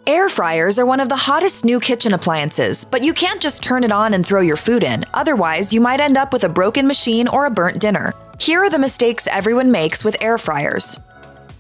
Air fryers are one of the hottest new kitchen appliances, but you can't just turn it on and throw your food in, otherwise you might end up with a broken machine or a burnt dinner. Here are the mistakes everyone makes with air fryers.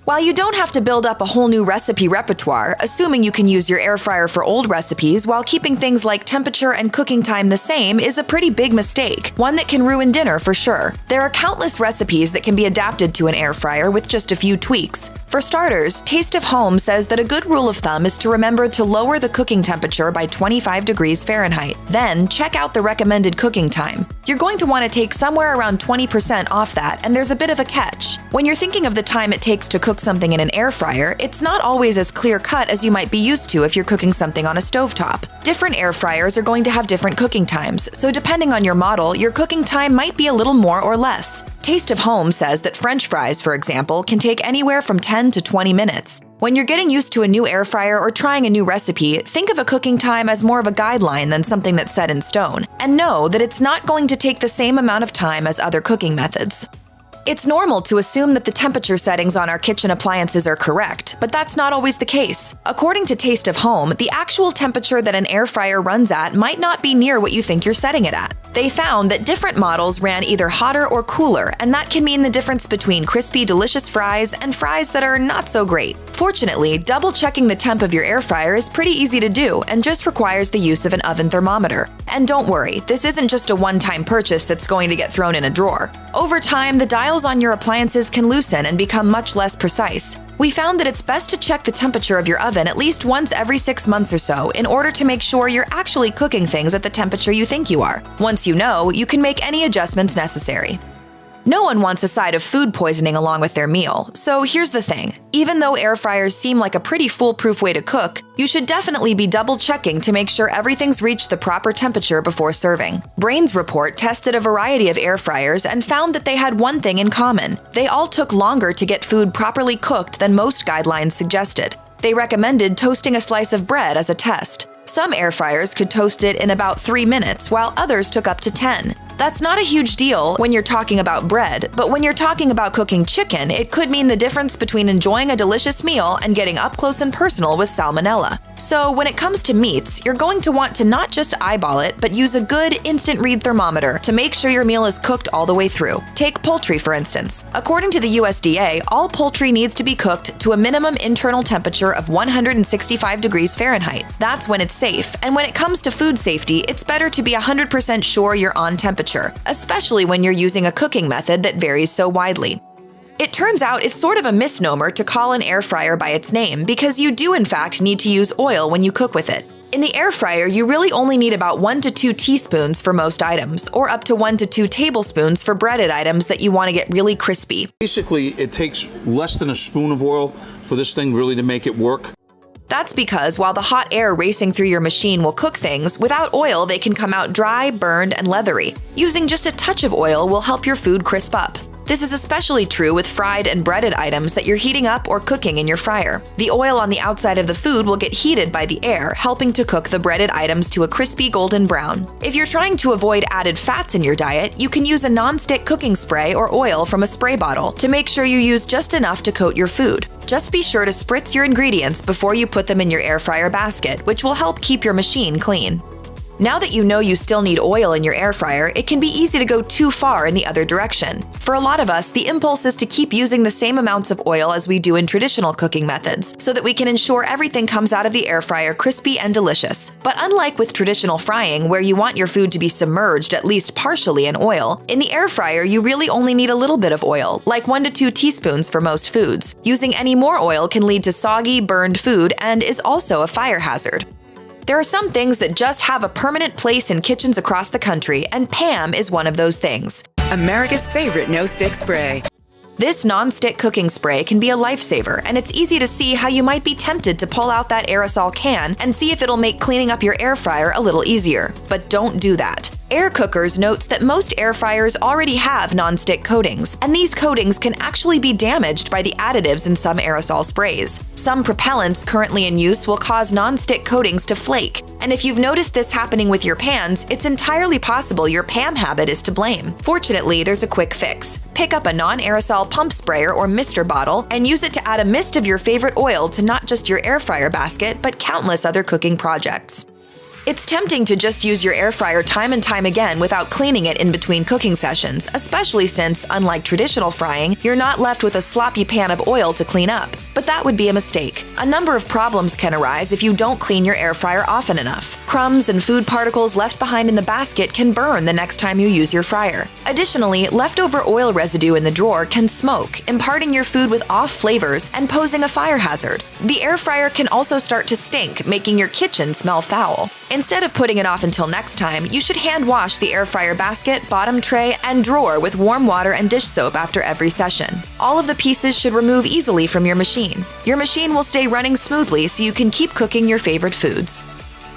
While you don't have to build up a whole new recipe repertoire, assuming you can use your air fryer for old recipes while keeping things like temperature and cooking time the same is a pretty big mistake, one that can ruin dinner for sure. There are countless recipes that can be adapted to an air fryer with just a few tweaks. For starters, Taste of Home says that a good rule of thumb is to remember to lower the cooking temperature by 25 degrees Fahrenheit. Then, check out the recommended cooking time. You're going to want to take somewhere around 20% off that, and there's a bit of a catch. When you're thinking of the time it takes to cook something in an air fryer, it's not always as clear-cut as you might be used to if you're cooking something on a stovetop. Different air fryers are going to have different cooking times, so depending on your model, your cooking time might be a little more or less. Taste of Home says that French fries, for example, can take anywhere from 10 to 20 minutes. When you're getting used to a new air fryer or trying a new recipe, think of a cooking time as more of a guideline than something that's set in stone, and know that it's not going to take the same amount of time as other cooking methods. It's normal to assume that the temperature settings on our kitchen appliances are correct, but that's not always the case. According to Taste of Home, the actual temperature that an air fryer runs at might not be near what you think you're setting it at. They found that different models ran either hotter or cooler, and that can mean the difference between crispy, delicious fries and fries that are not so great. Fortunately, double-checking the temp of your air fryer is pretty easy to do and just requires the use of an oven thermometer. And don't worry, this isn't just a one-time purchase that's going to get thrown in a drawer. Over time, the dials on your appliances can loosen and become much less precise. We found that it's best to check the temperature of your oven at least once every 6 months or so in order to make sure you're actually cooking things at the temperature you think you are. Once you know, you can make any adjustments necessary. No one wants a side of food poisoning along with their meal, so here's the thing. Even though air fryers seem like a pretty foolproof way to cook, you should definitely be double-checking to make sure everything's reached the proper temperature before serving. Brains Report tested a variety of air fryers and found that they had one thing in common. They all took longer to get food properly cooked than most guidelines suggested. They recommended toasting a slice of bread as a test. Some air fryers could toast it in about 3 minutes, while others took up to 10. That's not a huge deal when you're talking about bread, but when you're talking about cooking chicken, it could mean the difference between enjoying a delicious meal and getting up close and personal with salmonella. So when it comes to meats, you're going to want to not just eyeball it, but use a good instant read thermometer to make sure your meal is cooked all the way through. Take poultry, for instance. According to the USDA, all poultry needs to be cooked to a minimum internal temperature of 165 degrees Fahrenheit. That's when it's safe. And when it comes to food safety, it's better to be 100% sure you're on temperature, especially when you're using a cooking method that varies so widely. It turns out it's sort of a misnomer to call an air fryer by its name because you do in fact need to use oil when you cook with it. In the air fryer, you really only need about 1 to 2 teaspoons for most items, or up to 1 to 2 tablespoons for breaded items that you want to get really crispy. Basically, it takes less than a spoon of oil for this thing really to make it work. That's because while the hot air racing through your machine will cook things, without oil they can come out dry, burned, and leathery. Using just a touch of oil will help your food crisp up. This is especially true with fried and breaded items that you're heating up or cooking in your fryer. The oil on the outside of the food will get heated by the air, helping to cook the breaded items to a crispy golden brown. If you're trying to avoid added fats in your diet, you can use a non-stick cooking spray or oil from a spray bottle to make sure you use just enough to coat your food. Just be sure to spritz your ingredients before you put them in your air fryer basket, which will help keep your machine clean. Now that you know you still need oil in your air fryer, it can be easy to go too far in the other direction. For a lot of us, the impulse is to keep using the same amounts of oil as we do in traditional cooking methods, so that we can ensure everything comes out of the air fryer crispy and delicious. But unlike with traditional frying, where you want your food to be submerged at least partially in oil, in the air fryer you really only need a little bit of oil, like 1 to 2 teaspoons for most foods. Using any more oil can lead to soggy, burned food and is also a fire hazard. There are some things that just have a permanent place in kitchens across the country, and PAM is one of those things. America's favorite no-stick spray. This non-stick cooking spray can be a lifesaver, and it's easy to see how you might be tempted to pull out that aerosol can and see if it'll make cleaning up your air fryer a little easier. But don't do that. Air Cookers notes that most air fryers already have non-stick coatings, and these coatings can actually be damaged by the additives in some aerosol sprays. Some propellants currently in use will cause non-stick coatings to flake. And if you've noticed this happening with your pans, it's entirely possible your PAM habit is to blame. Fortunately, there's a quick fix. Pick up a non-aerosol pump sprayer or mister bottle and use it to add a mist of your favorite oil to not just your air fryer basket, but countless other cooking projects. It's tempting to just use your air fryer time and time again without cleaning it in between cooking sessions, especially since, unlike traditional frying, you're not left with a sloppy pan of oil to clean up. But that would be a mistake. A number of problems can arise if you don't clean your air fryer often enough. Crumbs and food particles left behind in the basket can burn the next time you use your fryer. Additionally, leftover oil residue in the drawer can smoke, imparting your food with off flavors and posing a fire hazard. The air fryer can also start to stink, making your kitchen smell foul. Instead of putting it off until next time, you should hand wash the air fryer basket, bottom tray, and drawer with warm water and dish soap after every session. All of the pieces should remove easily from your machine. Your machine will stay running smoothly so you can keep cooking your favorite foods.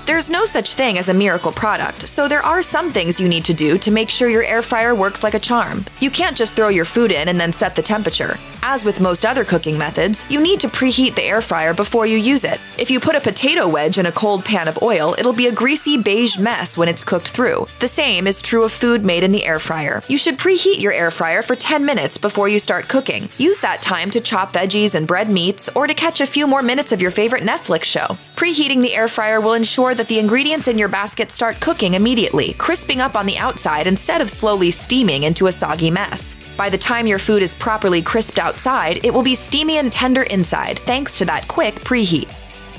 There's no such thing as a miracle product, so there are some things you need to do to make sure your air fryer works like a charm. You can't just throw your food in and then set the temperature. As with most other cooking methods, you need to preheat the air fryer before you use it. If you put a potato wedge in a cold pan of oil, it'll be a greasy beige mess when it's cooked through. The same is true of food made in the air fryer. You should preheat your air fryer for 10 minutes before you start cooking. Use that time to chop veggies and bread meats or to catch a few more minutes of your favorite Netflix show. Preheating the air fryer will ensure that the ingredients in your basket start cooking immediately, crisping up on the outside instead of slowly steaming into a soggy mess. By the time your food is properly crisped outside, it will be steamy and tender inside thanks to that quick preheat.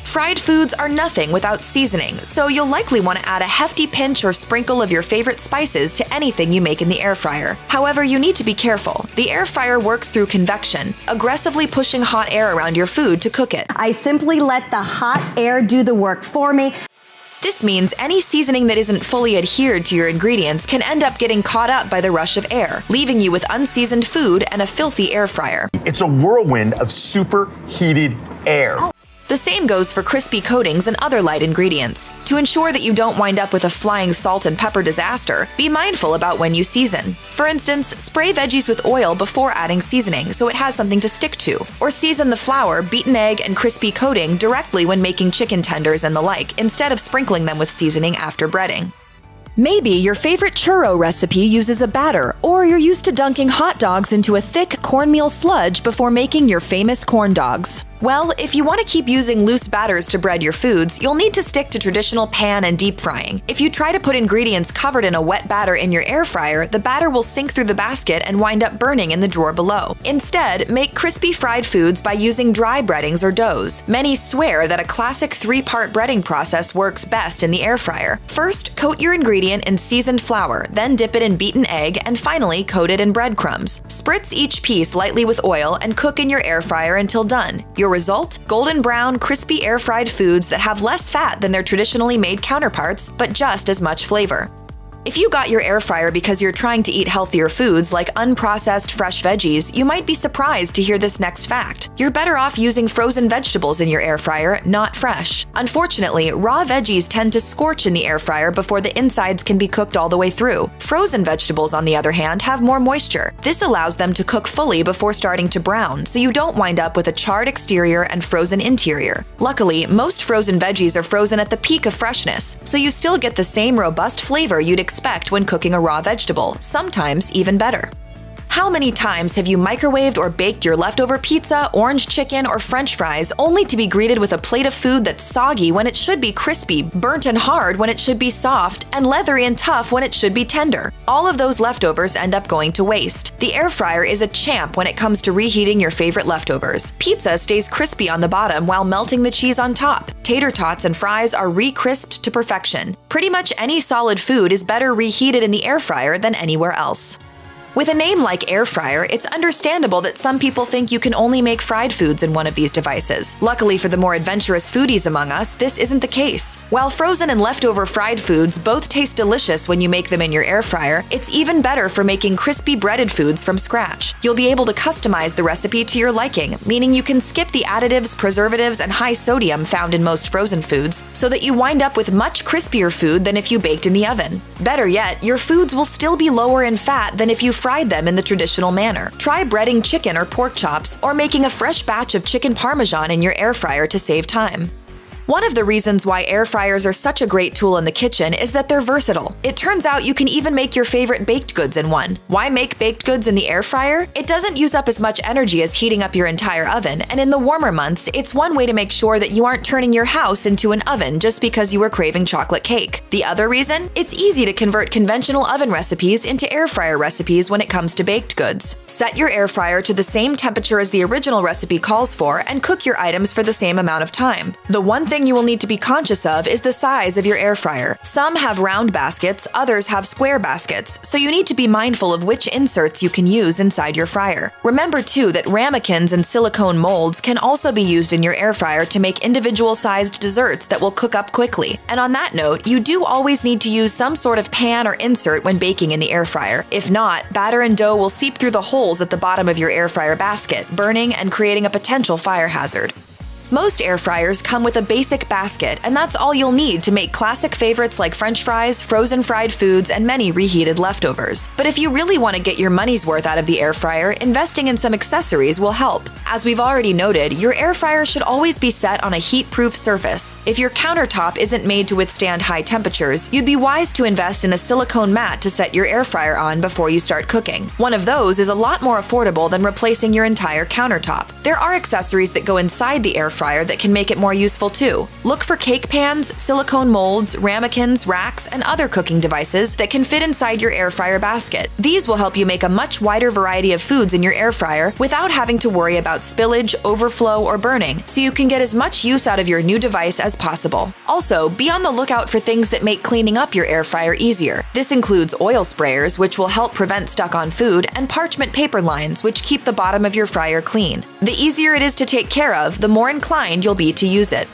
Fried foods are nothing without seasoning, so you'll likely want to add a hefty pinch or sprinkle of your favorite spices to anything you make in the air fryer. However, you need to be careful. The air fryer works through convection, aggressively pushing hot air around your food to cook it. I simply let the hot air do the work for me. This means any seasoning that isn't fully adhered to your ingredients can end up getting caught up by the rush of air, leaving you with unseasoned food and a filthy air fryer. It's a whirlwind of superheated air. The same goes for crispy coatings and other light ingredients. To ensure that you don't wind up with a flying salt and pepper disaster, be mindful about when you season. For instance, spray veggies with oil before adding seasoning so it has something to stick to. Or season the flour, beaten egg, and crispy coating directly when making chicken tenders and the like, instead of sprinkling them with seasoning after breading. Maybe your favorite churro recipe uses a batter, or you're used to dunking hot dogs into a thick cornmeal sludge before making your famous corn dogs. Well, if you want to keep using loose batters to bread your foods, you'll need to stick to traditional pan and deep frying. If you try to put ingredients covered in a wet batter in your air fryer, the batter will sink through the basket and wind up burning in the drawer below. Instead, make crispy fried foods by using dry breadings or doughs. Many swear that a classic 3-part breading process works best in the air fryer. First, coat your ingredient in seasoned flour, then dip it in beaten egg, and finally coat it in breadcrumbs. Spritz each piece lightly with oil and cook in your air fryer until done. Your result? Golden brown, crispy air-fried foods that have less fat than their traditionally made counterparts, but just as much flavor. If you got your air fryer because you're trying to eat healthier foods like unprocessed fresh veggies, you might be surprised to hear this next fact. You're better off using frozen vegetables in your air fryer, not fresh. Unfortunately, raw veggies tend to scorch in the air fryer before the insides can be cooked all the way through. Frozen vegetables, on the other hand, have more moisture. This allows them to cook fully before starting to brown, so you don't wind up with a charred exterior and frozen interior. Luckily, most frozen veggies are frozen at the peak of freshness, so you still get the same robust flavor you'd expect when cooking a raw vegetable, sometimes even better. How many times have you microwaved or baked your leftover pizza, orange chicken, or french fries only to be greeted with a plate of food that's soggy when it should be crispy, burnt and hard when it should be soft, and leathery and tough when it should be tender? All of those leftovers end up going to waste. The air fryer is a champ when it comes to reheating your favorite leftovers. Pizza stays crispy on the bottom while melting the cheese on top. Tater tots and fries are re-crisped to perfection. Pretty much any solid food is better reheated in the air fryer than anywhere else. With a name like air fryer, it's understandable that some people think you can only make fried foods in one of these devices. Luckily for the more adventurous foodies among us, this isn't the case. While frozen and leftover fried foods both taste delicious when you make them in your air fryer, it's even better for making crispy breaded foods from scratch. You'll be able to customize the recipe to your liking, meaning you can skip the additives, preservatives, and high sodium found in most frozen foods, so that you wind up with much crispier food than if you baked in the oven. Better yet, your foods will still be lower in fat than if you fried them in the traditional manner. Try breading chicken or pork chops, or making a fresh batch of chicken parmesan in your air fryer to save time. One of the reasons why air fryers are such a great tool in the kitchen is that they're versatile. It turns out you can even make your favorite baked goods in one. Why make baked goods in the air fryer? It doesn't use up as much energy as heating up your entire oven, and in the warmer months, it's one way to make sure that you aren't turning your house into an oven just because you were craving chocolate cake. The other reason? It's easy to convert conventional oven recipes into air fryer recipes when it comes to baked goods. Set your air fryer to the same temperature as the original recipe calls for and cook your items for the same amount of time. The one thing you will need to be conscious of is the size of your air fryer. Some have round baskets, others have square baskets, so you need to be mindful of which inserts you can use inside your fryer. Remember too that ramekins and silicone molds can also be used in your air fryer to make individual-sized desserts that will cook up quickly. And on that note, you do always need to use some sort of pan or insert when baking in the air fryer. If not, batter and dough will seep through the holes at the bottom of your air fryer basket, burning and creating a potential fire hazard. Most air fryers come with a basic basket, and that's all you'll need to make classic favorites like French fries, frozen fried foods, and many reheated leftovers. But if you really want to get your money's worth out of the air fryer, investing in some accessories will help. As we've already noted, your air fryer should always be set on a heat-proof surface. If your countertop isn't made to withstand high temperatures, you'd be wise to invest in a silicone mat to set your air fryer on before you start cooking. One of those is a lot more affordable than replacing your entire countertop. There are accessories that go inside the air fryer that can make it more useful too. Look for cake pans, silicone molds, ramekins, racks, and other cooking devices that can fit inside your air fryer basket. These will help you make a much wider variety of foods in your air fryer without having to worry about spillage, overflow, or burning, so you can get as much use out of your new device as possible. Also, be on the lookout for things that make cleaning up your air fryer easier. This includes oil sprayers, which will help prevent stuck-on food, and parchment paper lines, which keep the bottom of your fryer clean. The easier it is to take care of, the more inclined you'll be to use it.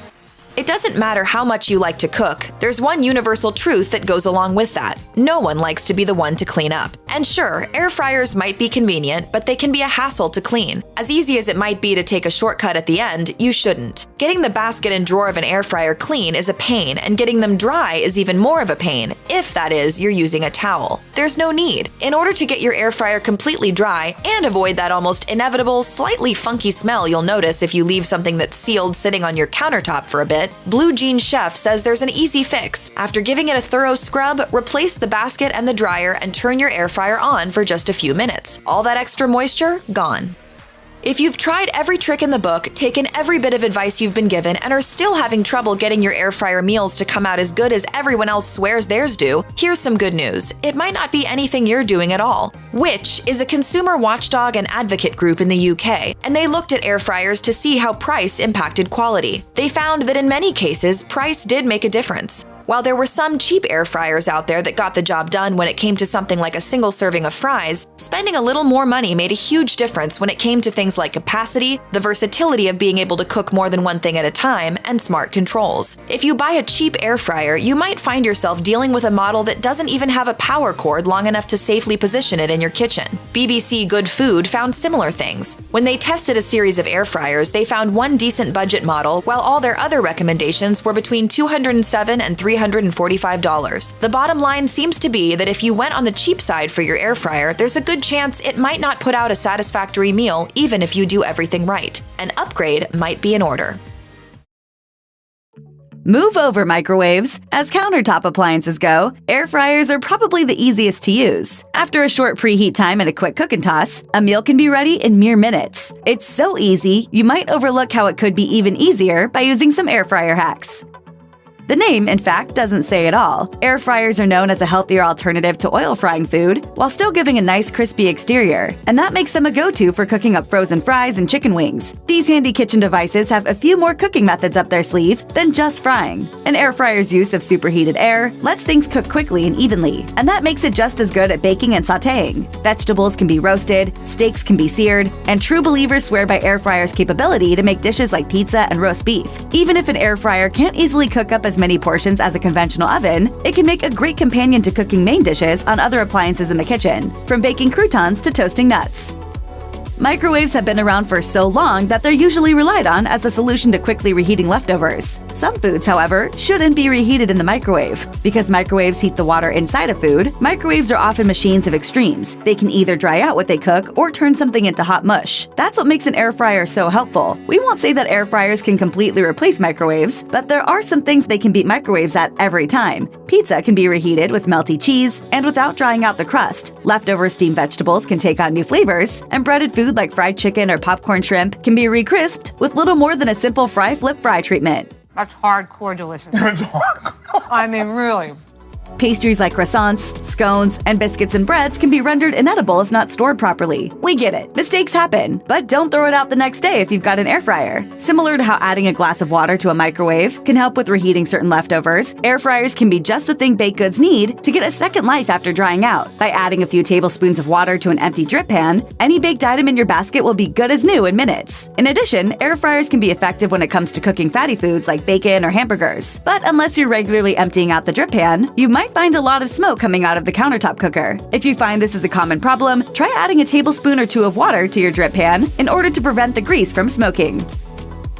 It doesn't matter how much you like to cook, there's one universal truth that goes along with that. No one likes to be the one to clean up. And sure, air fryers might be convenient, but they can be a hassle to clean. As easy as it might be to take a shortcut at the end, you shouldn't. Getting the basket and drawer of an air fryer clean is a pain, and getting them dry is even more of a pain, if that is, you're using a towel. There's no need. In order to get your air fryer completely dry and avoid that almost inevitable, slightly funky smell you'll notice if you leave something that's sealed sitting on your countertop for a bit, Blue Jean Chef says there's an easy fix. After giving it a thorough scrub, replace the basket and the dryer and turn your air fryer on for just a few minutes. All that extra moisture, gone. If you've tried every trick in the book, taken every bit of advice you've been given, and are still having trouble getting your air fryer meals to come out as good as everyone else swears theirs do, here's some good news. It might not be anything you're doing at all. Which is a consumer watchdog and advocate group in the UK, and they looked at air fryers to see how price impacted quality. They found that in many cases, price did make a difference. While there were some cheap air fryers out there that got the job done when it came to something like a single serving of fries, spending a little more money made a huge difference when it came to things like capacity, the versatility of being able to cook more than one thing at a time, and smart controls. If you buy a cheap air fryer, you might find yourself dealing with a model that doesn't even have a power cord long enough to safely position it in your kitchen. BBC Good Food found similar things. When they tested a series of air fryers, they found one decent budget model, while all their other recommendations were between $207 and $345. The bottom line seems to be that if you went on the cheap side for your air fryer, there's a good chance it might not put out a satisfactory meal even if you do everything right. An upgrade might be in order. Move over, microwaves. As countertop appliances go, air fryers are probably the easiest to use. After a short preheat time and a quick cook and toss, a meal can be ready in mere minutes. It's so easy, you might overlook how it could be even easier by using some air fryer hacks. The name, in fact, doesn't say it all. Air fryers are known as a healthier alternative to oil frying food, while still giving a nice crispy exterior, and that makes them a go-to for cooking up frozen fries and chicken wings. These handy kitchen devices have a few more cooking methods up their sleeve than just frying. An air fryer's use of superheated air lets things cook quickly and evenly, and that makes it just as good at baking and sautéing. Vegetables can be roasted, steaks can be seared, and true believers swear by air fryers' capability to make dishes like pizza and roast beef. Even if an air fryer can't easily cook up as many portions as a conventional oven, it can make a great companion to cooking main dishes on other appliances in the kitchen, from baking croutons to toasting nuts. Microwaves have been around for so long that they're usually relied on as a solution to quickly reheating leftovers. Some foods, however, shouldn't be reheated in the microwave. Because microwaves heat the water inside a food, microwaves are often machines of extremes. They can either dry out what they cook or turn something into hot mush. That's what makes an air fryer so helpful. We won't say that air fryers can completely replace microwaves, but there are some things they can beat microwaves at every time. Pizza can be reheated with melty cheese and without drying out the crust. Leftover steamed vegetables can take on new flavors, and breaded food like fried chicken or popcorn shrimp can be re-crisped with little more than a simple fry-flip-fry treatment. That's hardcore delicious. I mean, really. Pastries like croissants, scones, and biscuits and breads can be rendered inedible if not stored properly. We get it. Mistakes happen. But don't throw it out the next day if you've got an air fryer. Similar to how adding a glass of water to a microwave can help with reheating certain leftovers, air fryers can be just the thing baked goods need to get a second life after drying out. By adding a few tablespoons of water to an empty drip pan, any baked item in your basket will be good as new in minutes. In addition, air fryers can be effective when it comes to cooking fatty foods like bacon or hamburgers. But unless you're regularly emptying out the drip pan, you might find a lot of smoke coming out of the countertop cooker. If you find this is a common problem, try adding a tablespoon or two of water to your drip pan in order to prevent the grease from smoking.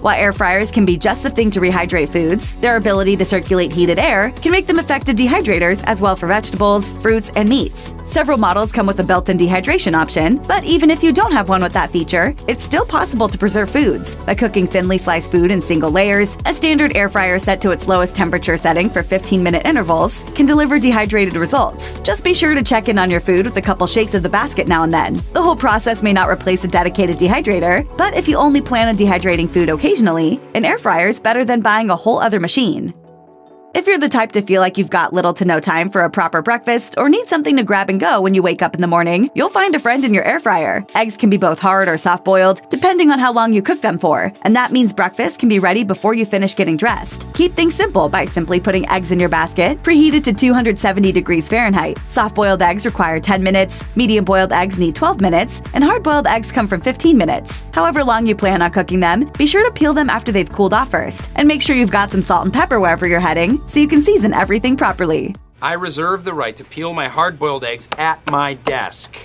While air fryers can be just the thing to rehydrate foods, their ability to circulate heated air can make them effective dehydrators as well for vegetables, fruits, and meats. Several models come with a built-in dehydration option, but even if you don't have one with that feature, it's still possible to preserve foods. By cooking thinly sliced food in single layers, a standard air fryer set to its lowest temperature setting for 15-minute intervals can deliver dehydrated results. Just be sure to check in on your food with a couple shakes of the basket now and then. The whole process may not replace a dedicated dehydrator, but if you only plan on dehydrating food occasionally, an air fryer is better than buying a whole other machine. If you're the type to feel like you've got little to no time for a proper breakfast or need something to grab and go when you wake up in the morning, you'll find a friend in your air fryer. Eggs can be both hard or soft-boiled, depending on how long you cook them for, and that means breakfast can be ready before you finish getting dressed. Keep things simple by simply putting eggs in your basket, preheated to 270 degrees Fahrenheit. Soft-boiled eggs require 10 minutes, medium-boiled eggs need 12 minutes, and hard-boiled eggs come from 15 minutes. However long you plan on cooking them, be sure to peel them after they've cooled off first, and make sure you've got some salt and pepper wherever you're heading, so you can season everything properly. I reserve the right to peel my hard-boiled eggs at my desk.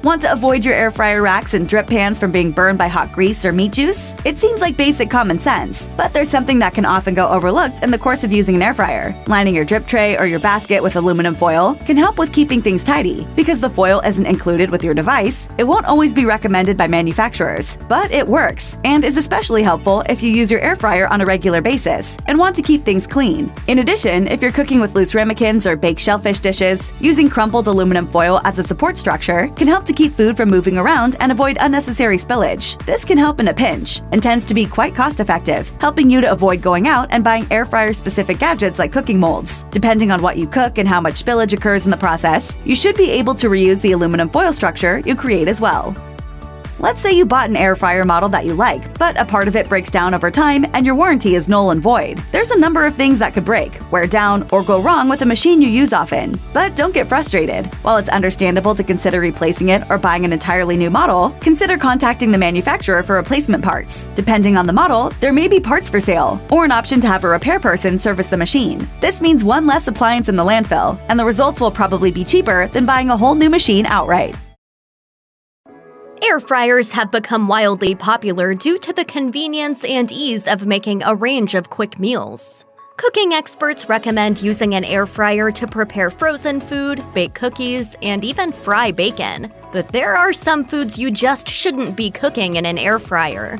Want to avoid your air fryer racks and drip pans from being burned by hot grease or meat juice? It seems like basic common sense, but there's something that can often go overlooked in the course of using an air fryer. Lining your drip tray or your basket with aluminum foil can help with keeping things tidy. Because the foil isn't included with your device, it won't always be recommended by manufacturers, but it works and is especially helpful if you use your air fryer on a regular basis and want to keep things clean. In addition, if you're cooking with loose ramekins or baked shellfish dishes, using crumpled aluminum foil as a support structure can help to keep food from moving around and avoid unnecessary spillage. This can help in a pinch and tends to be quite cost-effective, helping you to avoid going out and buying air fryer-specific gadgets like cooking molds. Depending on what you cook and how much spillage occurs in the process, you should be able to reuse the aluminum foil structure you create as well. Let's say you bought an air fryer model that you like, but a part of it breaks down over time and your warranty is null and void. There's a number of things that could break, wear down, or go wrong with a machine you use often. But don't get frustrated. While it's understandable to consider replacing it or buying an entirely new model, consider contacting the manufacturer for replacement parts. Depending on the model, there may be parts for sale, or an option to have a repair person service the machine. This means one less appliance in the landfill, and the results will probably be cheaper than buying a whole new machine outright. Air fryers have become wildly popular due to the convenience and ease of making a range of quick meals. Cooking experts recommend using an air fryer to prepare frozen food, bake cookies, and even fry bacon. But there are some foods you just shouldn't be cooking in an air fryer.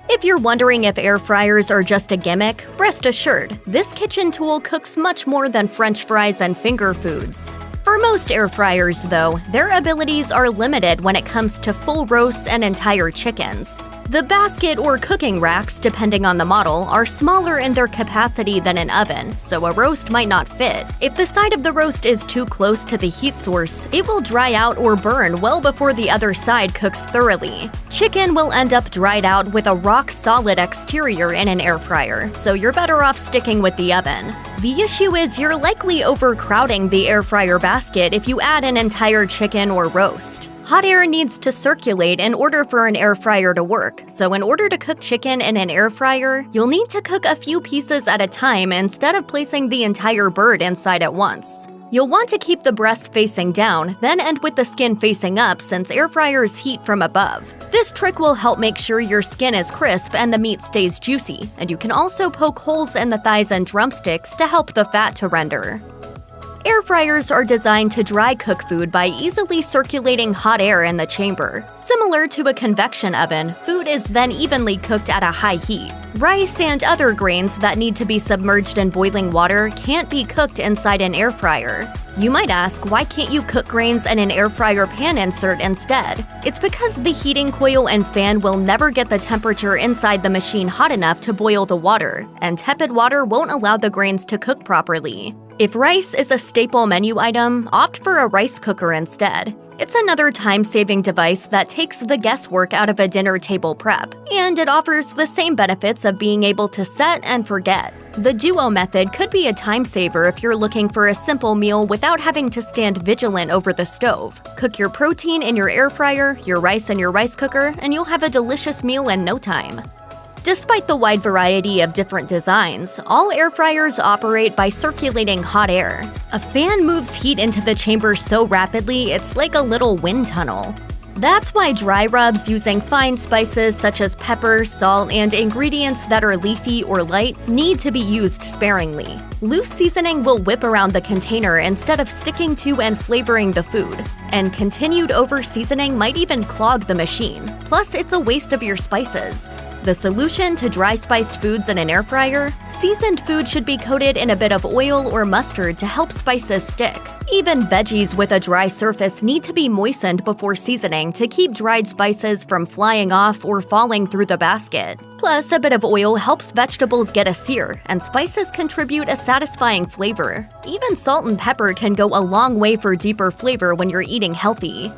If you're wondering if air fryers are just a gimmick, rest assured, this kitchen tool cooks much more than French fries and finger foods. For most air fryers, though, their abilities are limited when it comes to full roasts and entire chickens. The basket or cooking racks, depending on the model, are smaller in their capacity than an oven, so a roast might not fit. If the side of the roast is too close to the heat source, it will dry out or burn well before the other side cooks thoroughly. Chicken will end up dried out with a rock-solid exterior in an air fryer, so you're better off sticking with the oven. The issue is you're likely overcrowding the air fryer basket if you add an entire chicken or roast. Hot air needs to circulate in order for an air fryer to work, so in order to cook chicken in an air fryer, you'll need to cook a few pieces at a time instead of placing the entire bird inside at once. You'll want to keep the breast facing down, then end with the skin facing up since air fryers heat from above. This trick will help make sure your skin is crisp and the meat stays juicy, and you can also poke holes in the thighs and drumsticks to help the fat to render. Air fryers are designed to dry cook food by easily circulating hot air in the chamber. Similar to a convection oven, food is then evenly cooked at a high heat. Rice and other grains that need to be submerged in boiling water can't be cooked inside an air fryer. You might ask, why can't you cook grains in an air fryer pan insert instead? It's because the heating coil and fan will never get the temperature inside the machine hot enough to boil the water, and tepid water won't allow the grains to cook properly. If rice is a staple menu item, opt for a rice cooker instead. It's another time-saving device that takes the guesswork out of a dinner table prep, and it offers the same benefits of being able to set and forget. The Duo method could be a time saver if you're looking for a simple meal without having to stand vigilant over the stove. Cook your protein in your air fryer, your rice in your rice cooker, and you'll have a delicious meal in no time. Despite the wide variety of different designs, all air fryers operate by circulating hot air. A fan moves heat into the chamber so rapidly it's like a little wind tunnel. That's why dry rubs using fine spices such as pepper, salt, and ingredients that are leafy or light need to be used sparingly. Loose seasoning will whip around the container instead of sticking to and flavoring the food, and continued over-seasoning might even clog the machine. Plus, it's a waste of your spices. The solution to dry spiced foods in an air fryer? Seasoned food should be coated in a bit of oil or mustard to help spices stick. Even veggies with a dry surface need to be moistened before seasoning to keep dried spices from flying off or falling through the basket. Plus, a bit of oil helps vegetables get a sear, and spices contribute a satisfying flavor. Even salt and pepper can go a long way for deeper flavor when you're eating healthy.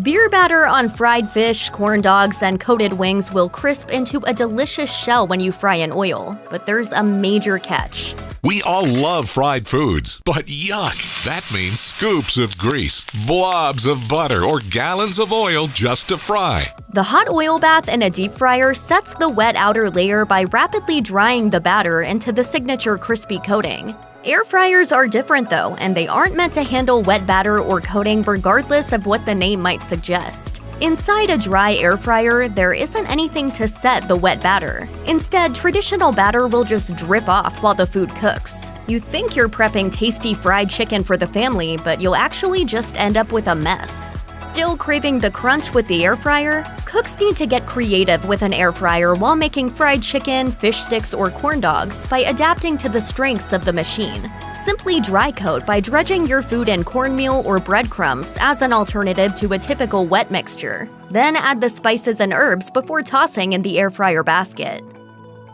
Beer batter on fried fish, corn dogs, and coated wings will crisp into a delicious shell when you fry in oil, but there's a major catch. We all love fried foods, but yuck, that means scoops of grease, blobs of butter, or gallons of oil just to fry. The hot oil bath in a deep fryer sets the wet outer layer by rapidly drying the batter into the signature crispy coating. Air fryers are different though, and they aren't meant to handle wet batter or coating regardless of what the name might suggest. Inside a dry air fryer, there isn't anything to set the wet batter. Instead, traditional batter will just drip off while the food cooks. You think you're prepping tasty fried chicken for the family, but you'll actually just end up with a mess. Still craving the crunch with the air fryer? Cooks need to get creative with an air fryer while making fried chicken, fish sticks, or corn dogs by adapting to the strengths of the machine. Simply dry coat by dredging your food in cornmeal or breadcrumbs as an alternative to a typical wet mixture. Then add the spices and herbs before tossing in the air fryer basket.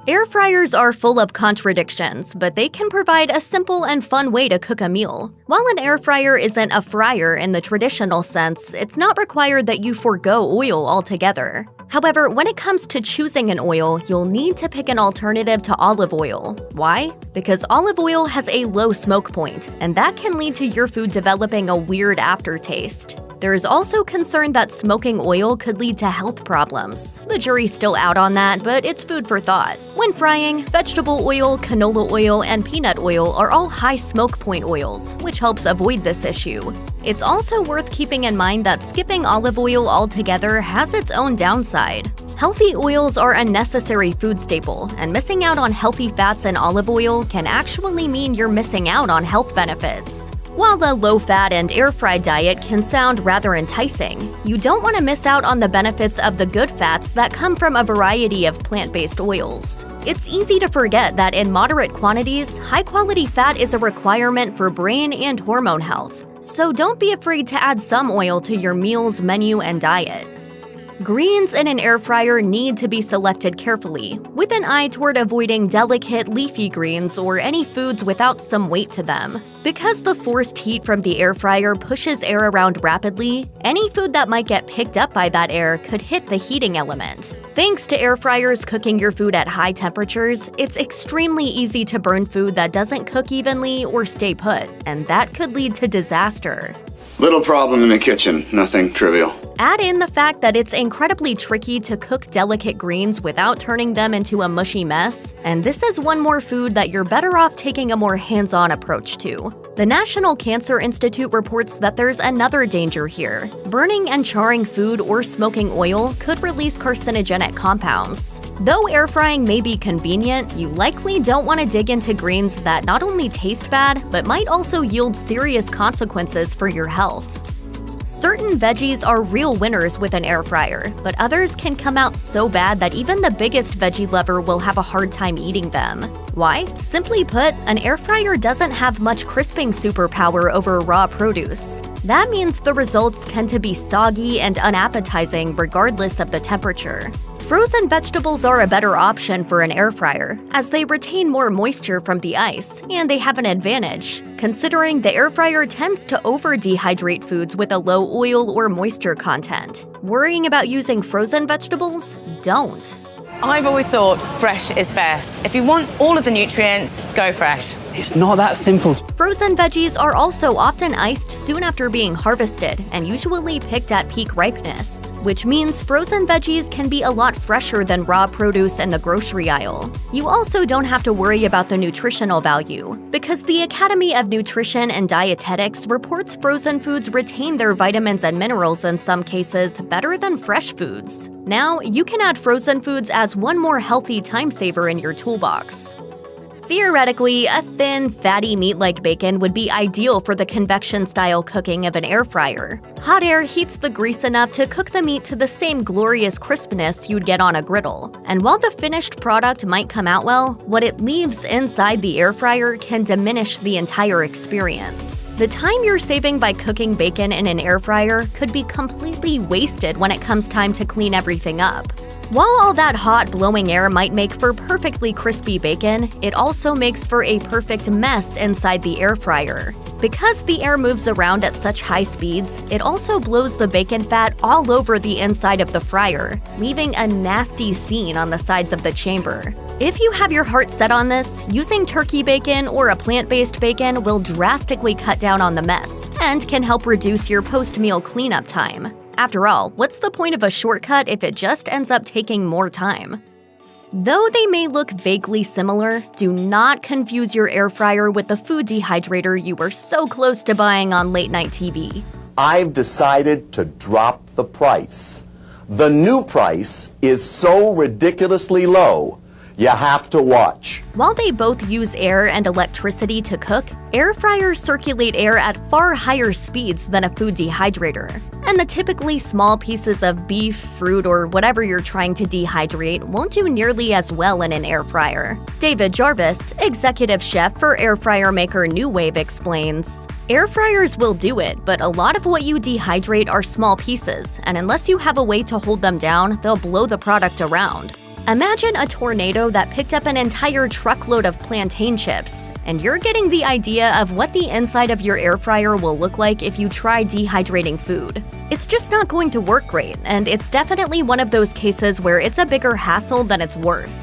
Air fryers are full of contradictions, but they can provide a simple and fun way to cook a meal. While an air fryer isn't a fryer in the traditional sense, it's not required that you forgo oil altogether. However, when it comes to choosing an oil, you'll need to pick an alternative to olive oil. Why? Because olive oil has a low smoke point, and that can lead to your food developing a weird aftertaste. There is also concern that smoking oil could lead to health problems. The jury's still out on that, but it's food for thought. When frying, vegetable oil, canola oil, and peanut oil are all high smoke point oils, which helps avoid this issue. It's also worth keeping in mind that skipping olive oil altogether has its own downside. Healthy oils are a necessary food staple, and missing out on healthy fats in olive oil can actually mean you're missing out on health benefits. While the low-fat and air-fried diet can sound rather enticing, you don't want to miss out on the benefits of the good fats that come from a variety of plant-based oils. It's easy to forget that in moderate quantities, high-quality fat is a requirement for brain and hormone health. So don't be afraid to add some oil to your meals, menu, and diet. Greens in an air fryer need to be selected carefully, with an eye toward avoiding delicate leafy greens or any foods without some weight to them. Because the forced heat from the air fryer pushes air around rapidly, any food that might get picked up by that air could hit the heating element. Thanks to air fryers cooking your food at high temperatures, it's extremely easy to burn food that doesn't cook evenly or stay put, and that could lead to disaster. Little problem in the kitchen, nothing trivial. Add in the fact that it's incredibly tricky to cook delicate greens without turning them into a mushy mess, and this is one more food that you're better off taking a more hands-on approach to. The National Cancer Institute reports that there's another danger here. Burning and charring food or smoking oil could release carcinogenic compounds. Though air frying may be convenient, you likely don't want to dig into greens that not only taste bad, but might also yield serious consequences for your health. Certain veggies are real winners with an air fryer, but others can come out so bad that even the biggest veggie lover will have a hard time eating them. Why? Simply put, an air fryer doesn't have much crisping superpower over raw produce. That means the results tend to be soggy and unappetizing regardless of the temperature. Frozen vegetables are a better option for an air fryer, as they retain more moisture from the ice, and they have an advantage, considering the air fryer tends to over-dehydrate foods with a low oil or moisture content. Worrying about using frozen vegetables? Don't. I've always thought fresh is best. If you want all of the nutrients, go fresh. It's not that simple. Frozen veggies are also often iced soon after being harvested and usually picked at peak ripeness, which means frozen veggies can be a lot fresher than raw produce in the grocery aisle. You also don't have to worry about the nutritional value, because the Academy of Nutrition and Dietetics reports frozen foods retain their vitamins and minerals in some cases better than fresh foods. Now, you can add frozen foods as one more healthy time saver in your toolbox. Theoretically, a thin, fatty meat like bacon would be ideal for the convection-style cooking of an air fryer. Hot air heats the grease enough to cook the meat to the same glorious crispness you'd get on a griddle. And while the finished product might come out well, what it leaves inside the air fryer can diminish the entire experience. The time you're saving by cooking bacon in an air fryer could be completely wasted when it comes time to clean everything up. While all that hot, blowing air might make for perfectly crispy bacon, it also makes for a perfect mess inside the air fryer. Because the air moves around at such high speeds, it also blows the bacon fat all over the inside of the fryer, leaving a nasty scene on the sides of the chamber. If you have your heart set on this, using turkey bacon or a plant-based bacon will drastically cut down on the mess and can help reduce your post-meal cleanup time. After all, what's the point of a shortcut if it just ends up taking more time? Though they may look vaguely similar, do not confuse your air fryer with the food dehydrator you were so close to buying on late-night TV. I've decided to drop the price. The new price is so ridiculously low, you have to watch. While they both use air and electricity to cook, air fryers circulate air at far higher speeds than a food dehydrator. And the typically small pieces of beef, fruit, or whatever you're trying to dehydrate won't do nearly as well in an air fryer. David Jarvis, executive chef for air fryer maker NuWave, explains, "Air fryers will do it, but a lot of what you dehydrate are small pieces, and unless you have a way to hold them down, they'll blow the product around. Imagine a tornado that picked up an entire truckload of plantain chips, and you're getting the idea of what the inside of your air fryer will look like if you try dehydrating food. It's just not going to work great, and it's definitely one of those cases where it's a bigger hassle than it's worth."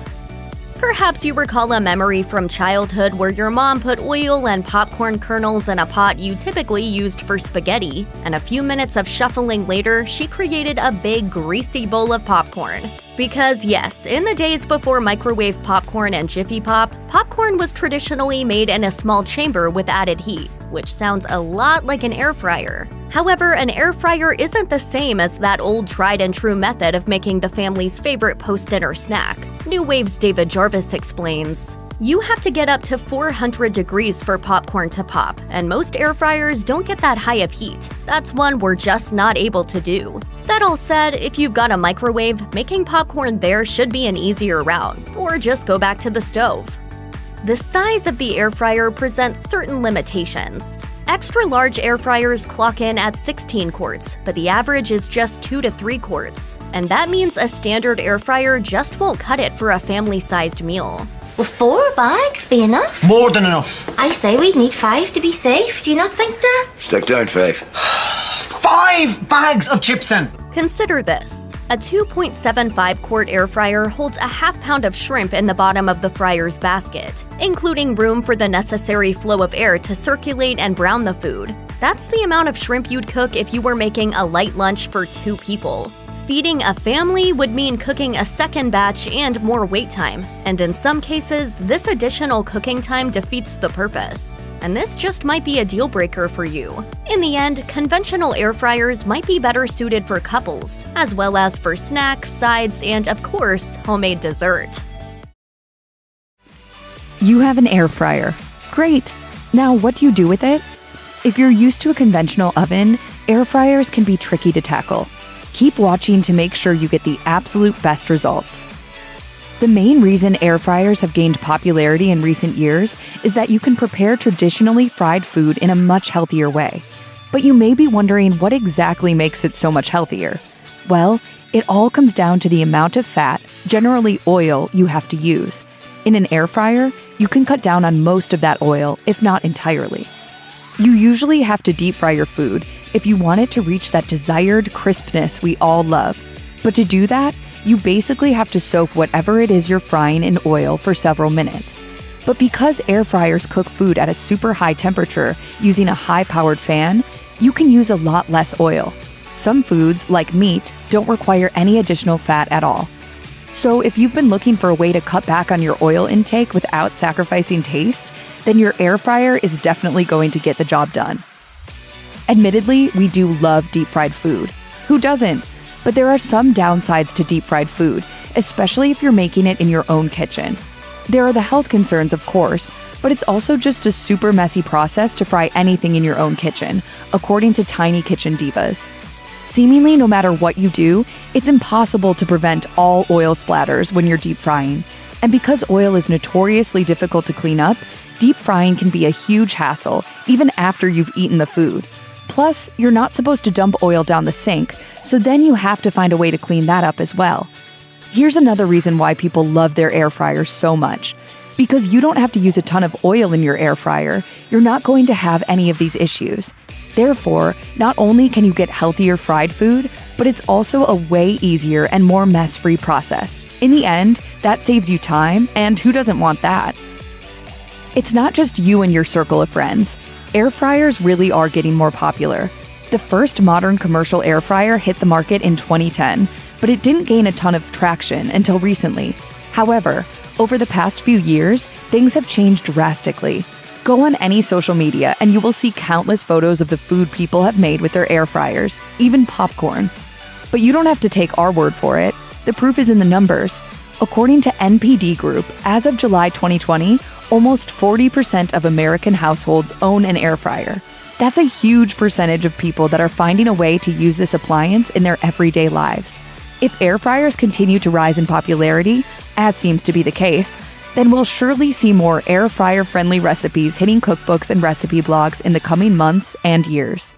Perhaps you recall a memory from childhood where your mom put oil and popcorn kernels in a pot you typically used for spaghetti, and a few minutes of shuffling later, she created a big, greasy bowl of popcorn. Because yes, in the days before microwave popcorn and Jiffy Pop, popcorn was traditionally made in a small chamber with added heat, which sounds a lot like an air fryer. However, an air fryer isn't the same as that old tried-and-true method of making the family's favorite post-dinner snack. NuWave's David Jarvis explains, "You have to get up to 400 degrees for popcorn to pop, and most air fryers don't get that high of heat. That's one we're just not able to do." That all said, if you've got a microwave, making popcorn there should be an easier route, or just go back to the stove. The size of the air fryer presents certain limitations. Extra large air fryers clock in at 16 quarts, but the average is just 2 to 3 quarts. And that means a standard air fryer just won't cut it for a family-sized meal. Will 4 bags be enough? More than enough. I say we'd need 5 to be safe. Do you not think that? Stick down 5. 5 bags of chips then. Consider this. A 2.75-quart air fryer holds a half-pound of shrimp in the bottom of the fryer's basket, including room for the necessary flow of air to circulate and brown the food. That's the amount of shrimp you'd cook if you were making a light lunch for 2 people. Feeding a family would mean cooking a second batch and more wait time, and in some cases, this additional cooking time defeats the purpose. And this just might be a deal breaker for you. In the end, conventional air fryers might be better suited for couples, as well as for snacks, sides, and of course, homemade dessert. You have an air fryer. Great! Now what do you do with it? If you're used to a conventional oven, air fryers can be tricky to tackle. Keep watching to make sure you get the absolute best results. The main reason air fryers have gained popularity in recent years is that you can prepare traditionally fried food in a much healthier way. But you may be wondering what exactly makes it so much healthier. Well, it all comes down to the amount of fat, generally oil, you have to use. In an air fryer, you can cut down on most of that oil, if not entirely. You usually have to deep fry your food if you want it to reach that desired crispness we all love. But to do that, you basically have to soak whatever it is you're frying in oil for several minutes. But because air fryers cook food at a super high temperature using a high-powered fan, you can use a lot less oil. Some foods, like meat, don't require any additional fat at all. So if you've been looking for a way to cut back on your oil intake without sacrificing taste, then your air fryer is definitely going to get the job done. Admittedly, we do love deep-fried food. Who doesn't? But there are some downsides to deep-fried food, especially if you're making it in your own kitchen. There are the health concerns, of course, but it's also just a super messy process to fry anything in your own kitchen, according to Tiny Kitchen Divas. Seemingly, no matter what you do, it's impossible to prevent all oil splatters when you're deep frying. And because oil is notoriously difficult to clean up, deep frying can be a huge hassle, even after you've eaten the food. Plus, you're not supposed to dump oil down the sink, so then you have to find a way to clean that up as well. Here's another reason why people love their air fryers so much. Because you don't have to use a ton of oil in your air fryer, you're not going to have any of these issues. Therefore, not only can you get healthier fried food, but it's also a way easier and more mess-free process. In the end, that saves you time, and who doesn't want that? It's not just you and your circle of friends. Air fryers really are getting more popular. The first modern commercial air fryer hit the market in 2010, but it didn't gain a ton of traction until recently. However, over the past few years, things have changed drastically. Go on any social media and you will see countless photos of the food people have made with their air fryers, even popcorn. But you don't have to take our word for it. The proof is in the numbers. According to NPD Group, as of July 2020, almost 40% of American households own an air fryer. That's a huge percentage of people that are finding a way to use this appliance in their everyday lives. If air fryers continue to rise in popularity, as seems to be the case, then we'll surely see more air fryer-friendly recipes hitting cookbooks and recipe blogs in the coming months and years.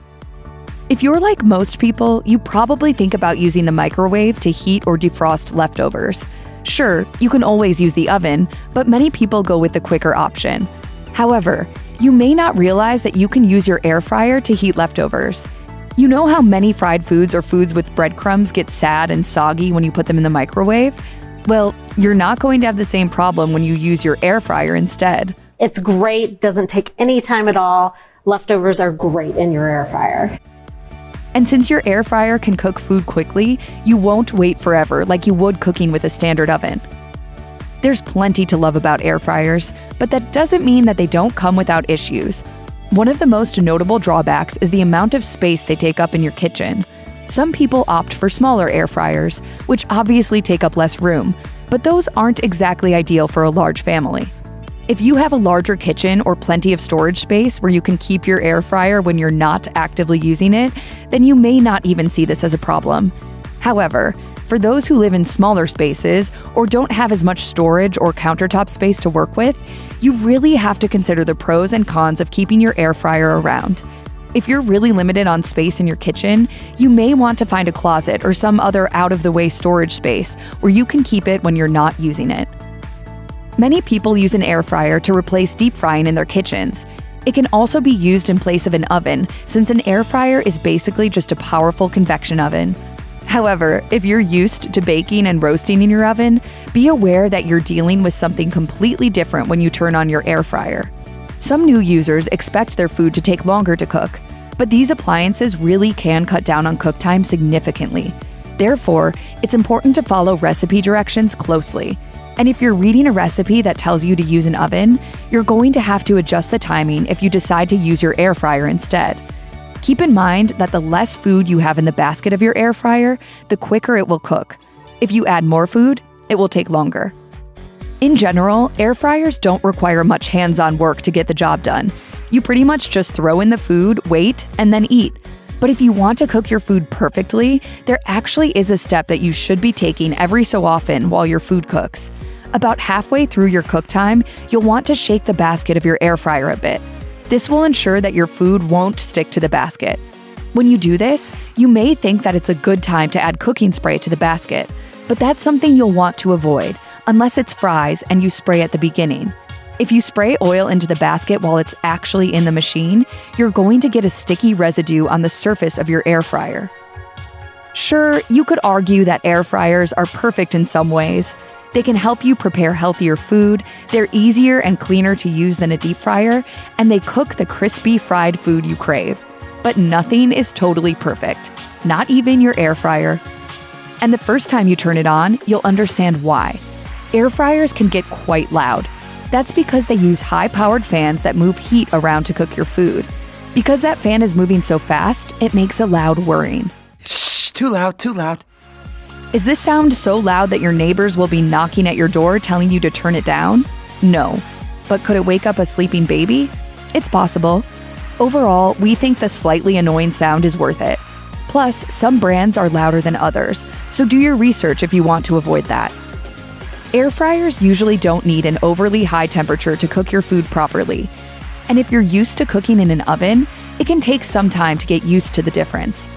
If you're like most people, you probably think about using the microwave to heat or defrost leftovers. Sure, you can always use the oven, but many people go with the quicker option. However, you may not realize that you can use your air fryer to heat leftovers. You know how many fried foods or foods with breadcrumbs get sad and soggy when you put them in the microwave? Well, you're not going to have the same problem when you use your air fryer instead. It's great, doesn't take any time at all. Leftovers are great in your air fryer. And since your air fryer can cook food quickly, you won't wait forever like you would cooking with a standard oven. There's plenty to love about air fryers, but that doesn't mean that they don't come without issues. One of the most notable drawbacks is the amount of space they take up in your kitchen. Some people opt for smaller air fryers, which obviously take up less room, but those aren't exactly ideal for a large family. If you have a larger kitchen or plenty of storage space where you can keep your air fryer when you're not actively using it, then you may not even see this as a problem. However, for those who live in smaller spaces or don't have as much storage or countertop space to work with, you really have to consider the pros and cons of keeping your air fryer around. If you're really limited on space in your kitchen, you may want to find a closet or some other out-of-the-way storage space where you can keep it when you're not using it. Many people use an air fryer to replace deep frying in their kitchens. It can also be used in place of an oven, since an air fryer is basically just a powerful convection oven. However, if you're used to baking and roasting in your oven, be aware that you're dealing with something completely different when you turn on your air fryer. Some new users expect their food to take longer to cook, but these appliances really can cut down on cook time significantly. Therefore, it's important to follow recipe directions closely. And if you're reading a recipe that tells you to use an oven, you're going to have to adjust the timing if you decide to use your air fryer instead. Keep in mind that the less food you have in the basket of your air fryer, the quicker it will cook. If you add more food, it will take longer. In general, air fryers don't require much hands-on work to get the job done. You pretty much just throw in the food, wait, and then eat. But if you want to cook your food perfectly, there actually is a step that you should be taking every so often while your food cooks. About halfway through your cook time, you'll want to shake the basket of your air fryer a bit. This will ensure that your food won't stick to the basket. When you do this, you may think that it's a good time to add cooking spray to the basket, but that's something you'll want to avoid, unless it's fries and you spray at the beginning. If you spray oil into the basket while it's actually in the machine, you're going to get a sticky residue on the surface of your air fryer. Sure, you could argue that air fryers are perfect in some ways. They can help you prepare healthier food, they're easier and cleaner to use than a deep fryer, and they cook the crispy fried food you crave. But nothing is totally perfect, not even your air fryer. And the first time you turn it on, you'll understand why. Air fryers can get quite loud. That's because they use high-powered fans that move heat around to cook your food. Because that fan is moving so fast, it makes a loud whirring. Shh, too loud, too loud. Is this sound so loud that your neighbors will be knocking at your door telling you to turn it down? No. But could it wake up a sleeping baby? It's possible. Overall, we think the slightly annoying sound is worth it. Plus, some brands are louder than others, so do your research if you want to avoid that. Air fryers usually don't need an overly high temperature to cook your food properly. And if you're used to cooking in an oven, it can take some time to get used to the difference.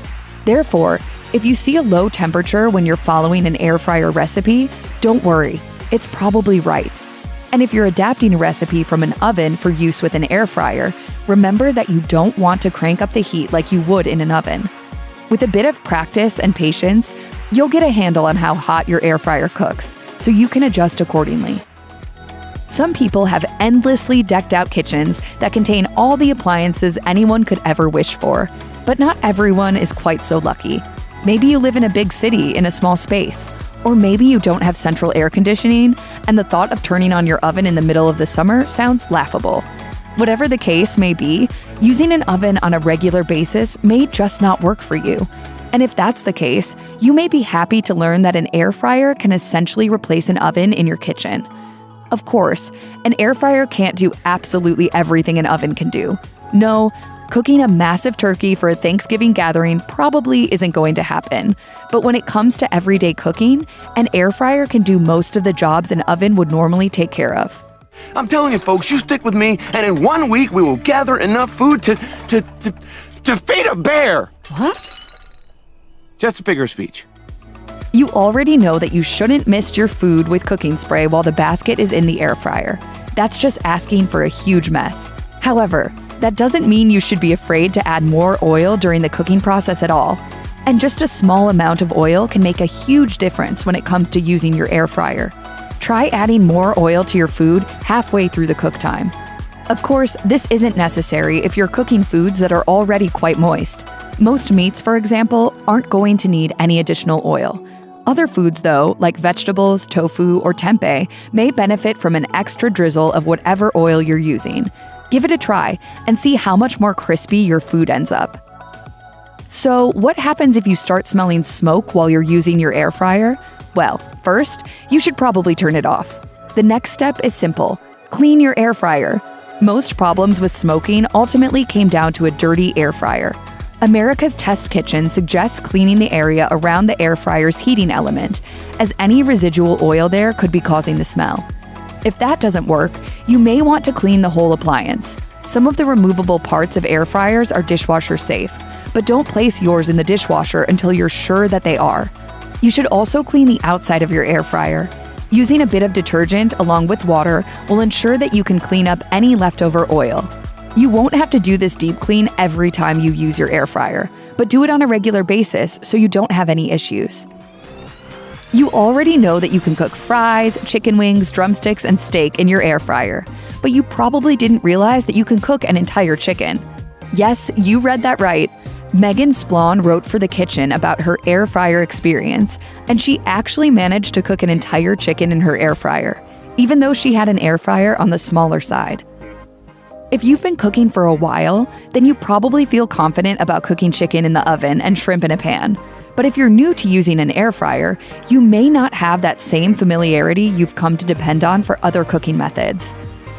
Therefore, if you see a low temperature when you're following an air fryer recipe, don't worry, it's probably right. And if you're adapting a recipe from an oven for use with an air fryer, remember that you don't want to crank up the heat like you would in an oven. With a bit of practice and patience, you'll get a handle on how hot your air fryer cooks, so you can adjust accordingly. Some people have endlessly decked out kitchens that contain all the appliances anyone could ever wish for, but not everyone is quite so lucky. Maybe you live in a big city in a small space, or maybe you don't have central air conditioning, and the thought of turning on your oven in the middle of the summer sounds laughable. Whatever the case may be, using an oven on a regular basis may just not work for you. And if that's the case, you may be happy to learn that an air fryer can essentially replace an oven in your kitchen. Of course, an air fryer can't do absolutely everything an oven can do. No, cooking a massive turkey for a Thanksgiving gathering probably isn't going to happen. But when it comes to everyday cooking, an air fryer can do most of the jobs an oven would normally take care of. I'm telling you, folks, you stick with me, and in 1 week we will gather enough food to feed a bear. What? Just a figure of speech. You already know that you shouldn't mist your food with cooking spray while the basket is in the air fryer. That's just asking for a huge mess. However, that doesn't mean you should be afraid to add more oil during the cooking process at all. And just a small amount of oil can make a huge difference when it comes to using your air fryer. Try adding more oil to your food halfway through the cook time. Of course, this isn't necessary if you're cooking foods that are already quite moist. Most meats, for example, aren't going to need any additional oil. Other foods, though, like vegetables, tofu, or tempeh, may benefit from an extra drizzle of whatever oil you're using. Give it a try and see how much more crispy your food ends up. So, what happens if you start smelling smoke while you're using your air fryer? Well, first, you should probably turn it off. The next step is simple. Clean your air fryer. Most problems with smoking ultimately came down to a dirty air fryer. America's Test Kitchen suggests cleaning the area around the air fryer's heating element, as any residual oil there could be causing the smell. If that doesn't work, you may want to clean the whole appliance. Some of the removable parts of air fryers are dishwasher safe, but don't place yours in the dishwasher until you're sure that they are. You should also clean the outside of your air fryer. Using a bit of detergent along with water will ensure that you can clean up any leftover oil. You won't have to do this deep clean every time you use your air fryer, but do it on a regular basis so you don't have any issues. You already know that you can cook fries, chicken wings, drumsticks, and steak in your air fryer, but you probably didn't realize that you can cook an entire chicken. Yes, you read that right. Megan Splawn wrote for The Kitchen about her air fryer experience, and she actually managed to cook an entire chicken in her air fryer, even though she had an air fryer on the smaller side. If you've been cooking for a while, then you probably feel confident about cooking chicken in the oven and shrimp in a pan. But if you're new to using an air fryer, you may not have that same familiarity you've come to depend on for other cooking methods.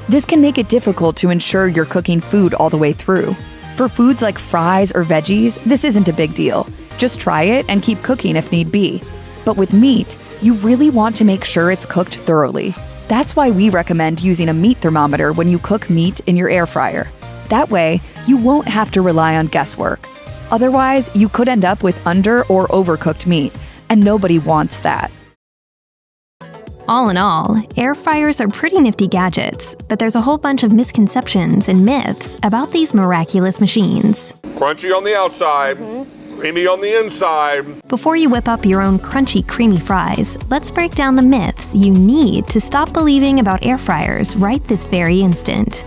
This can make it difficult to ensure you're cooking food all the way through. For foods like fries or veggies, this isn't a big deal. Just try it and keep cooking if need be. But with meat, you really want to make sure it's cooked thoroughly. That's why we recommend using a meat thermometer when you cook meat in your air fryer. That way, you won't have to rely on guesswork. Otherwise, you could end up with under or overcooked meat, and nobody wants that. All in all, air fryers are pretty nifty gadgets, but there's a whole bunch of misconceptions and myths about these miraculous machines. Crunchy on the outside, creamy on the inside. Before you whip up your own crunchy, creamy fries, let's break down the myths you need to stop believing about air fryers right this very instant.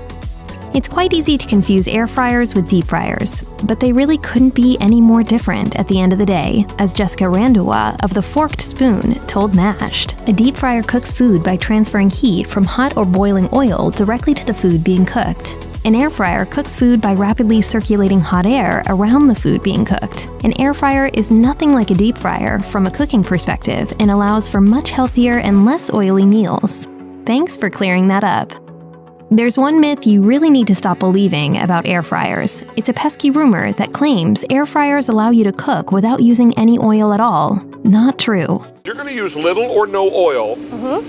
It's quite easy to confuse air fryers with deep fryers, but they really couldn't be any more different at the end of the day, as Jessica Randua of The Forked Spoon told MASH'd. A deep fryer cooks food by transferring heat from hot or boiling oil directly to the food being cooked. An air fryer cooks food by rapidly circulating hot air around the food being cooked. An air fryer is nothing like a deep fryer from a cooking perspective and allows for much healthier and less oily meals. Thanks for clearing that up. There's one myth you really need to stop believing about air fryers. It's a pesky rumor that claims air fryers allow you to cook without using any oil at all. Not true. You're going to use little or no oil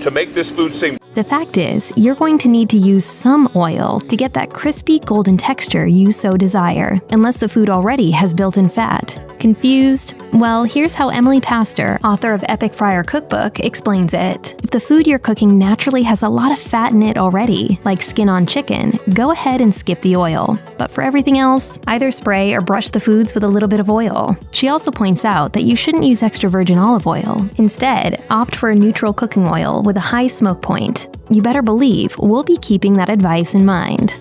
to make this food seem. The fact is, you're going to need to use some oil to get that crispy golden texture you so desire, unless the food already has built-in fat. Confused? Well, here's how Emily Pastor, author of Epic Fryer Cookbook, explains it. If the food you're cooking naturally has a lot of fat in it already, like skin on chicken, go ahead and skip the oil. But for everything else, either spray or brush the foods with a little bit of oil. She also points out that you shouldn't use extra virgin olive oil. Instead, opt for a neutral cooking oil with a high smoke point. You better believe we'll be keeping that advice in mind.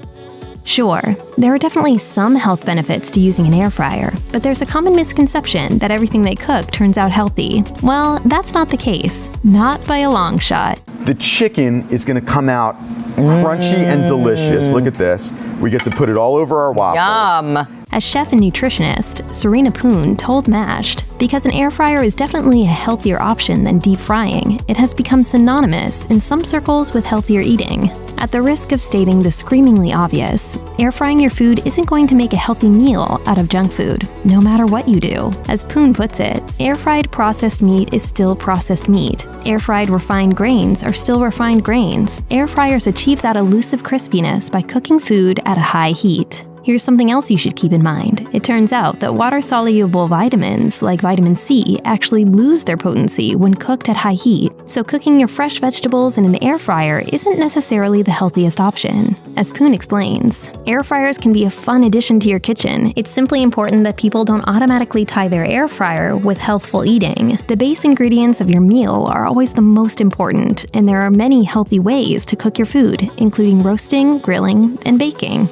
Sure, there are definitely some health benefits to using an air fryer, but there's a common misconception that everything they cook turns out healthy. Well, that's not the case. Not by a long shot. The chicken is going to come out crunchy and delicious. Look at this. We get to put it all over our waffles. Yum. As chef and nutritionist, Serena Poon told MASH'd, because an air fryer is definitely a healthier option than deep frying, it has become synonymous in some circles with healthier eating. At the risk of stating the screamingly obvious, air frying your food isn't going to make a healthy meal out of junk food, no matter what you do. As Poon puts it, air-fried processed meat is still processed meat. Air-fried refined grains are still refined grains. Air fryers achieve that elusive crispiness by cooking food at a high heat. Here's something else you should keep in mind. It turns out that water-soluble vitamins, like vitamin C, actually lose their potency when cooked at high heat, so cooking your fresh vegetables in an air fryer isn't necessarily the healthiest option. As Poon explains, air fryers can be a fun addition to your kitchen. It's simply important that people don't automatically tie their air fryer with healthful eating. The base ingredients of your meal are always the most important, and there are many healthy ways to cook your food, including roasting, grilling, and baking.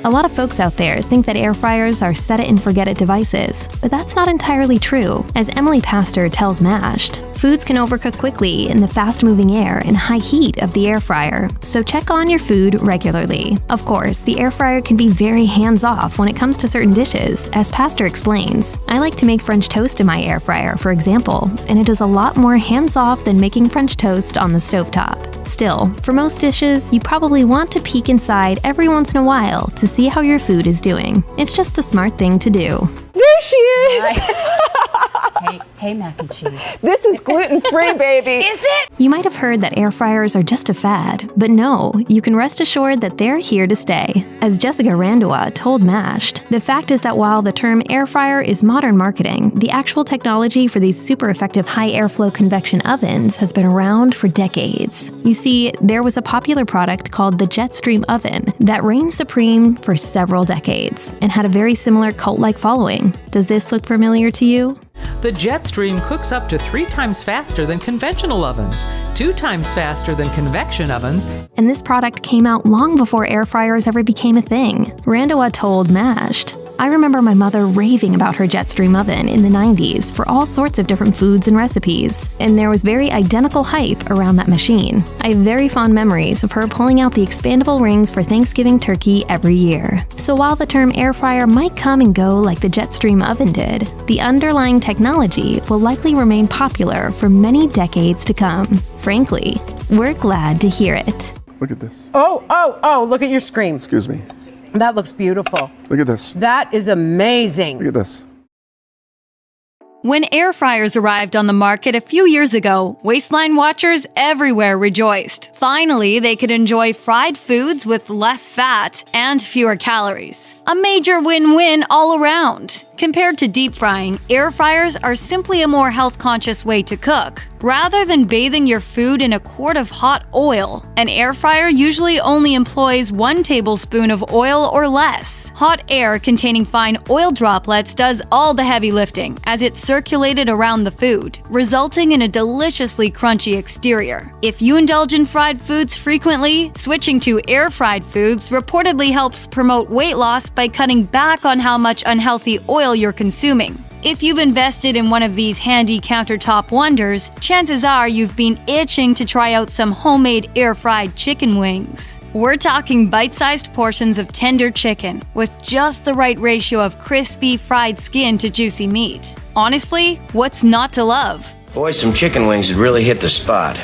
A lot of folks out there think that air fryers are set-it-and-forget-it devices, but that's not entirely true. As Emily Pastor tells MASH'd, foods can overcook quickly in the fast-moving air and high heat of the air fryer, so check on your food regularly. Of course, the air fryer can be very hands-off when it comes to certain dishes, as Pastor explains. I like to make French toast in my air fryer, for example, and it is a lot more hands-off than making French toast on the stovetop. Still, for most dishes, you probably want to peek inside every once in a while to see how your food is doing. It's just the smart thing to do. There she is! Hey, mac and cheese. This is gluten-free, baby. Is it? You might have heard that air fryers are just a fad, but no, you can rest assured that they're here to stay. As Jessica Randua told MASH'd, the fact is that while the term air fryer is modern marketing, the actual technology for these super effective high airflow convection ovens has been around for decades. You see, there was a popular product called the Jetstream oven that reigned supreme for several decades and had a very similar cult-like following. Does this look familiar to you? The Jetstream cooks up to 3 times faster than conventional ovens, 2 times faster than convection ovens. And this product came out long before air fryers ever became a thing. Randua told MASH'd, I remember my mother raving about her Jetstream oven in the 90s for all sorts of different foods and recipes, and there was very identical hype around that machine. I have very fond memories of her pulling out the expandable rings for Thanksgiving turkey every year. So while the term air fryer might come and go like the Jetstream oven did, the underlying technology will likely remain popular for many decades to come. Frankly, we're glad to hear it. Look at this. Oh, look at your screen. Excuse me. That looks beautiful. Look at this. That is amazing. Look at this. When air fryers arrived on the market a few years ago, Waistline watchers everywhere rejoiced. Finally, they could enjoy fried foods with less fat and fewer calories. A major win-win all around. Compared to deep frying, air fryers are simply a more health-conscious way to cook. Rather than bathing your food in a quart of hot oil, an air fryer usually only employs 1 tablespoon of oil or less. Hot air containing fine oil droplets does all the heavy lifting as it's circulated around the food, resulting in a deliciously crunchy exterior. If you indulge in fried foods frequently, switching to air-fried foods reportedly helps promote weight loss by cutting back on how much unhealthy oil you're consuming. If you've invested in one of these handy countertop wonders, chances are you've been itching to try out some homemade air-fried chicken wings. We're talking bite-sized portions of tender chicken with just the right ratio of crispy fried skin to juicy meat. Honestly, what's not to love? Boy, some chicken wings would really hit the spot.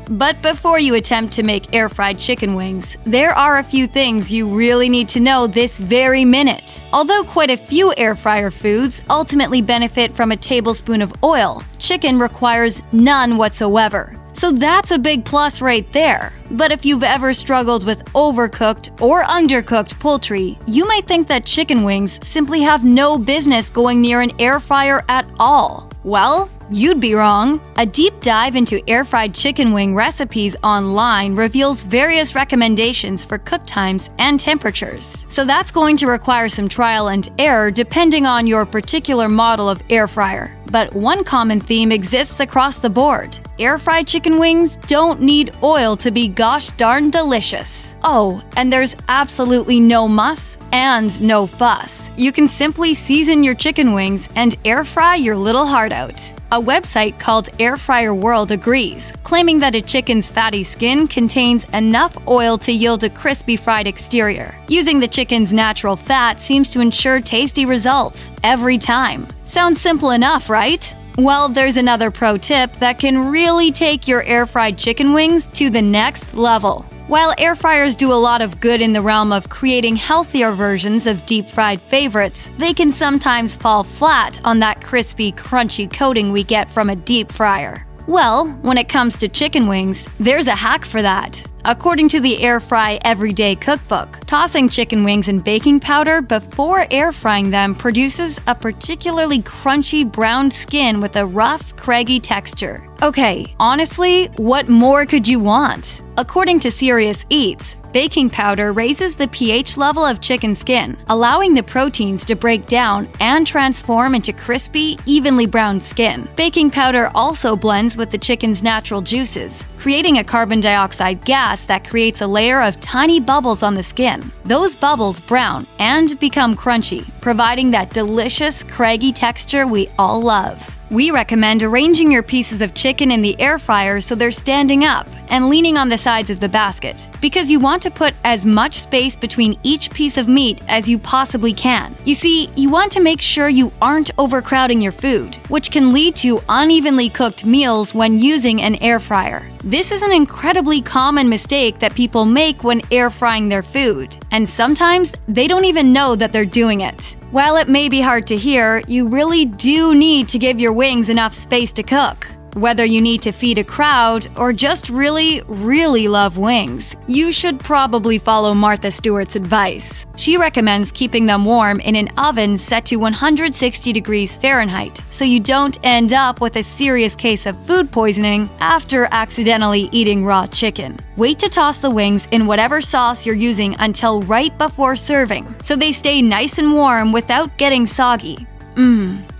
But before you attempt to make air-fried chicken wings, there are a few things you really need to know this very minute. Although quite a few air fryer foods ultimately benefit from a tablespoon of oil, chicken requires none whatsoever. So that's a big plus right there. But if you've ever struggled with overcooked or undercooked poultry, you might think that chicken wings simply have no business going near an air fryer at all. Well, you'd be wrong. A deep dive into air-fried chicken wing recipes online reveals various recommendations for cook times and temperatures. So that's going to require some trial and error depending on your particular model of air fryer. But one common theme exists across the board. Air-fried chicken wings don't need oil to be gosh darn delicious. Oh, and there's absolutely no muss and no fuss. You can simply season your chicken wings and air fry your little heart out. A website called Air Fryer World agrees, claiming that a chicken's fatty skin contains enough oil to yield a crispy fried exterior. Using the chicken's natural fat seems to ensure tasty results every time. Sounds simple enough, right? Well, there's another pro tip that can really take your air-fried chicken wings to the next level. While air fryers do a lot of good in the realm of creating healthier versions of deep-fried favorites, they can sometimes fall flat on that crispy, crunchy coating we get from a deep fryer. Well, when it comes to chicken wings, there's a hack for that. According to the Air Fry Everyday Cookbook, tossing chicken wings in baking powder before air frying them produces a particularly crunchy brown skin with a rough, craggy texture. Okay, honestly, what more could you want? According to Serious Eats, baking powder raises the pH level of chicken skin, allowing the proteins to break down and transform into crispy, evenly browned skin. Baking powder also blends with the chicken's natural juices, creating a carbon dioxide gas that creates a layer of tiny bubbles on the skin. Those bubbles brown and become crunchy, providing that delicious, craggy texture we all love. We recommend arranging your pieces of chicken in the air fryer so they're standing up and leaning on the sides of the basket, because you want to put as much space between each piece of meat as you possibly can. You see, you want to make sure you aren't overcrowding your food, which can lead to unevenly cooked meals when using an air fryer. This is an incredibly common mistake that people make when air frying their food, and sometimes they don't even know that they're doing it. While it may be hard to hear, you really do need to give your wings enough space to cook. Whether you need to feed a crowd or just really, really love wings, you should probably follow Martha Stewart's advice. She recommends keeping them warm in an oven set to 160 degrees Fahrenheit so you don't end up with a serious case of food poisoning after accidentally eating raw chicken. Wait to toss the wings in whatever sauce you're using until right before serving so they stay nice and warm without getting soggy.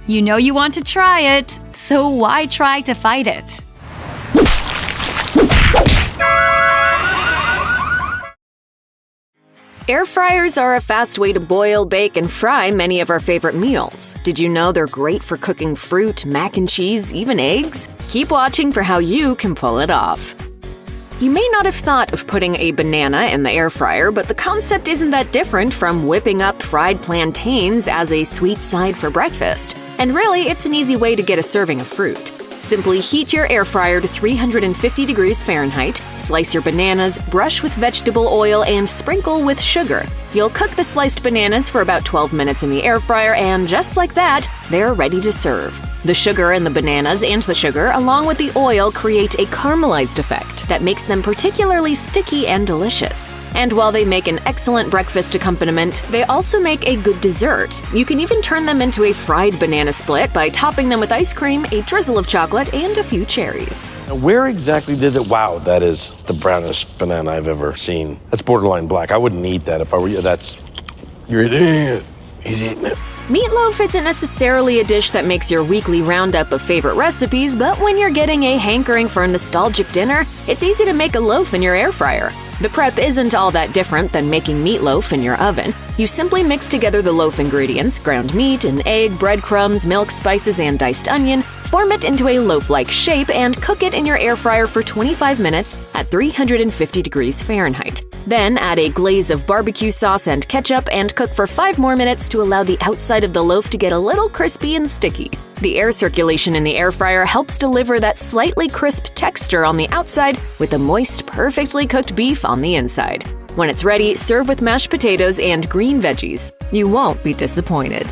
You know you want to try it, so why try to fight it? Air fryers are a fast way to boil, bake, and fry many of our favorite meals. Did you know they're great for cooking fruit, mac and cheese, even eggs? Keep watching for how you can pull it off. You may not have thought of putting a banana in the air fryer, but the concept isn't that different from whipping up fried plantains as a sweet side for breakfast. And really, it's an easy way to get a serving of fruit. Simply heat your air fryer to 350 degrees Fahrenheit, slice your bananas, brush with vegetable oil, and sprinkle with sugar. You'll cook the sliced bananas for about 12 minutes in the air fryer, and just like that, they're ready to serve. The sugar in the bananas and the sugar, along with the oil, create a caramelized effect that makes them particularly sticky and delicious. And while they make an excellent breakfast accompaniment, they also make a good dessert. You can even turn them into a fried banana split by topping them with ice cream, a drizzle of chocolate, and a few cherries. Where exactly did it? Wow, that is the brownest banana I've ever seen. That's borderline black. I wouldn't eat that if I were you. You're eating it. He's eating it. Meatloaf isn't necessarily a dish that makes your weekly roundup of favorite recipes, but when you're getting a hankering for a nostalgic dinner, it's easy to make a loaf in your air fryer. The prep isn't all that different than making meatloaf in your oven. You simply mix together the loaf ingredients, ground meat, an egg, breadcrumbs, milk, spices, and diced onion, form it into a loaf-like shape, and cook it in your air fryer for 25 minutes at 350 degrees Fahrenheit. Then add a glaze of barbecue sauce and ketchup and cook for 5 more minutes to allow the outside of the loaf to get a little crispy and sticky. The air circulation in the air fryer helps deliver that slightly crisp texture on the outside with the moist, perfectly cooked beef on the inside. When it's ready, serve with mashed potatoes and green veggies. You won't be disappointed.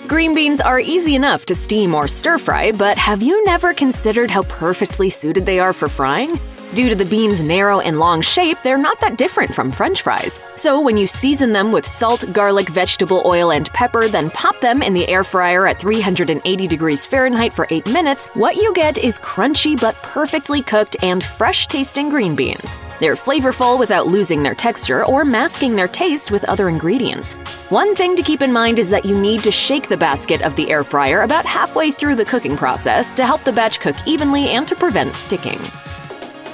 Green beans are easy enough to steam or stir-fry, but have you never considered how perfectly suited they are for frying? Due to the beans' narrow and long shape, they're not that different from French fries. So when you season them with salt, garlic, vegetable oil, and pepper, then pop them in the air fryer at 380 degrees Fahrenheit for 8 minutes, what you get is crunchy but perfectly cooked and fresh-tasting green beans. They're flavorful without losing their texture or masking their taste with other ingredients. One thing to keep in mind is that you need to shake the basket of the air fryer about halfway through the cooking process to help the batch cook evenly and to prevent sticking.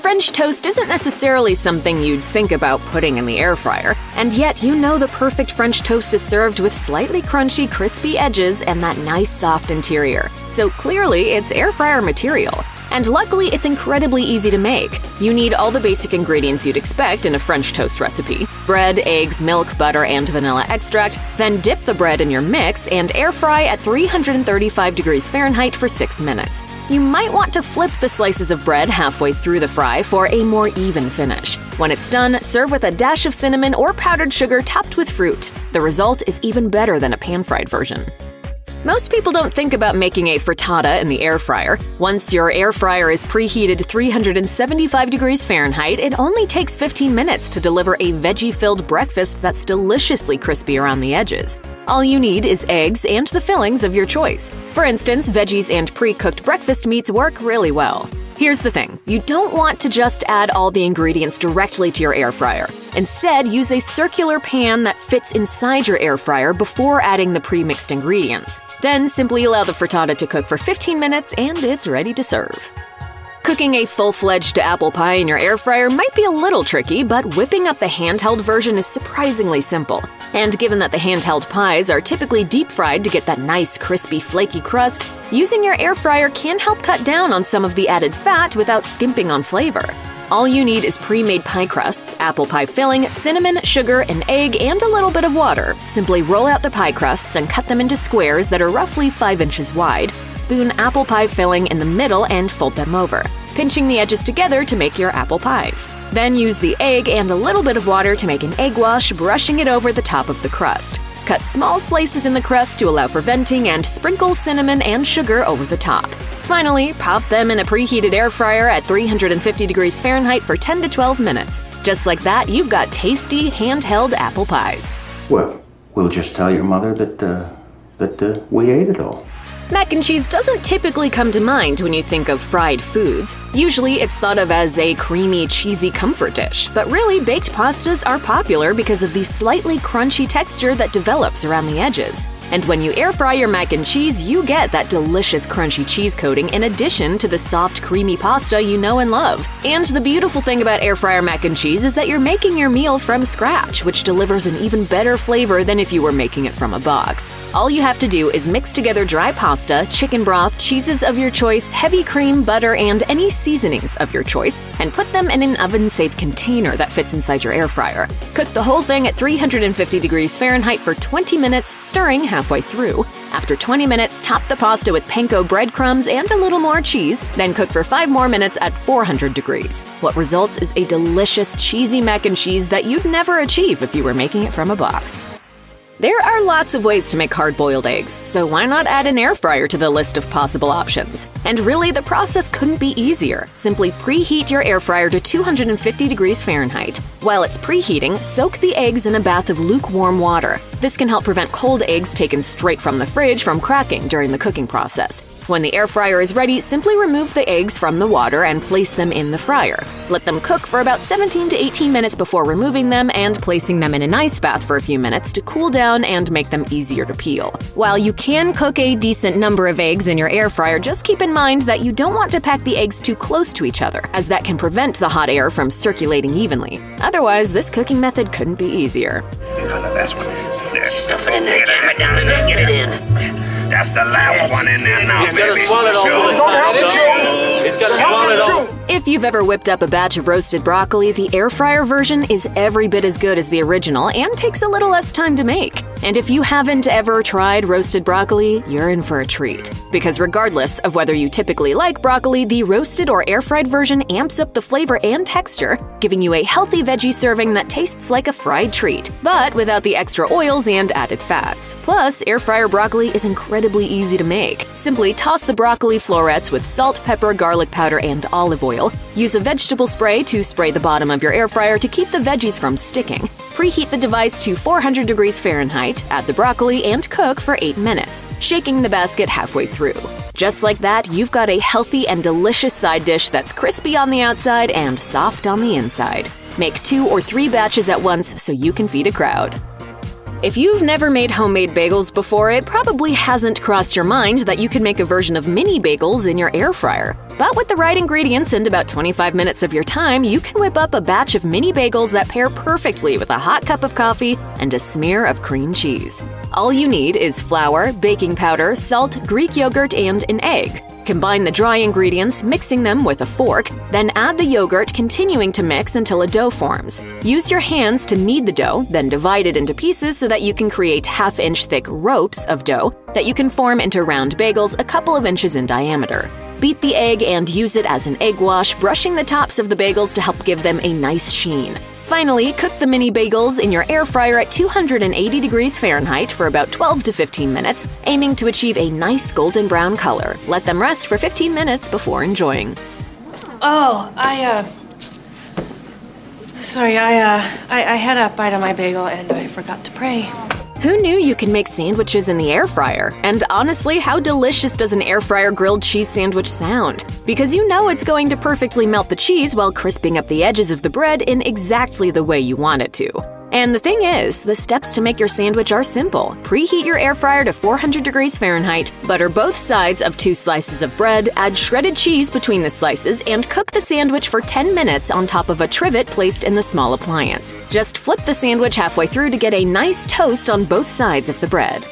French toast isn't necessarily something you'd think about putting in the air fryer, and yet you know the perfect French toast is served with slightly crunchy, crispy edges and that nice soft interior. So clearly, it's air fryer material. And luckily, it's incredibly easy to make. You need all the basic ingredients you'd expect in a French toast recipe: bread, eggs, milk, butter, and vanilla extract. Then dip the bread in your mix and air fry at 335 degrees Fahrenheit for 6 minutes. You might want to flip the slices of bread halfway through the fry for a more even finish. When it's done, serve with a dash of cinnamon or powdered sugar topped with fruit. The result is even better than a pan-fried version. Most people don't think about making a frittata in the air fryer. Once your air fryer is preheated to 375 degrees Fahrenheit, it only takes 15 minutes to deliver a veggie-filled breakfast that's deliciously crispy around the edges. All you need is eggs and the fillings of your choice. For instance, veggies and pre-cooked breakfast meats work really well. Here's the thing, you don't want to just add all the ingredients directly to your air fryer. Instead, use a circular pan that fits inside your air fryer before adding the pre-mixed ingredients. Then simply allow the frittata to cook for 15 minutes and it's ready to serve. Cooking a full-fledged apple pie in your air fryer might be a little tricky, but whipping up the handheld version is surprisingly simple. And given that the handheld pies are typically deep-fried to get that nice, crispy, flaky crust, using your air fryer can help cut down on some of the added fat without skimping on flavor. All you need is pre-made pie crusts, apple pie filling, cinnamon, sugar, an egg, and a little bit of water. Simply roll out the pie crusts and cut them into squares that are roughly 5 inches wide. Spoon apple pie filling in the middle and fold them over, pinching the edges together to make your apple pies. Then use the egg and a little bit of water to make an egg wash, brushing it over the top of the crust. Cut small slices in the crust to allow for venting and sprinkle cinnamon and sugar over the top. Finally, pop them in a preheated air fryer at 350 degrees Fahrenheit for 10 to 12 minutes. Just like that, you've got tasty, handheld apple pies. Well, we'll just tell your mother that we ate it all. Mac and cheese doesn't typically come to mind when you think of fried foods. Usually it's thought of as a creamy, cheesy comfort dish, but really baked pastas are popular because of the slightly crunchy texture that develops around the edges. And when you air fry your mac and cheese, you get that delicious crunchy cheese coating in addition to the soft creamy pasta you know and love. And the beautiful thing about air fryer mac and cheese is that you're making your meal from scratch, which delivers an even better flavor than if you were making it from a box. All you have to do is mix together dry pasta, chicken broth, cheeses of your choice, heavy cream, butter, and any seasonings of your choice, and put them in an oven-safe container that fits inside your air fryer. Cook the whole thing at 350 degrees Fahrenheit for 20 minutes, stirring halfway through. After 20 minutes, top the pasta with panko breadcrumbs and a little more cheese, then cook for 5 more minutes at 400 degrees. What results is a delicious cheesy mac and cheese that you'd never achieve if you were making it from a box. There are lots of ways to make hard-boiled eggs, so why not add an air fryer to the list of possible options? And really, the process couldn't be easier. Simply preheat your air fryer to 250 degrees Fahrenheit. While it's preheating, soak the eggs in a bath of lukewarm water. This can help prevent cold eggs taken straight from the fridge from cracking during the cooking process. When the air fryer is ready, simply remove the eggs from the water and place them in the fryer. Let them cook for about 17 to 18 minutes before removing them and placing them in an ice bath for a few minutes to cool down and make them easier to peel. While you can cook a decent number of eggs in your air fryer, just keep in mind that you don't want to pack the eggs too close to each other, as that can prevent the hot air from circulating evenly. Otherwise, this cooking method couldn't be easier. That's one. Stuff it in there, jam it down in there, get it in. That's the last one in there now. He's gonna swallow it all. He's gonna swallow it all. If you've ever whipped up a batch of roasted broccoli, the air fryer version is every bit as good as the original and takes a little less time to make. And if you haven't ever tried roasted broccoli, you're in for a treat. Because regardless of whether you typically like broccoli, the roasted or air-fried version amps up the flavor and texture, giving you a healthy veggie serving that tastes like a fried treat, but without the extra oils and added fats. Plus, air fryer broccoli is incredibly easy to make. Simply toss the broccoli florets with salt, pepper, garlic powder, and olive oil. Use a vegetable spray to spray the bottom of your air fryer to keep the veggies from sticking. Preheat the device to 400 degrees Fahrenheit, add the broccoli, and cook for 8 minutes, shaking the basket halfway through. Just like that, you've got a healthy and delicious side dish that's crispy on the outside and soft on the inside. Make 2 or 3 batches at once so you can feed a crowd. If you've never made homemade bagels before, it probably hasn't crossed your mind that you can make a version of mini bagels in your air fryer. But with the right ingredients and about 25 minutes of your time, you can whip up a batch of mini bagels that pair perfectly with a hot cup of coffee and a smear of cream cheese. All you need is flour, baking powder, salt, Greek yogurt, and an egg. Combine the dry ingredients, mixing them with a fork, then add the yogurt, continuing to mix until a dough forms. Use your hands to knead the dough, then divide it into pieces so that you can create half-inch thick ropes of dough that you can form into round bagels a couple of inches in diameter. Beat the egg and use it as an egg wash, brushing the tops of the bagels to help give them a nice sheen. Finally, cook the mini bagels in your air fryer at 280 degrees Fahrenheit for about 12 to 15 minutes, aiming to achieve a nice golden brown color. Let them rest for 15 minutes before enjoying. Oh, I had a bite of my bagel and I forgot to pray. Who knew you can make sandwiches in the air fryer? And honestly, how delicious does an air fryer grilled cheese sandwich sound? Because you know it's going to perfectly melt the cheese while crisping up the edges of the bread in exactly the way you want it to. And the thing is, the steps to make your sandwich are simple. Preheat your air fryer to 400 degrees Fahrenheit, butter both sides of 2 slices of bread, add shredded cheese between the slices, and cook the sandwich for 10 minutes on top of a trivet placed in the small appliance. Just flip the sandwich halfway through to get a nice toast on both sides of the bread.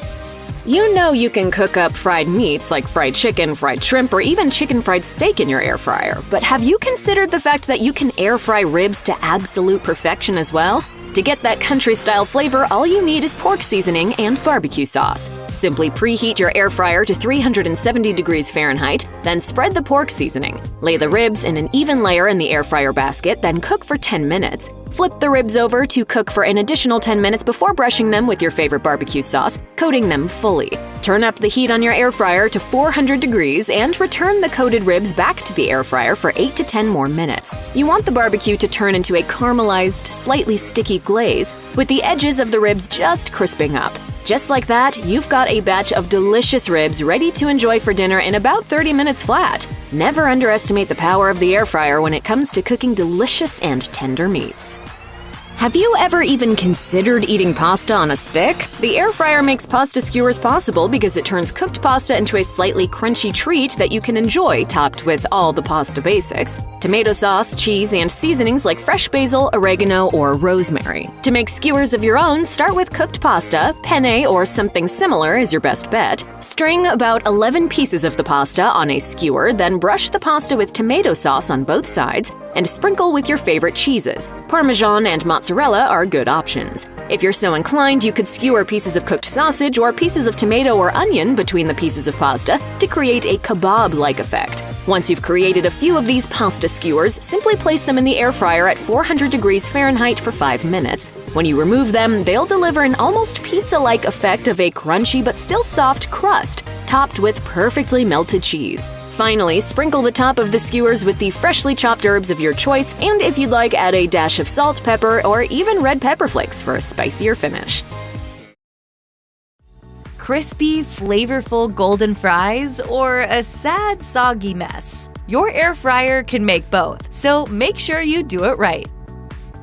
You know you can cook up fried meats like fried chicken, fried shrimp, or even chicken fried steak in your air fryer, but have you considered the fact that you can air fry ribs to absolute perfection as well? To get that country-style flavor, all you need is pork seasoning and barbecue sauce. Simply preheat your air fryer to 370 degrees Fahrenheit, then spread the pork seasoning. Lay the ribs in an even layer in the air fryer basket, then cook for 10 minutes. Flip the ribs over to cook for an additional 10 minutes before brushing them with your favorite barbecue sauce, coating them fully. Turn up the heat on your air fryer to 400 degrees and return the coated ribs back to the air fryer for 8 to 10 more minutes. You want the barbecue to turn into a caramelized, slightly sticky glaze, with the edges of the ribs just crisping up. Just like that, you've got a batch of delicious ribs ready to enjoy for dinner in about 30 minutes flat. Never underestimate the power of the air fryer when it comes to cooking delicious and tender meats. Have you ever even considered eating pasta on a stick? The air fryer makes pasta skewers possible because it turns cooked pasta into a slightly crunchy treat that you can enjoy, topped with all the pasta basics: tomato sauce, cheese, and seasonings like fresh basil, oregano, or rosemary. To make skewers of your own, start with cooked pasta. Penne or something similar is your best bet. String about 11 pieces of the pasta on a skewer, then brush the pasta with tomato sauce on both sides and sprinkle with your favorite cheeses. Parmesan and mozzarella are good options. If you're so inclined, you could skewer pieces of cooked sausage or pieces of tomato or onion between the pieces of pasta to create a kebab-like effect. Once you've created a few of these pasta skewers, simply place them in the air fryer at 400 degrees Fahrenheit for 5 minutes. When you remove them, they'll deliver an almost pizza-like effect of a crunchy but still soft crust, topped with perfectly melted cheese. Finally, sprinkle the top of the skewers with the freshly chopped herbs of your choice, and if you'd like, add a dash of salt, pepper, or even red pepper flakes for a spicier finish. Crispy, flavorful golden fries, or a sad, soggy mess? Your air fryer can make both, so make sure you do it right.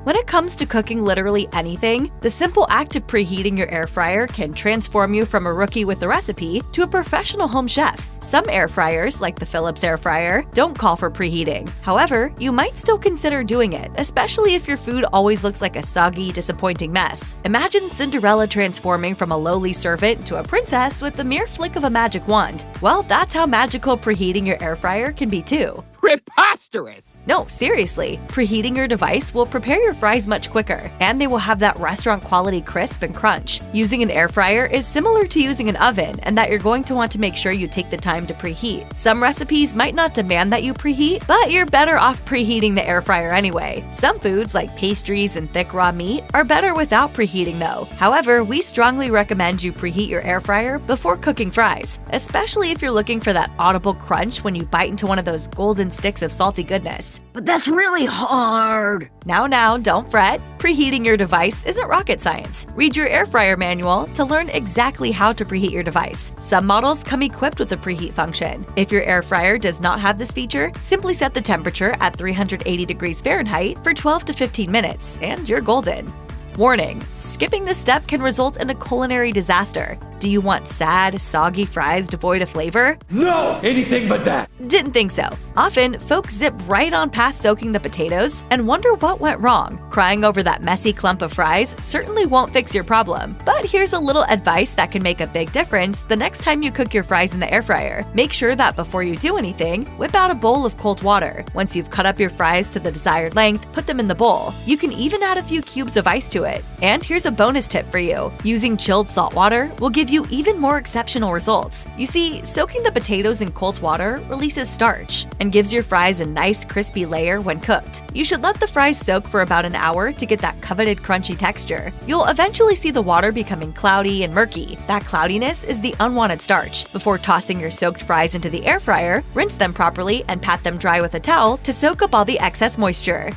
When it comes to cooking literally anything, the simple act of preheating your air fryer can transform you from a rookie with a recipe to a professional home chef. Some air fryers, like the Philips air fryer, don't call for preheating. However, you might still consider doing it, especially if your food always looks like a soggy, disappointing mess. Imagine Cinderella transforming from a lowly servant to a princess with the mere flick of a magic wand. Well, that's how magical preheating your air fryer can be too. Preposterous! No, seriously. Preheating your device will prepare your fries much quicker, and they will have that restaurant-quality crisp and crunch. Using an air fryer is similar to using an oven, and that you're going to want to make sure you take the time to preheat. Some recipes might not demand that you preheat, but you're better off preheating the air fryer anyway. Some foods, like pastries and thick raw meat, are better without preheating though. However, we strongly recommend you preheat your air fryer before cooking fries, especially if you're looking for that audible crunch when you bite into one of those golden sticks of salty goodness. But that's really hard! Now, don't fret. Preheating your device isn't rocket science. Read your air fryer manual to learn exactly how to preheat your device. Some models come equipped with a preheat function. If your air fryer does not have this feature, simply set the temperature at 380 degrees Fahrenheit for 12 to 15 minutes, and you're golden. Warning: skipping this step can result in a culinary disaster. Do you want sad, soggy fries devoid of flavor? No! Anything but that! Didn't think so. Often, folks zip right on past soaking the potatoes and wonder what went wrong. Crying over that messy clump of fries certainly won't fix your problem. But here's a little advice that can make a big difference the next time you cook your fries in the air fryer. Make sure that before you do anything, whip out a bowl of cold water. Once you've cut up your fries to the desired length, put them in the bowl. You can even add a few cubes of ice to it. And here's a bonus tip for you. Using chilled salt water will give you even more exceptional results. You see, soaking the potatoes in cold water releases starch and gives your fries a nice crispy layer when cooked. You should let the fries soak for about an hour to get that coveted crunchy texture. You'll eventually see the water becoming cloudy and murky. That cloudiness is the unwanted starch. Before tossing your soaked fries into the air fryer, rinse them properly and pat them dry with a towel to soak up all the excess moisture.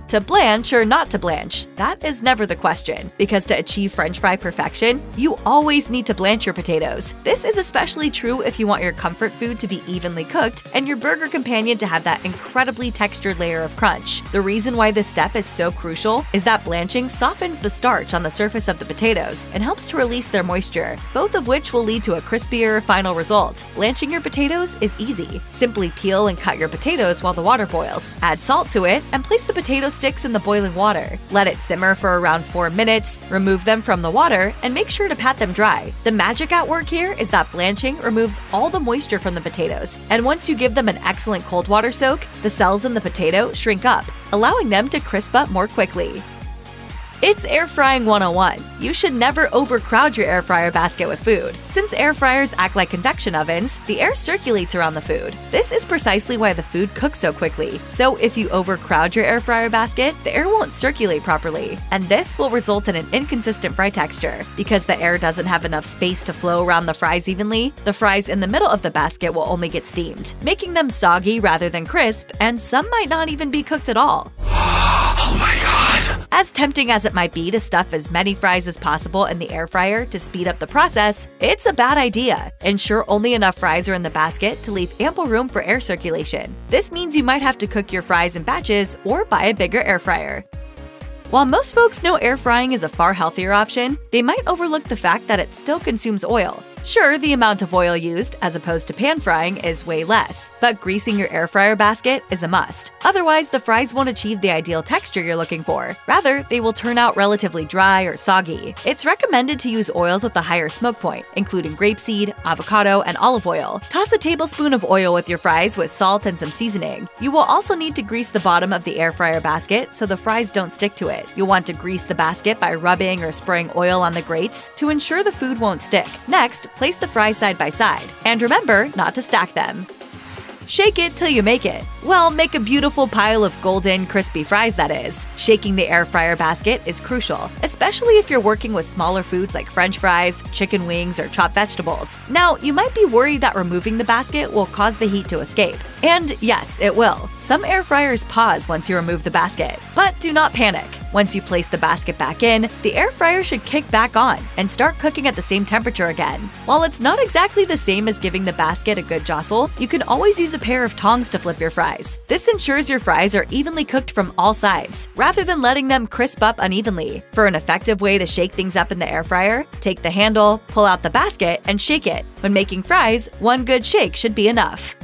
To blanch or not to blanch? That is never the question, because to achieve French fry perfection, you always need to blanch your potatoes. This is especially true if you want your comfort food to be evenly cooked and your burger companion to have that incredibly textured layer of crunch. The reason why this step is so crucial is that blanching softens the starch on the surface of the potatoes and helps to release their moisture, both of which will lead to a crispier final result. Blanching your potatoes is easy. Simply peel and cut your potatoes while the water boils. Add salt to it and place the potato sticks in the boiling water. Let it simmer for around 4 minutes, remove them from the water, and make sure to pat them dry. The magic at work here is that blanching removes all the moisture from the potatoes, and once you give them an excellent cold water soak, the cells in the potato shrink up, allowing them to crisp up more quickly. It's Air Frying 101. You should never overcrowd your air fryer basket with food. Since air fryers act like convection ovens, the air circulates around the food. This is precisely why the food cooks so quickly. So if you overcrowd your air fryer basket, the air won't circulate properly. And this will result in an inconsistent fry texture. Because the air doesn't have enough space to flow around the fries evenly, the fries in the middle of the basket will only get steamed, making them soggy rather than crisp, and some might not even be cooked at all. Oh my god! As tempting as it might be to stuff as many fries as possible in the air fryer to speed up the process, it's a bad idea. Ensure only enough fries are in the basket to leave ample room for air circulation. This means you might have to cook your fries in batches or buy a bigger air fryer. While most folks know air frying is a far healthier option, they might overlook the fact that it still consumes oil. Sure, the amount of oil used, as opposed to pan frying, is way less, but greasing your air fryer basket is a must. Otherwise, the fries won't achieve the ideal texture you're looking for. Rather, they will turn out relatively dry or soggy. It's recommended to use oils with a higher smoke point, including grapeseed, avocado, and olive oil. Toss a tablespoon of oil with your fries with salt and some seasoning. You will also need to grease the bottom of the air fryer basket so the fries don't stick to it. You'll want to grease the basket by rubbing or spraying oil on the grates to ensure the food won't stick. Next, place the fries side by side. And remember not to stack them. Shake it till you make it. Well, make a beautiful pile of golden, crispy fries, that is. Shaking the air fryer basket is crucial, especially if you're working with smaller foods like French fries, chicken wings, or chopped vegetables. Now, you might be worried that removing the basket will cause the heat to escape. And yes, it will. Some air fryers pause once you remove the basket. But do not panic. Once you place the basket back in, the air fryer should kick back on and start cooking at the same temperature again. While it's not exactly the same as giving the basket a good jostle, you can always use a pair of tongs to flip your fries. This ensures your fries are evenly cooked from all sides, rather than letting them crisp up unevenly. For an effective way to shake things up in the air fryer, take the handle, pull out the basket, and shake it. When making fries, one good shake should be enough.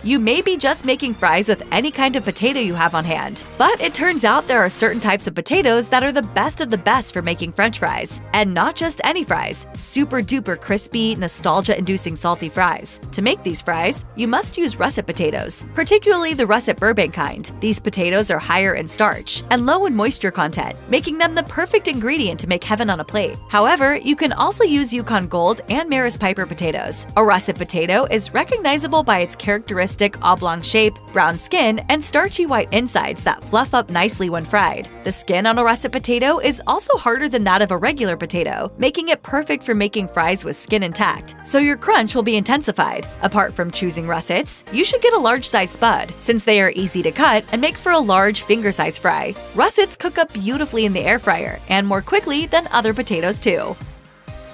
You may be just making fries with any kind of potato you have on hand, but it turns out there are certain types of potatoes that are the best of the best for making French fries. And not just any fries, super duper crispy, nostalgia-inducing salty fries. To make these fries, you must use russet potatoes, particularly the russet Burbank kind. These potatoes are higher in starch and low in moisture content, making them the perfect ingredient to make heaven on a plate. However, you can also use Yukon Gold and Maris Piper potatoes. A russet potato is recognizable by its characteristic oblong shape, brown skin, and starchy white insides that fluff up nicely when fried. The skin on a russet potato is also harder than that of a regular potato, making it perfect for making fries with skin intact, so your crunch will be intensified. Apart from choosing russets, you should get a large-sized spud, since they are easy to cut and make for a large finger-sized fry. Russets cook up beautifully in the air fryer, and more quickly than other potatoes too.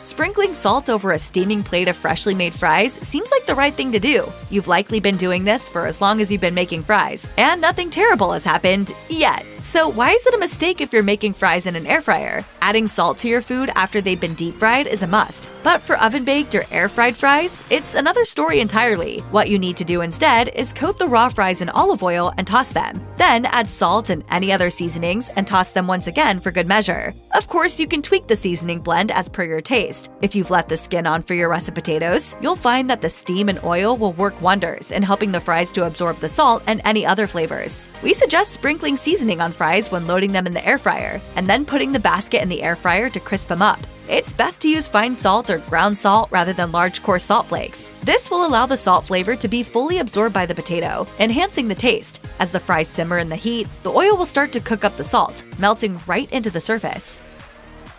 Sprinkling salt over a steaming plate of freshly made fries seems like the right thing to do. You've likely been doing this for as long as you've been making fries, and nothing terrible has happened yet. So why is it a mistake if you're making fries in an air fryer? Adding salt to your food after they've been deep fried is a must. But for oven-baked or air-fried fries, it's another story entirely. What you need to do instead is coat the raw fries in olive oil and toss them. Then add salt and any other seasonings and toss them once again for good measure. Of course, you can tweak the seasoning blend as per your taste. If you've left the skin on for your russet potatoes, you'll find that the steam and oil will work wonders in helping the fries to absorb the salt and any other flavors. We suggest sprinkling seasoning on fries when loading them in the air fryer, and then putting the basket in the air fryer to crisp them up. It's best to use fine salt or ground salt rather than large coarse salt flakes. This will allow the salt flavor to be fully absorbed by the potato, enhancing the taste. As the fries simmer in the heat, the oil will start to cook up the salt, melting right into the surface.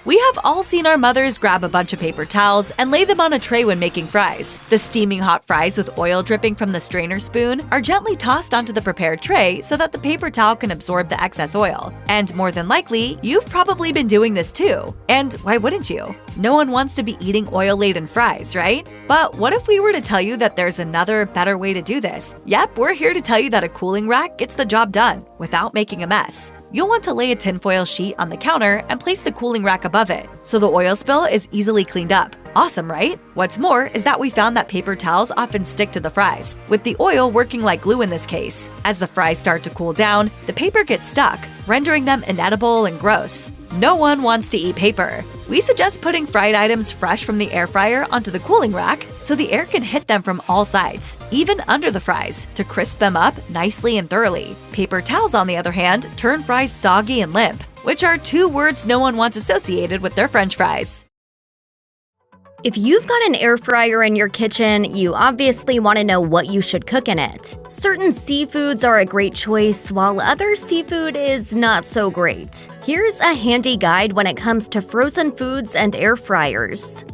We have all seen our mothers grab a bunch of paper towels and lay them on a tray when making fries. The steaming hot fries with oil dripping from the strainer spoon are gently tossed onto the prepared tray so that the paper towel can absorb the excess oil. And more than likely, you've probably been doing this too. And why wouldn't you? No one wants to be eating oil-laden fries, right? But what if we were to tell you that there's another, better way to do this? Yep, we're here to tell you that a cooling rack gets the job done without making a mess. You'll want to lay a tinfoil sheet on the counter and place the cooling rack above it, so the oil spill is easily cleaned up. Awesome, right? What's more is that we found that paper towels often stick to the fries, with the oil working like glue in this case. As the fries start to cool down, the paper gets stuck, rendering them inedible and gross. No one wants to eat paper. We suggest putting fried items fresh from the air fryer onto the cooling rack so the air can hit them from all sides, even under the fries, to crisp them up nicely and thoroughly. Paper towels, on the other hand, turn fries soggy and limp, which are two words no one wants associated with their French fries. If you've got an air fryer in your kitchen, you obviously want to know what you should cook in it. Certain seafoods are a great choice, while other seafood is not so great. Here's a handy guide when it comes to frozen foods and air fryers.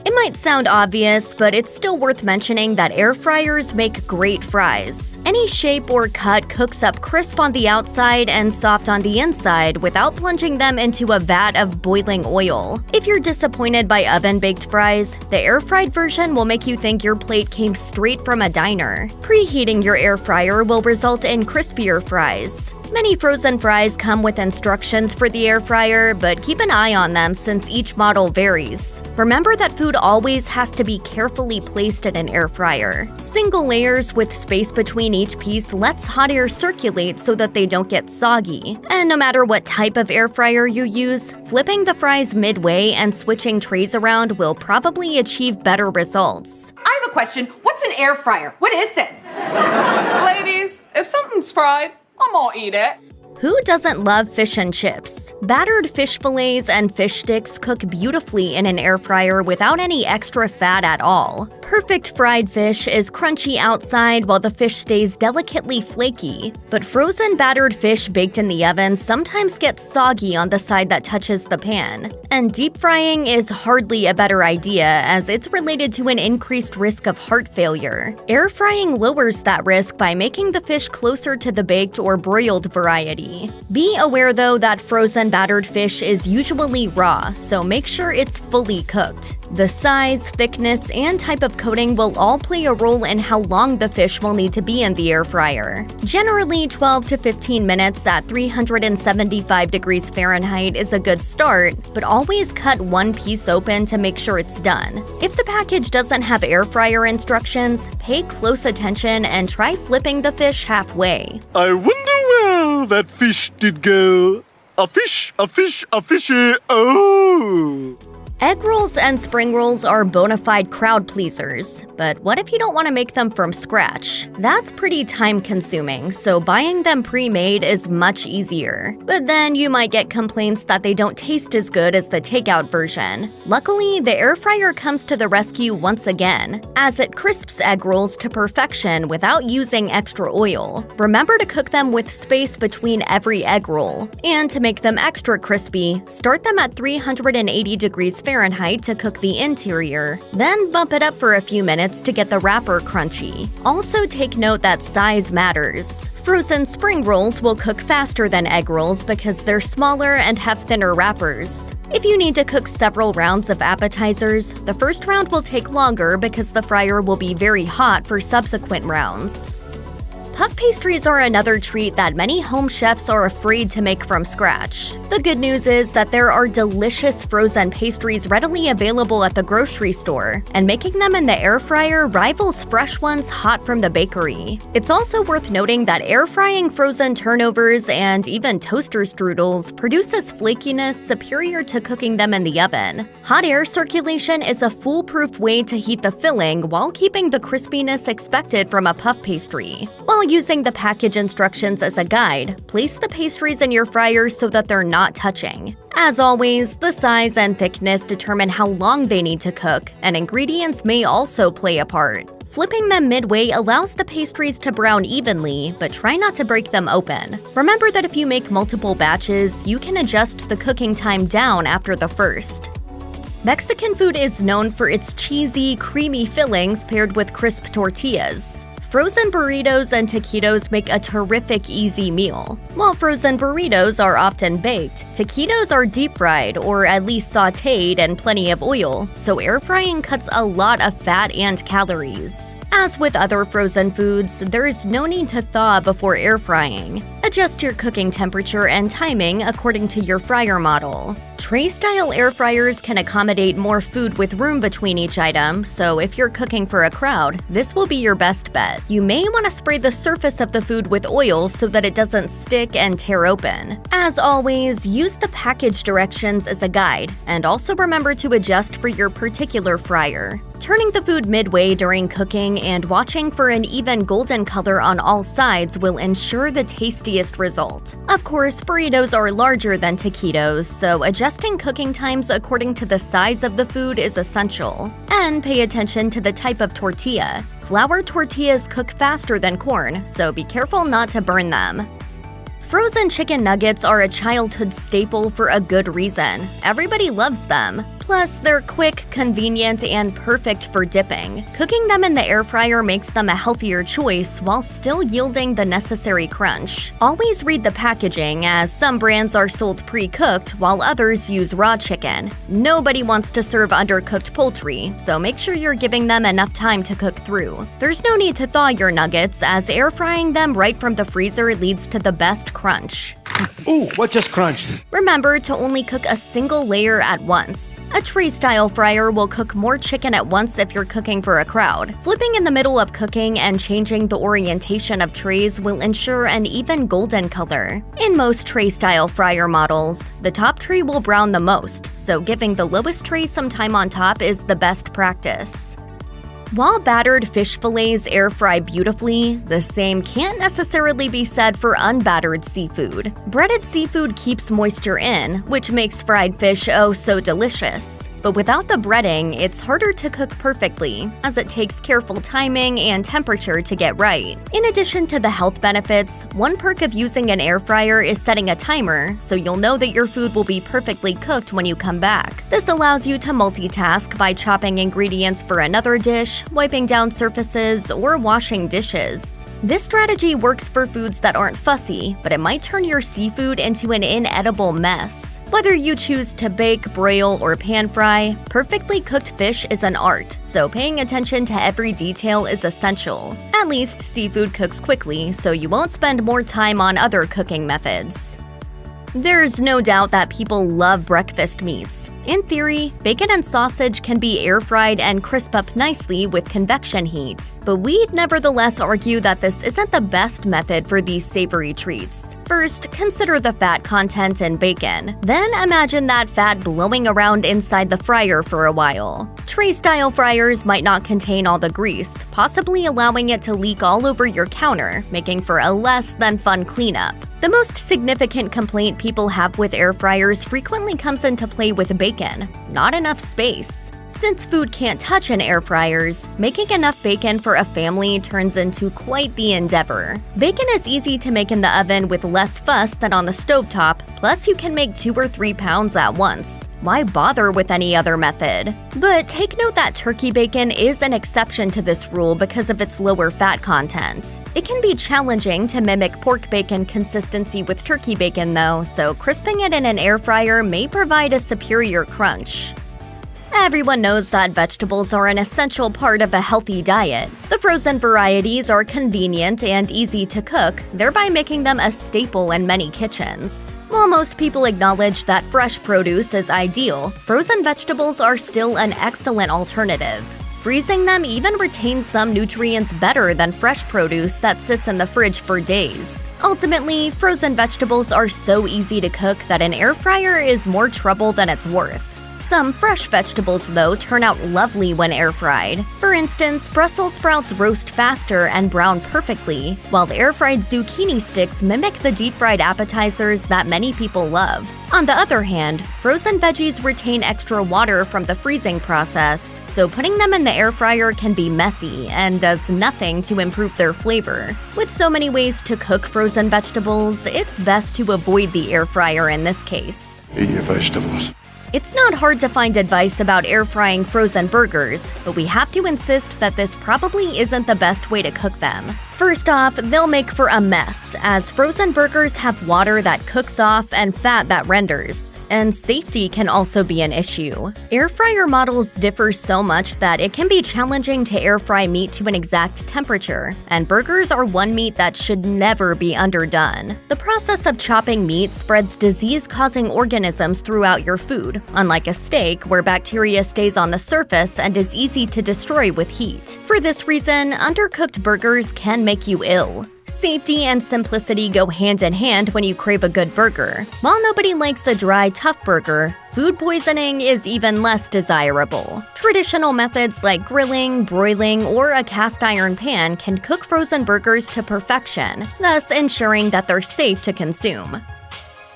It might sound obvious, but it's still worth mentioning that air fryers make great fries. Any shape or cut cooks up crisp on the outside and soft on the inside without plunging them into a vat of boiling oil. If you're disappointed by oven-baked fries, the air-fried version will make you think your plate came straight from a diner. Preheating your air fryer will result in crispier fries. Many frozen fries come with instructions for the air fryer, but keep an eye on them since each model varies. Remember that food always has to be carefully placed in an air fryer. Single layers with space between each piece lets hot air circulate so that they don't get soggy. And no matter what type of air fryer you use, flipping the fries midway and switching trays around will probably achieve better results. I have a question. What's an air fryer? What is it? Ladies, if something's fried, I'm gonna eat it. Who doesn't love fish and chips? Battered fish fillets and fish sticks cook beautifully in an air fryer without any extra fat at all. Perfect fried fish is crunchy outside while the fish stays delicately flaky. But frozen battered fish baked in the oven sometimes gets soggy on the side that touches the pan. And deep frying is hardly a better idea as it's related to an increased risk of heart failure. Air frying lowers that risk by making the fish closer to the baked or broiled variety. Be aware though that frozen battered fish is usually raw, so make sure it's fully cooked. The size, thickness, and type of coating will all play a role in how long the fish will need to be in the air fryer. Generally, 12 to 15 minutes at 375 degrees Fahrenheit is a good start, but always cut one piece open to make sure it's done. If the package doesn't have air fryer instructions, pay close attention and try flipping the fish halfway. I wonder where that fish did go. A fish, a fish, a fishy, oh! Egg rolls and spring rolls are bona fide crowd pleasers, but what if you don't want to make them from scratch? That's pretty time consuming, so buying them pre-made is much easier. But then you might get complaints that they don't taste as good as the takeout version. Luckily, the air fryer comes to the rescue once again, as it crisps egg rolls to perfection without using extra oil. Remember to cook them with space between every egg roll. And to make them extra crispy, start them at 380 degrees Fahrenheit to cook the interior, then bump it up for a few minutes to get the wrapper crunchy. Also take note that size matters. Frozen spring rolls will cook faster than egg rolls because they're smaller and have thinner wrappers. If you need to cook several rounds of appetizers, the first round will take longer because the fryer will be very hot for subsequent rounds. Puff pastries are another treat that many home chefs are afraid to make from scratch. The good news is that there are delicious frozen pastries readily available at the grocery store, and making them in the air fryer rivals fresh ones hot from the bakery. It's also worth noting that air frying frozen turnovers and even toaster strudels produces flakiness superior to cooking them in the oven. Hot air circulation is a foolproof way to heat the filling while keeping the crispiness expected from a puff pastry. While using the package instructions as a guide, place the pastries in your fryer so that they're not touching. As always, the size and thickness determine how long they need to cook, and ingredients may also play a part. Flipping them midway allows the pastries to brown evenly, but try not to break them open. Remember that if you make multiple batches, you can adjust the cooking time down after the first. Mexican food is known for its cheesy, creamy fillings paired with crisp tortillas. Frozen burritos and taquitos make a terrific easy meal. While frozen burritos are often baked, taquitos are deep fried or at least sautéed in plenty of oil, so air frying cuts a lot of fat and calories. As with other frozen foods, there is no need to thaw before air frying. Adjust your cooking temperature and timing according to your fryer model. Tray-style air fryers can accommodate more food with room between each item, so if you're cooking for a crowd, this will be your best bet. You may want to spray the surface of the food with oil so that it doesn't stick and tear open. As always, use the package directions as a guide, and also remember to adjust for your particular fryer. Turning the food midway during cooking and watching for an even golden color on all sides will ensure the tastiest result. Of course, burritos are larger than taquitos, so adjusting cooking times according to the size of the food is essential. And pay attention to the type of tortilla. Flour tortillas cook faster than corn, so be careful not to burn them. Frozen chicken nuggets are a childhood staple for a good reason. Everybody loves them. Plus, they're quick, convenient, and perfect for dipping. Cooking them in the air fryer makes them a healthier choice while still yielding the necessary crunch. Always read the packaging, as some brands are sold pre-cooked while others use raw chicken. Nobody wants to serve undercooked poultry, so make sure you're giving them enough time to cook through. There's no need to thaw your nuggets, as air frying them right from the freezer leads to the best crunch. Ooh, what just crunched? Remember to only cook a single layer at once. A tray-style fryer will cook more chicken at once if you're cooking for a crowd. Flipping in the middle of cooking and changing the orientation of trays will ensure an even golden color. In most tray-style fryer models, the top tray will brown the most, so giving the lowest tray some time on top is the best practice. While battered fish fillets air fry beautifully, the same can't necessarily be said for unbattered seafood. Breaded seafood keeps moisture in, which makes fried fish oh so delicious. But without the breading, it's harder to cook perfectly, as it takes careful timing and temperature to get right. In addition to the health benefits, one perk of using an air fryer is setting a timer, so you'll know that your food will be perfectly cooked when you come back. This allows you to multitask by chopping ingredients for another dish, wiping down surfaces, or washing dishes. This strategy works for foods that aren't fussy, but it might turn your seafood into an inedible mess. Whether you choose to bake, broil, or pan fry, perfectly cooked fish is an art, so paying attention to every detail is essential. At least seafood cooks quickly, so you won't spend more time on other cooking methods. There's no doubt that people love breakfast meats. In theory, bacon and sausage can be air-fried and crisp up nicely with convection heat. But we'd nevertheless argue that this isn't the best method for these savory treats. First, consider the fat content in bacon. Then imagine that fat blowing around inside the fryer for a while. Tray-style fryers might not contain all the grease, possibly allowing it to leak all over your counter, making for a less than fun cleanup. The most significant complaint people have with air fryers frequently comes into play with bacon: not enough space. Since food can't touch in air fryers, making enough bacon for a family turns into quite the endeavor. Bacon is easy to make in the oven with less fuss than on the stovetop, plus you can make 2 or 3 pounds at once. Why bother with any other method? But take note that turkey bacon is an exception to this rule because of its lower fat content. It can be challenging to mimic pork bacon consistency with turkey bacon though, so crisping it in an air fryer may provide a superior crunch. Everyone knows that vegetables are an essential part of a healthy diet. The frozen varieties are convenient and easy to cook, thereby making them a staple in many kitchens. While most people acknowledge that fresh produce is ideal, frozen vegetables are still an excellent alternative. Freezing them even retains some nutrients better than fresh produce that sits in the fridge for days. Ultimately, frozen vegetables are so easy to cook that an air fryer is more trouble than it's worth. Some fresh vegetables, though, turn out lovely when air-fried. For instance, Brussels sprouts roast faster and brown perfectly, while the air-fried zucchini sticks mimic the deep-fried appetizers that many people love. On the other hand, frozen veggies retain extra water from the freezing process, so putting them in the air fryer can be messy and does nothing to improve their flavor. With so many ways to cook frozen vegetables, it's best to avoid the air fryer in this case. Eat your vegetables. It's not hard to find advice about air frying frozen burgers, but we have to insist that this probably isn't the best way to cook them. First off, they'll make for a mess, as frozen burgers have water that cooks off and fat that renders. And safety can also be an issue. Air fryer models differ so much that it can be challenging to air fry meat to an exact temperature, and burgers are one meat that should never be underdone. The process of chopping meat spreads disease-causing organisms throughout your food, unlike a steak where bacteria stays on the surface and is easy to destroy with heat. For this reason, undercooked burgers can make you ill. Safety and simplicity go hand in hand when you crave a good burger. While nobody likes a dry, tough burger, food poisoning is even less desirable. Traditional methods like grilling, broiling, or a cast iron pan can cook frozen burgers to perfection, thus ensuring that they're safe to consume.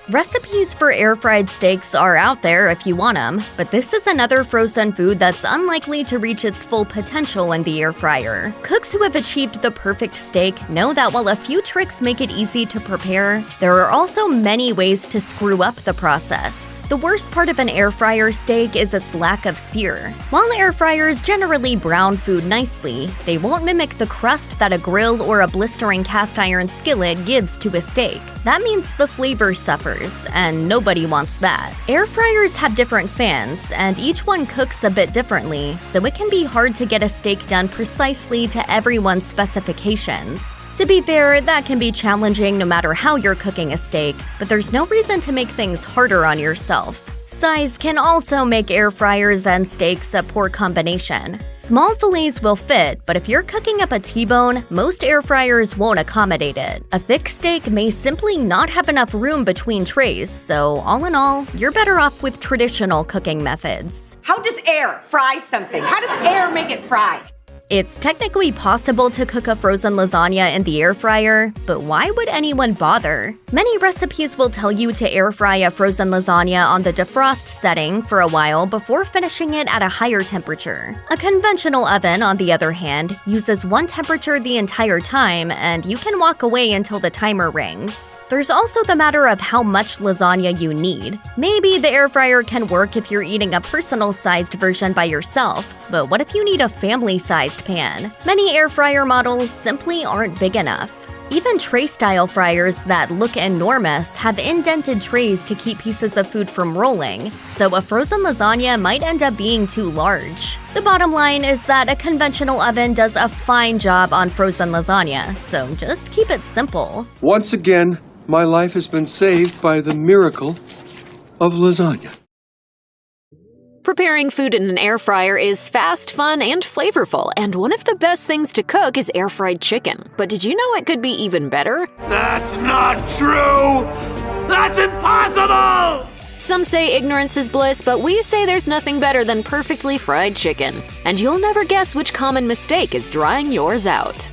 Recipes for air-fried steaks are out there if you want them, but this is another frozen food that's unlikely to reach its full potential in the air fryer. Cooks who have achieved the perfect steak know that while a few tricks make it easy to prepare, there are also many ways to screw up the process. The worst part of an air fryer steak is its lack of sear. While air fryers generally brown food nicely, they won't mimic the crust that a grill or a blistering cast iron skillet gives to a steak. That means the flavor suffers, and nobody wants that. Air fryers have different fans, and each one cooks a bit differently, so it can be hard to get a steak done precisely to everyone's specifications. To be fair, that can be challenging no matter how you're cooking a steak, but there's no reason to make things harder on yourself. Size can also make air fryers and steaks a poor combination. Small fillets will fit, but if you're cooking up a T-bone, most air fryers won't accommodate it. A thick steak may simply not have enough room between trays, so all in all, you're better off with traditional cooking methods. How does air fry something? How does air make it fry? It's technically possible to cook a frozen lasagna in the air fryer, but why would anyone bother? Many recipes will tell you to air fry a frozen lasagna on the defrost setting for a while before finishing it at a higher temperature. A conventional oven, on the other hand, uses one temperature the entire time, and you can walk away until the timer rings. There's also the matter of how much lasagna you need. Maybe the air fryer can work if you're eating a personal-sized version by yourself, but what if you need a family-sized pan? Many air fryer models simply aren't big enough. Even tray-style fryers that look enormous have indented trays to keep pieces of food from rolling, so a frozen lasagna might end up being too large. The bottom line is that a conventional oven does a fine job on frozen lasagna, so just keep it simple. Once again, my life has been saved by the miracle of lasagna. Preparing food in an air fryer is fast, fun, and flavorful, and one of the best things to cook is air-fried chicken. But did you know it could be even better? That's not true! That's impossible! Some say ignorance is bliss, but we say there's nothing better than perfectly fried chicken. And you'll never guess which common mistake is drying yours out.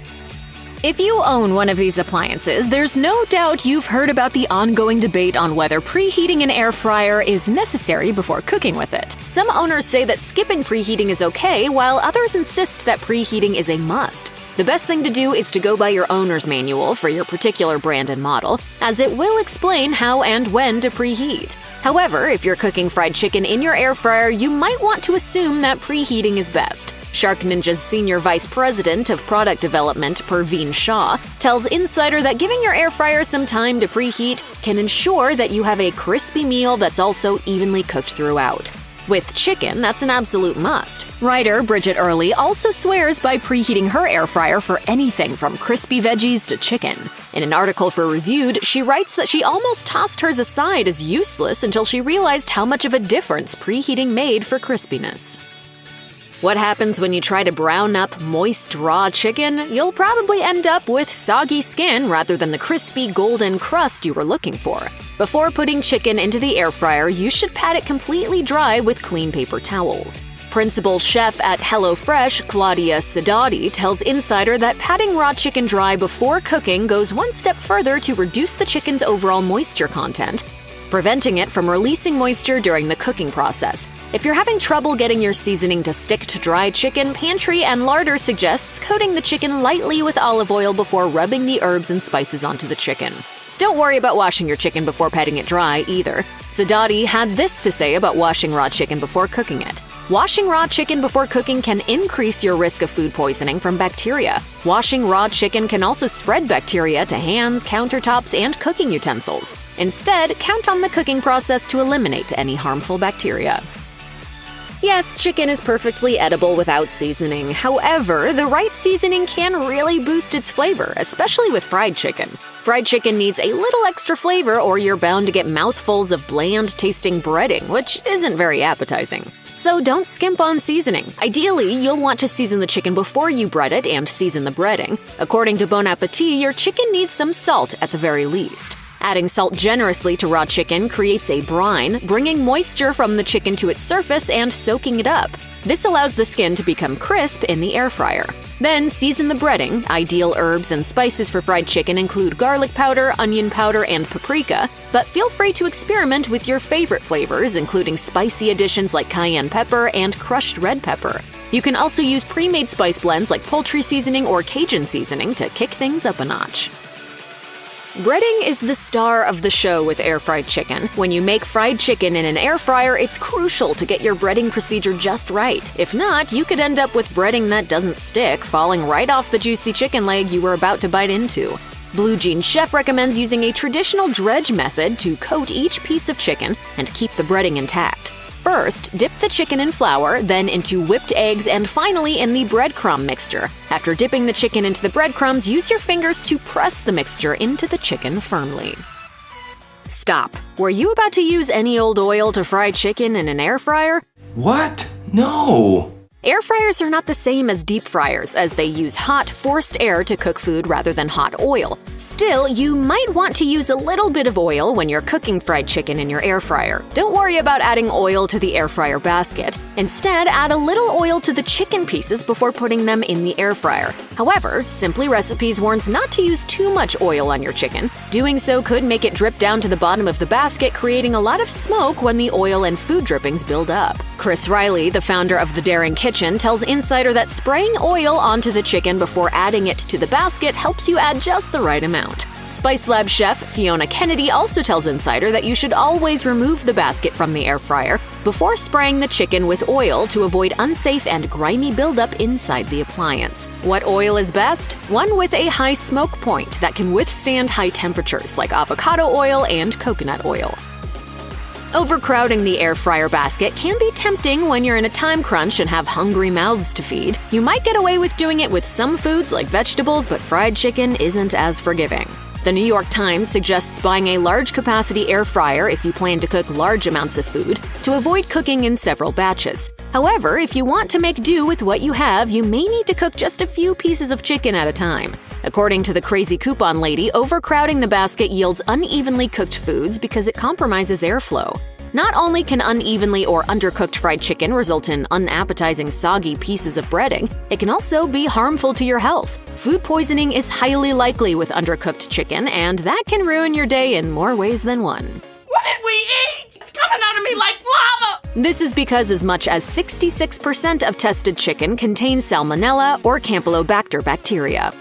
If you own one of these appliances, there's no doubt you've heard about the ongoing debate on whether preheating an air fryer is necessary before cooking with it. Some owners say that skipping preheating is okay, while others insist that preheating is a must. The best thing to do is to go by your owner's manual for your particular brand and model, as it will explain how and when to preheat. However, if you're cooking fried chicken in your air fryer, you might want to assume that preheating is best. SharkNinja's Senior Vice President of Product Development, Perveen Shah, tells Insider that giving your air fryer some time to preheat can ensure that you have a crispy meal that's also evenly cooked throughout. With chicken, that's an absolute must. Writer Bridget Early also swears by preheating her air fryer for anything from crispy veggies to chicken. In an article for Reviewed, she writes that she almost tossed hers aside as useless until she realized how much of a difference preheating made for crispiness. What happens when you try to brown up moist, raw chicken? You'll probably end up with soggy skin rather than the crispy, golden crust you were looking for. Before putting chicken into the air fryer, you should pat it completely dry with clean paper towels. Principal chef at HelloFresh, Claudia Sadati, tells Insider that patting raw chicken dry before cooking goes one step further to reduce the chicken's overall moisture content, preventing it from releasing moisture during the cooking process. If you're having trouble getting your seasoning to stick to dry chicken, Pantry and Larder suggests coating the chicken lightly with olive oil before rubbing the herbs and spices onto the chicken. Don't worry about washing your chicken before patting it dry, either. Sadati had this to say about washing raw chicken before cooking it. Washing raw chicken before cooking can increase your risk of food poisoning from bacteria. Washing raw chicken can also spread bacteria to hands, countertops, and cooking utensils. Instead, count on the cooking process to eliminate any harmful bacteria. Yes, chicken is perfectly edible without seasoning. However, the right seasoning can really boost its flavor, especially with fried chicken. Fried chicken needs a little extra flavor or you're bound to get mouthfuls of bland-tasting breading, which isn't very appetizing. So don't skimp on seasoning. Ideally, you'll want to season the chicken before you bread it and season the breading. According to Bon Appetit, your chicken needs some salt at the very least. Adding salt generously to raw chicken creates a brine, bringing moisture from the chicken to its surface and soaking it up. This allows the skin to become crisp in the air fryer. Then season the breading. Ideal herbs and spices for fried chicken include garlic powder, onion powder, and paprika, but feel free to experiment with your favorite flavors, including spicy additions like cayenne pepper and crushed red pepper. You can also use pre-made spice blends like poultry seasoning or Cajun seasoning to kick things up a notch. Breading is the star of the show with air-fried chicken. When you make fried chicken in an air fryer, it's crucial to get your breading procedure just right. If not, you could end up with breading that doesn't stick, falling right off the juicy chicken leg you were about to bite into. Blue Jean Chef recommends using a traditional dredge method to coat each piece of chicken and keep the breading intact. First, dip the chicken in flour, then into whipped eggs, and finally in the breadcrumb mixture. After dipping the chicken into the breadcrumbs, use your fingers to press the mixture into the chicken firmly. Stop. Were you about to use any old oil to fry chicken in an air fryer? What? No. Air fryers are not the same as deep fryers, as they use hot, forced air to cook food rather than hot oil. Still, you might want to use a little bit of oil when you're cooking fried chicken in your air fryer. Don't worry about adding oil to the air fryer basket. Instead, add a little oil to the chicken pieces before putting them in the air fryer. However, Simply Recipes warns not to use too much oil on your chicken. Doing so could make it drip down to the bottom of the basket, creating a lot of smoke when the oil and food drippings build up. Chris Riley, the founder of The Daring Kitchen, tells Insider that spraying oil onto the chicken before adding it to the basket helps you add just the right amount. Spice Lab chef Fiona Kennedy also tells Insider that you should always remove the basket from the air fryer before spraying the chicken with oil to avoid unsafe and grimy buildup inside the appliance. What oil is best? One with a high smoke point that can withstand high temperatures, like avocado oil and coconut oil. Overcrowding the air fryer basket can be tempting when you're in a time crunch and have hungry mouths to feed. You might get away with doing it with some foods like vegetables, but fried chicken isn't as forgiving. The New York Times suggests buying a large-capacity air fryer if you plan to cook large amounts of food to avoid cooking in several batches. However, if you want to make do with what you have, you may need to cook just a few pieces of chicken at a time. According to the Crazy Coupon Lady, overcrowding the basket yields unevenly cooked foods because it compromises airflow. Not only can unevenly or undercooked fried chicken result in unappetizing, soggy pieces of breading, it can also be harmful to your health. Food poisoning is highly likely with undercooked chicken, and that can ruin your day in more ways than one. What did we eat? It's coming out of me like lava! This is because as much as 66% of tested chicken contains Salmonella or Campylobacter bacteria.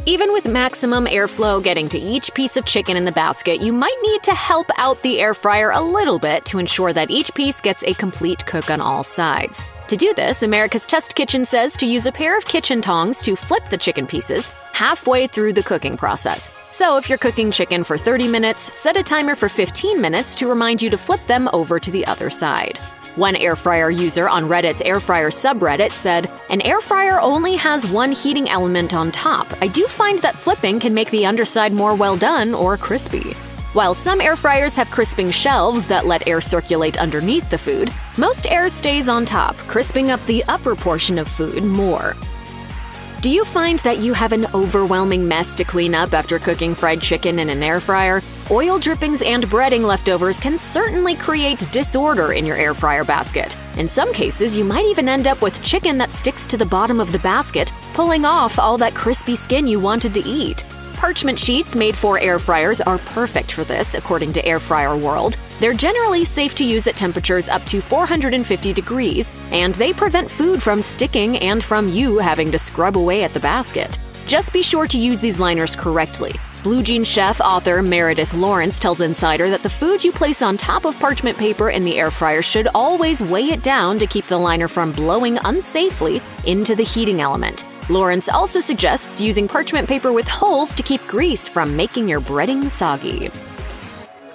Even with maximum airflow getting to each piece of chicken in the basket, you might need to help out the air fryer a little bit to ensure that each piece gets a complete cook on all sides. To do this, America's Test Kitchen says to use a pair of kitchen tongs to flip the chicken pieces halfway through the cooking process. So if you're cooking chicken for 30 minutes, set a timer for 15 minutes to remind you to flip them over to the other side. One air fryer user on Reddit's air fryer subreddit said, "An air fryer only has one heating element on top. I do find that flipping can make the underside more well done or crispy." While some air fryers have crisping shelves that let air circulate underneath the food, most air stays on top, crisping up the upper portion of food more. Do you find that you have an overwhelming mess to clean up after cooking fried chicken in an air fryer? Oil drippings and breading leftovers can certainly create disorder in your air fryer basket. In some cases, you might even end up with chicken that sticks to the bottom of the basket, pulling off all that crispy skin you wanted to eat. Parchment sheets made for air fryers are perfect for this, according to Air Fryer World. They're generally safe to use at temperatures up to 450 degrees, and they prevent food from sticking and from you having to scrub away at the basket. Just be sure to use these liners correctly. Blue Jean chef author Meredith Lawrence tells Insider that the food you place on top of parchment paper in the air fryer should always weigh it down to keep the liner from blowing unsafely into the heating element. Lawrence also suggests using parchment paper with holes to keep grease from making your breading soggy.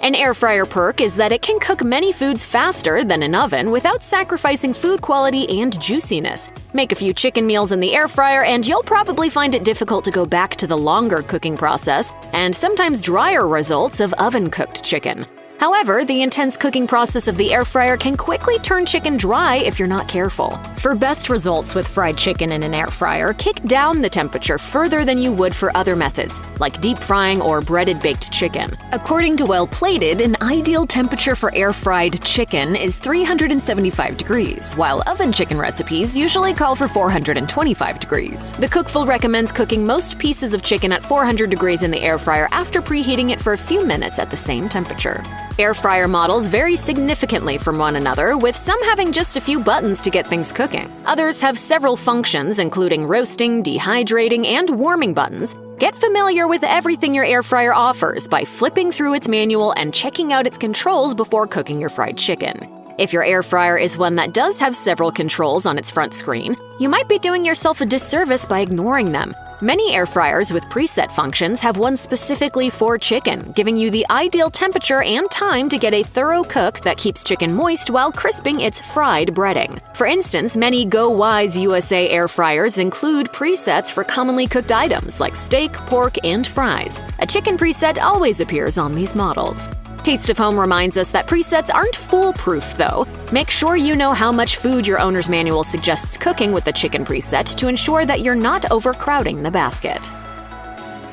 An air fryer perk is that it can cook many foods faster than an oven without sacrificing food quality and juiciness. Make a few chicken meals in the air fryer and you'll probably find it difficult to go back to the longer cooking process and sometimes drier results of oven-cooked chicken. However, the intense cooking process of the air fryer can quickly turn chicken dry if you're not careful. For best results with fried chicken in an air fryer, kick down the temperature further than you would for other methods, like deep frying or breaded baked chicken. According to Well Plated, an ideal temperature for air-fried chicken is 375 degrees, while oven chicken recipes usually call for 425 degrees. The Cookful recommends cooking most pieces of chicken at 400 degrees in the air fryer after preheating it for a few minutes at the same temperature. Air fryer models vary significantly from one another, with some having just a few buttons to get things cooking. Others have several functions, including roasting, dehydrating, and warming buttons. Get familiar with everything your air fryer offers by flipping through its manual and checking out its controls before cooking your fried chicken. If your air fryer is one that does have several controls on its front screen, you might be doing yourself a disservice by ignoring them. Many air fryers with preset functions have one specifically for chicken, giving you the ideal temperature and time to get a thorough cook that keeps chicken moist while crisping its fried breading. For instance, many Go Wise USA air fryers include presets for commonly cooked items like steak, pork, and fries. A chicken preset always appears on these models. Taste of Home reminds us that presets aren't foolproof, though. Make sure you know how much food your owner's manual suggests cooking with the chicken preset to ensure that you're not overcrowding the basket.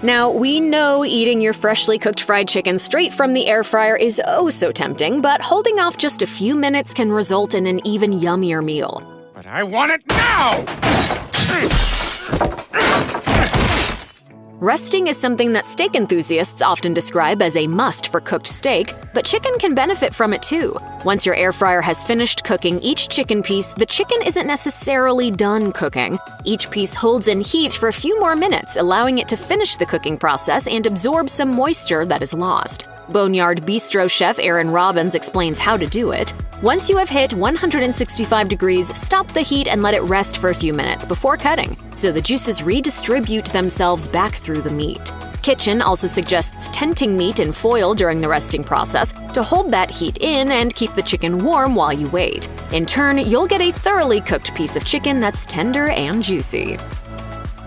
Now, we know eating your freshly cooked fried chicken straight from the air fryer is oh so tempting, but holding off just a few minutes can result in an even yummier meal. But I want it now! Resting is something that steak enthusiasts often describe as a must for cooked steak, but chicken can benefit from it too. Once your air fryer has finished cooking each chicken piece, the chicken isn't necessarily done cooking. Each piece holds in heat for a few more minutes, allowing it to finish the cooking process and absorb some moisture that is lost. Boneyard Bistro chef Aaron Robbins explains how to do it. Once you have hit 165 degrees, stop the heat and let it rest for a few minutes before cutting, so the juices redistribute themselves back through the meat. Kitchen also suggests tenting meat in foil during the resting process to hold that heat in and keep the chicken warm while you wait. In turn, you'll get a thoroughly cooked piece of chicken that's tender and juicy.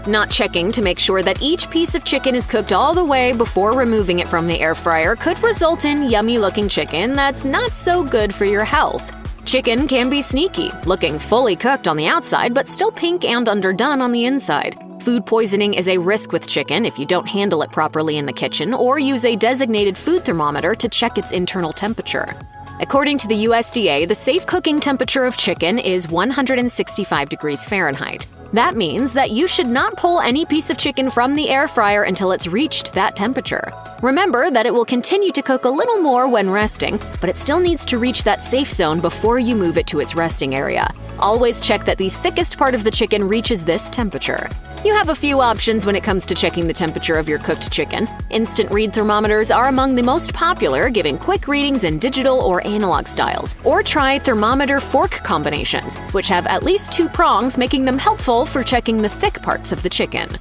Not checking to make sure that each piece of chicken is cooked all the way before removing it from the air fryer could result in yummy-looking chicken that's not so good for your health. Chicken can be sneaky, looking fully cooked on the outside but still pink and underdone on the inside. Food poisoning is a risk with chicken if you don't handle it properly in the kitchen or use a designated food thermometer to check its internal temperature. According to the USDA, the safe cooking temperature of chicken is 165 degrees Fahrenheit. That means that you should not pull any piece of chicken from the air fryer until it's reached that temperature. Remember that it will continue to cook a little more when resting, but it still needs to reach that safe zone before you move it to its resting area. Always check that the thickest part of the chicken reaches this temperature. You have a few options when it comes to checking the temperature of your cooked chicken. Instant read thermometers are among the most popular, giving quick readings in digital or analog styles. Or try thermometer fork combinations, which have at least 2 prongs, making them helpful for checking the thick parts of the chicken.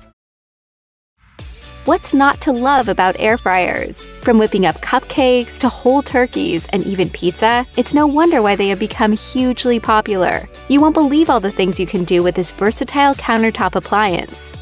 What's not to love about air fryers? From whipping up cupcakes to whole turkeys and even pizza, it's no wonder why they have become hugely popular. You won't believe all the things you can do with this versatile countertop appliance.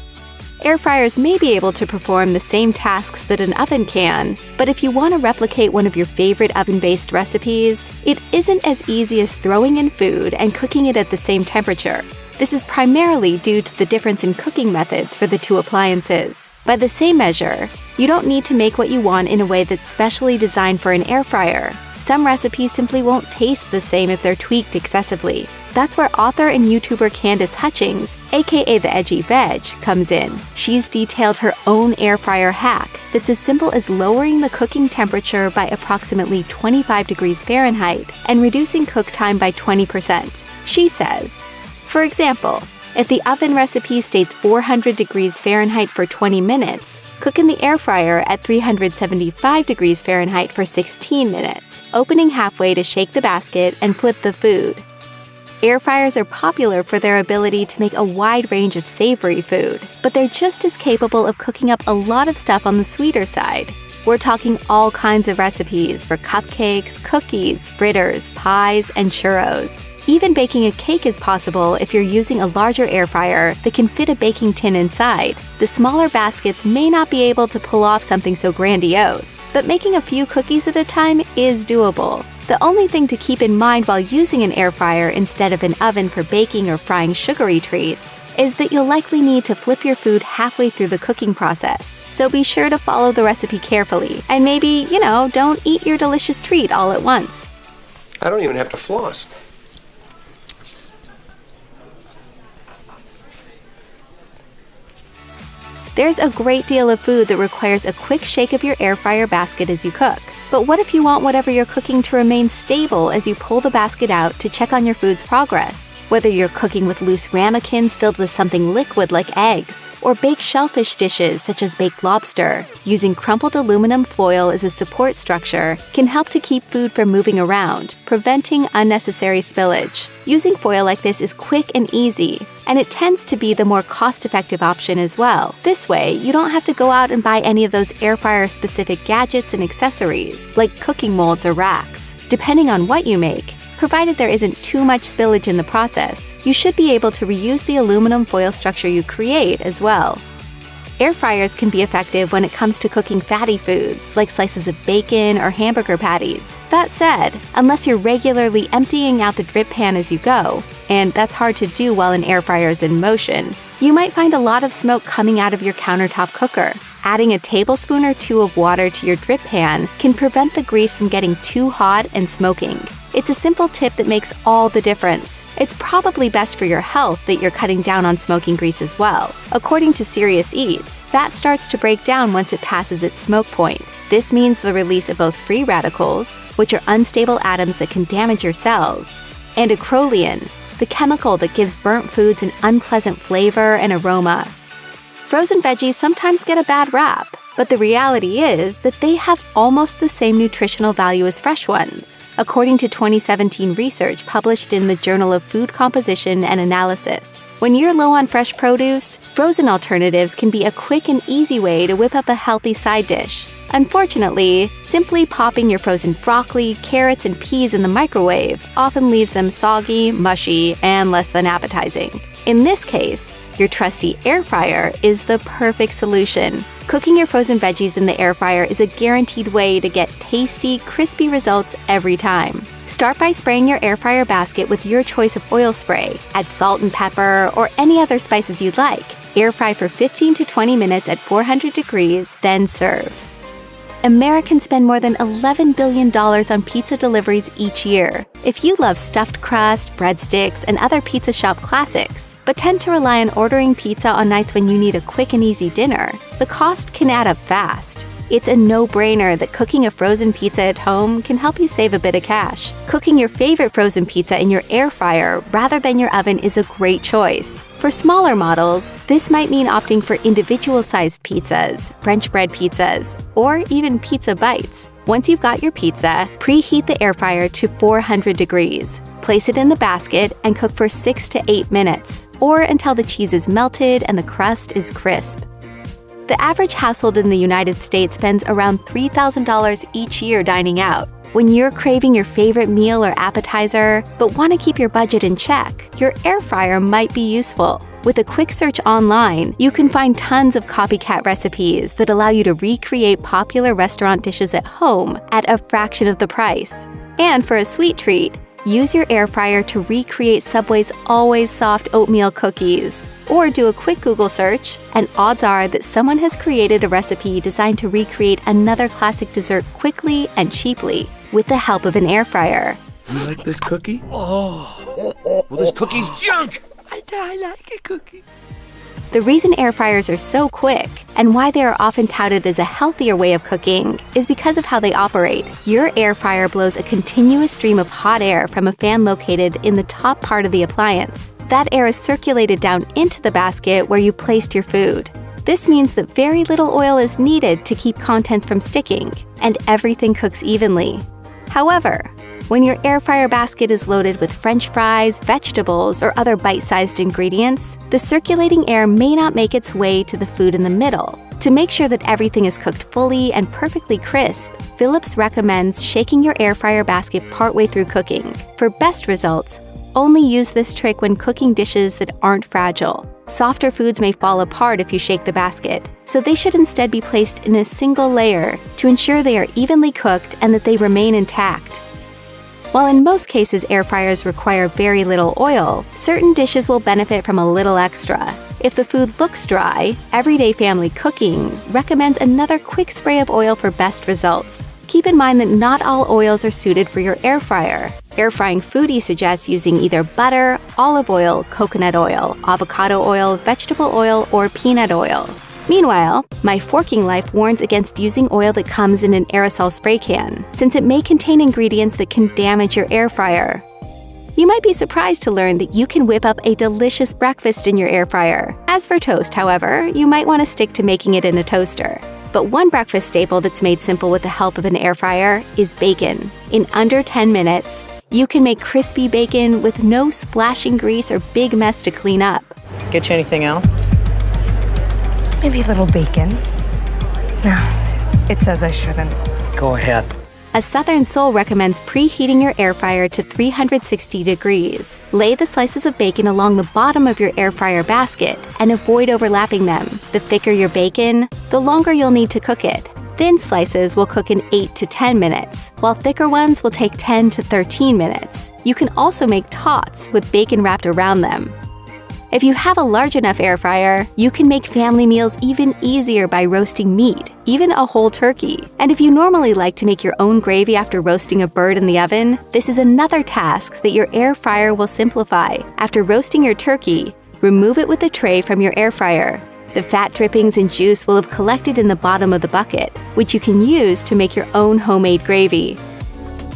Air fryers may be able to perform the same tasks that an oven can, but if you want to replicate one of your favorite oven-based recipes, it isn't as easy as throwing in food and cooking it at the same temperature. This is primarily due to the difference in cooking methods for the two appliances. By the same measure, you don't need to make what you want in a way that's specially designed for an air fryer. Some recipes simply won't taste the same if they're tweaked excessively. That's where author and YouTuber Candace Hutchings, aka The Edgy Veg, comes in. She's detailed her own air fryer hack that's as simple as lowering the cooking temperature by approximately 25 degrees Fahrenheit and reducing cook time by 20%. She says, for example, if the oven recipe states 400 degrees Fahrenheit for 20 minutes, cook in the air fryer at 375 degrees Fahrenheit for 16 minutes, opening halfway to shake the basket and flip the food. Air fryers are popular for their ability to make a wide range of savory food, but they're just as capable of cooking up a lot of stuff on the sweeter side. We're talking all kinds of recipes for cupcakes, cookies, fritters, pies, and churros. Even baking a cake is possible if you're using a larger air fryer that can fit a baking tin inside. The smaller baskets may not be able to pull off something so grandiose, but making a few cookies at a time is doable. The only thing to keep in mind while using an air fryer instead of an oven for baking or frying sugary treats is that you'll likely need to flip your food halfway through the cooking process. So be sure to follow the recipe carefully, and maybe, don't eat your delicious treat all at once. I don't even have to floss. There's a great deal of food that requires a quick shake of your air fryer basket as you cook. But what if you want whatever you're cooking to remain stable as you pull the basket out to check on your food's progress? Whether you're cooking with loose ramekins filled with something liquid like eggs, or baked shellfish dishes such as baked lobster, using crumpled aluminum foil as a support structure can help to keep food from moving around, preventing unnecessary spillage. Using foil like this is quick and easy, and it tends to be the more cost-effective option as well. This way, you don't have to go out and buy any of those air fryer-specific gadgets and accessories, like cooking molds or racks. Depending on what you make, provided there isn't too much spillage in the process, you should be able to reuse the aluminum foil structure you create as well. Air fryers can be effective when it comes to cooking fatty foods, like slices of bacon or hamburger patties. That said, unless you're regularly emptying out the drip pan as you go, and that's hard to do while an air fryer is in motion, you might find a lot of smoke coming out of your countertop cooker. Adding a tablespoon or two of water to your drip pan can prevent the grease from getting too hot and smoking. It's a simple tip that makes all the difference. It's probably best for your health that you're cutting down on smoking grease as well. According to Serious Eats, fat starts to break down once it passes its smoke point. This means the release of both free radicals, which are unstable atoms that can damage your cells, and acrolein, the chemical that gives burnt foods an unpleasant flavor and aroma. Frozen veggies sometimes get a bad rap, but the reality is that they have almost the same nutritional value as fresh ones, according to 2017 research published in the Journal of Food Composition and Analysis. When you're low on fresh produce, frozen alternatives can be a quick and easy way to whip up a healthy side dish. Unfortunately, simply popping your frozen broccoli, carrots, and peas in the microwave often leaves them soggy, mushy, and less than appetizing. In this case, your trusty air fryer is the perfect solution. Cooking your frozen veggies in the air fryer is a guaranteed way to get tasty, crispy results every time. Start by spraying your air fryer basket with your choice of oil spray. Add salt and pepper or any other spices you'd like. Air fry for 15 to 20 minutes at 400 degrees, then serve. Americans spend more than $11 billion on pizza deliveries each year. If you love stuffed crust, breadsticks, and other pizza shop classics, but tend to rely on ordering pizza on nights when you need a quick and easy dinner, the cost can add up fast. It's a no-brainer that cooking a frozen pizza at home can help you save a bit of cash. Cooking your favorite frozen pizza in your air fryer rather than your oven is a great choice. For smaller models, this might mean opting for individual-sized pizzas, French bread pizzas, or even pizza bites. Once you've got your pizza, preheat the air fryer to 400 degrees. Place it in the basket and cook for 6 to 8 minutes, or until the cheese is melted and the crust is crisp. The average household in the United States spends around $3,000 each year dining out. When you're craving your favorite meal or appetizer, but want to keep your budget in check, your air fryer might be useful. With a quick search online, you can find tons of copycat recipes that allow you to recreate popular restaurant dishes at home at a fraction of the price. And for a sweet treat, use your air fryer to recreate Subway's Always Soft oatmeal cookies. Or do a quick Google search, and odds are that someone has created a recipe designed to recreate another classic dessert quickly and cheaply with the help of an air fryer. You like this cookie? Oh, well, this cookie's junk! I like a cookie. The reason air fryers are so quick, and why they are often touted as a healthier way of cooking, is because of how they operate. Your air fryer blows a continuous stream of hot air from a fan located in the top part of the appliance. That air is circulated down into the basket where you placed your food. This means that very little oil is needed to keep contents from sticking, and everything cooks evenly. However, when your air fryer basket is loaded with French fries, vegetables, or other bite-sized ingredients, the circulating air may not make its way to the food in the middle. To make sure that everything is cooked fully and perfectly crisp, Philips recommends shaking your air fryer basket partway through cooking. For best results, only use this trick when cooking dishes that aren't fragile. Softer foods may fall apart if you shake the basket, so they should instead be placed in a single layer to ensure they are evenly cooked and that they remain intact. While in most cases air fryers require very little oil, certain dishes will benefit from a little extra. If the food looks dry, Everyday Family Cooking recommends another quick spray of oil for best results. Keep in mind that not all oils are suited for your air fryer. Air Frying Foodie suggests using either butter, olive oil, coconut oil, avocado oil, vegetable oil, or peanut oil. Meanwhile, My Forking Life warns against using oil that comes in an aerosol spray can, since it may contain ingredients that can damage your air fryer. You might be surprised to learn that you can whip up a delicious breakfast in your air fryer. As for toast, however, you might want to stick to making it in a toaster. But one breakfast staple that's made simple with the help of an air fryer is bacon. In under 10 minutes, you can make crispy bacon with no splashing grease or big mess to clean up. Get you anything else? Maybe a little bacon. No, it says I shouldn't. Go ahead. A Southern Soul recommends preheating your air fryer to 360 degrees. Lay the slices of bacon along the bottom of your air fryer basket and avoid overlapping them. The thicker your bacon, the longer you'll need to cook it. Thin slices will cook in 8 to 10 minutes, while thicker ones will take 10 to 13 minutes. You can also make tots with bacon wrapped around them. If you have a large enough air fryer, you can make family meals even easier by roasting meat, even a whole turkey. And if you normally like to make your own gravy after roasting a bird in the oven, this is another task that your air fryer will simplify. After roasting your turkey, remove it with a tray from your air fryer. The fat drippings and juice will have collected in the bottom of the bucket, which you can use to make your own homemade gravy.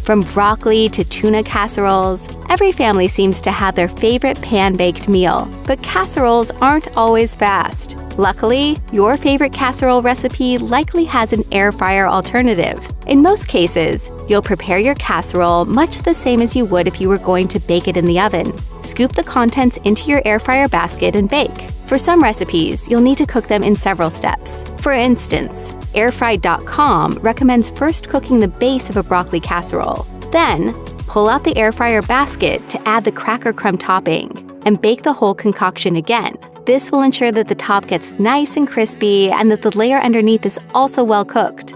From broccoli to tuna casseroles, every family seems to have their favorite pan-baked meal, but casseroles aren't always fast. Luckily, your favorite casserole recipe likely has an air fryer alternative. In most cases, you'll prepare your casserole much the same as you would if you were going to bake it in the oven. Scoop the contents into your air fryer basket and bake. For some recipes, you'll need to cook them in several steps. For instance, airfried.com recommends first cooking the base of a broccoli casserole. Then, pull out the air fryer basket to add the cracker crumb topping and bake the whole concoction again. This will ensure that the top gets nice and crispy and that the layer underneath is also well cooked.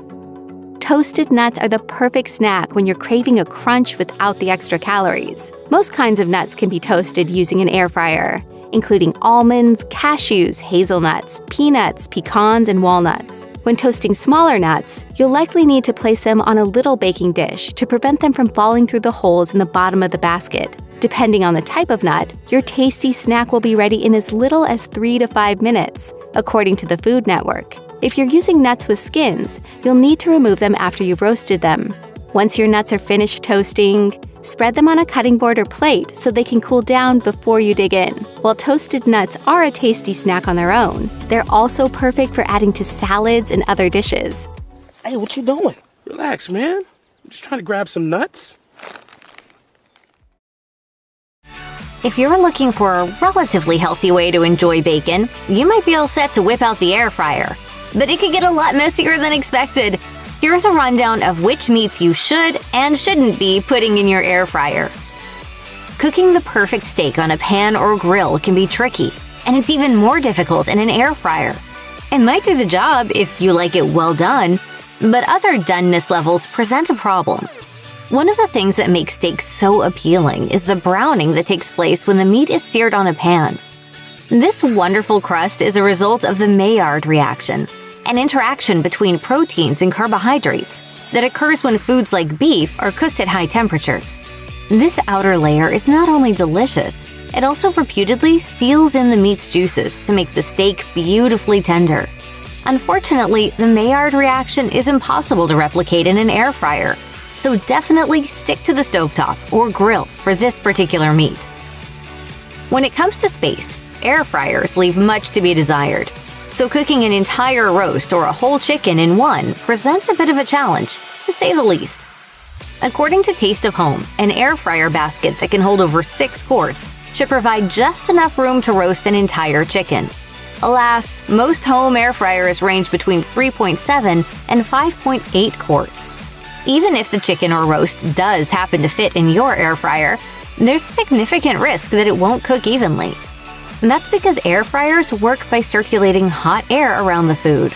Toasted nuts are the perfect snack when you're craving a crunch without the extra calories. Most kinds of nuts can be toasted using an air fryer, including almonds, cashews, hazelnuts, peanuts, pecans, and walnuts. When toasting smaller nuts, you'll likely need to place them on a little baking dish to prevent them from falling through the holes in the bottom of the basket. Depending on the type of nut, your tasty snack will be ready in as little as 3 to 5 minutes, according to the Food Network. If you're using nuts with skins, you'll need to remove them after you've roasted them. Once your nuts are finished toasting, spread them on a cutting board or plate so they can cool down before you dig in. While toasted nuts are a tasty snack on their own, they're also perfect for adding to salads and other dishes. Hey, what you doing? Relax, man. I'm just trying to grab some nuts. If you're looking for a relatively healthy way to enjoy bacon, you might be all set to whip out the air fryer. But it could get a lot messier than expected. Here's a rundown of which meats you should and shouldn't be putting in your air fryer. Cooking the perfect steak on a pan or grill can be tricky, and it's even more difficult in an air fryer. It might do the job if you like it well done, but other doneness levels present a problem. One of the things that makes steaks so appealing is the browning that takes place when the meat is seared on a pan. This wonderful crust is a result of the Maillard reaction, an interaction between proteins and carbohydrates that occurs when foods like beef are cooked at high temperatures. This outer layer is not only delicious, it also reputedly seals in the meat's juices to make the steak beautifully tender. Unfortunately, the Maillard reaction is impossible to replicate in an air fryer, so definitely stick to the stovetop or grill for this particular meat. When it comes to space, air fryers leave much to be desired. So cooking an entire roast or a whole chicken in one presents a bit of a challenge, to say the least. According to Taste of Home, an air fryer basket that can hold over 6 quarts should provide just enough room to roast an entire chicken. Alas, most home air fryers range between 3.7 and 5.8 quarts. Even if the chicken or roast does happen to fit in your air fryer, there's a significant risk that it won't cook evenly. And that's because air fryers work by circulating hot air around the food.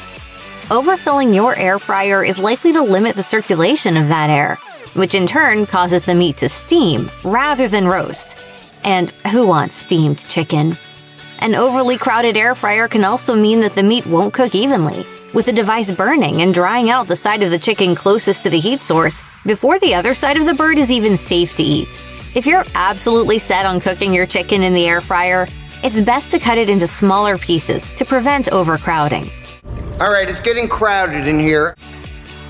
Overfilling your air fryer is likely to limit the circulation of that air, which in turn causes the meat to steam rather than roast. And who wants steamed chicken? An overly crowded air fryer can also mean that the meat won't cook evenly, with the device burning and drying out the side of the chicken closest to the heat source before the other side of the bird is even safe to eat. If you're absolutely set on cooking your chicken in the air fryer, it's best to cut it into smaller pieces to prevent overcrowding. All right, it's getting crowded in here.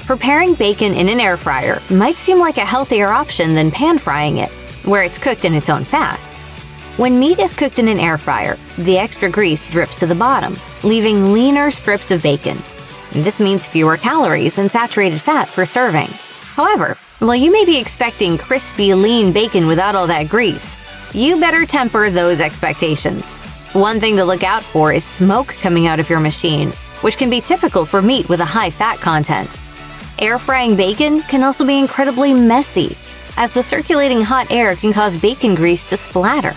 Preparing bacon in an air fryer might seem like a healthier option than pan frying it, where it's cooked in its own fat. When meat is cooked in an air fryer, the extra grease drips to the bottom, leaving leaner strips of bacon. This means fewer calories and saturated fat per serving. However, while you may be expecting crispy, lean bacon without all that grease, you better temper those expectations. One thing to look out for is smoke coming out of your machine, which can be typical for meat with a high fat content. Air frying bacon can also be incredibly messy, as the circulating hot air can cause bacon grease to splatter.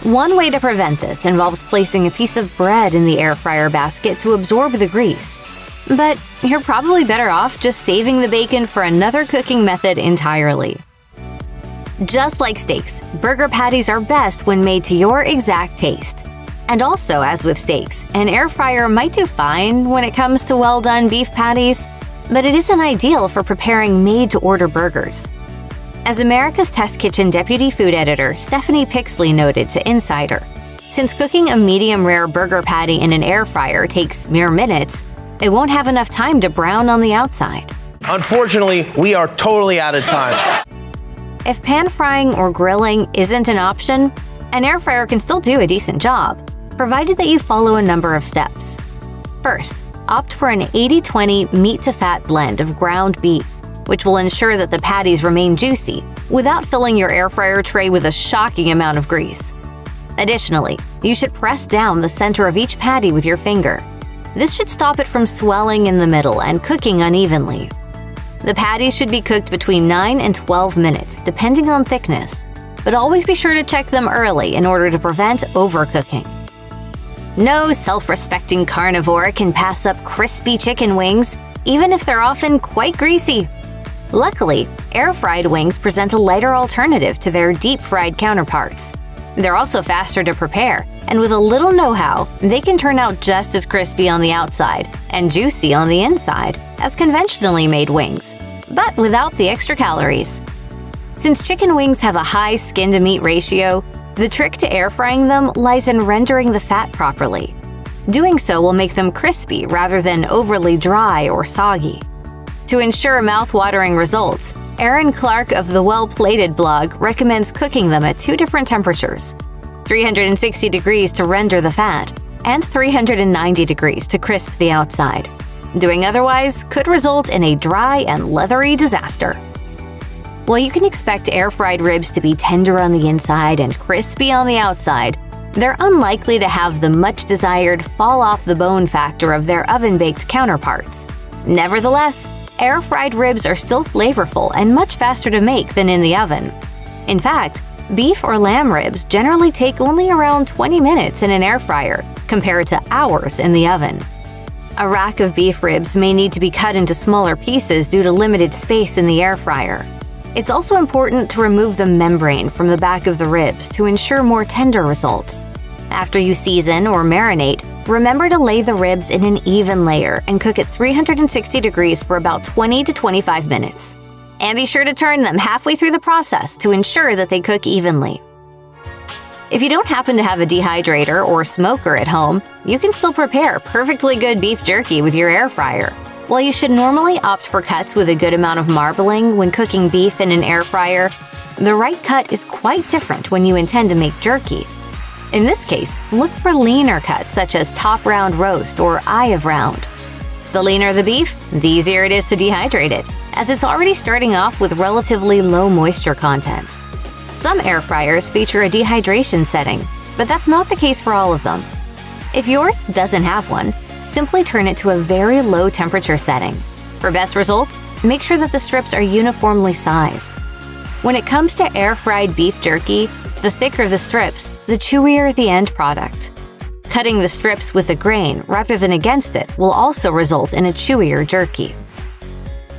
One way to prevent this involves placing a piece of bread in the air fryer basket to absorb the grease. But you're probably better off just saving the bacon for another cooking method entirely. Just like steaks, burger patties are best when made to your exact taste. And also, as with steaks, an air fryer might do fine when it comes to well-done beef patties, but it isn't ideal for preparing made-to-order burgers. As America's Test Kitchen Deputy Food Editor Stephanie Pixley noted to Insider, since cooking a medium-rare burger patty in an air fryer takes mere minutes, it won't have enough time to brown on the outside. Unfortunately, we are totally out of time. If pan frying or grilling isn't an option, an air fryer can still do a decent job, provided that you follow a number of steps. First, opt for an 80-20 meat-to-fat blend of ground beef, which will ensure that the patties remain juicy without filling your air fryer tray with a shocking amount of grease. Additionally, you should press down the center of each patty with your finger. This should stop it from swelling in the middle and cooking unevenly. The patties should be cooked between 9 and 12 minutes, depending on thickness, but always be sure to check them early in order to prevent overcooking. No self-respecting carnivore can pass up crispy chicken wings, even if they're often quite greasy. Luckily, air-fried wings present a lighter alternative to their deep-fried counterparts. They're also faster to prepare, and with a little know-how, they can turn out just as crispy on the outside and juicy on the inside as conventionally made wings, but without the extra calories. Since chicken wings have a high skin-to-meat ratio, the trick to air frying them lies in rendering the fat properly. Doing so will make them crispy rather than overly dry or soggy. To ensure mouth-watering results, Aaron Clark of the Well Plated blog recommends cooking them at 2 different temperatures: 360 degrees to render the fat, and 390 degrees to crisp the outside. Doing otherwise could result in a dry and leathery disaster. While you can expect air-fried ribs to be tender on the inside and crispy on the outside, they're unlikely to have the much-desired fall-off-the-bone factor of their oven-baked counterparts. Nevertheless, air-fried ribs are still flavorful and much faster to make than in the oven. In fact, beef or lamb ribs generally take only around 20 minutes in an air fryer, compared to hours in the oven. A rack of beef ribs may need to be cut into smaller pieces due to limited space in the air fryer. It's also important to remove the membrane from the back of the ribs to ensure more tender results. After you season or marinate, remember to lay the ribs in an even layer and cook at 360 degrees for about 20 to 25 minutes. And be sure to turn them halfway through the process to ensure that they cook evenly. If you don't happen to have a dehydrator or smoker at home, you can still prepare perfectly good beef jerky with your air fryer. While you should normally opt for cuts with a good amount of marbling when cooking beef in an air fryer, the right cut is quite different when you intend to make jerky. In this case, look for leaner cuts such as top round roast or eye of round. The leaner the beef, the easier it is to dehydrate it, as it's already starting off with relatively low moisture content. Some air fryers feature a dehydration setting, but that's not the case for all of them. If yours doesn't have one, simply turn it to a very low temperature setting. For best results, make sure that the strips are uniformly sized. When it comes to air-fried beef jerky, the thicker the strips, the chewier the end product. Cutting the strips with a grain rather than against it will also result in a chewier jerky.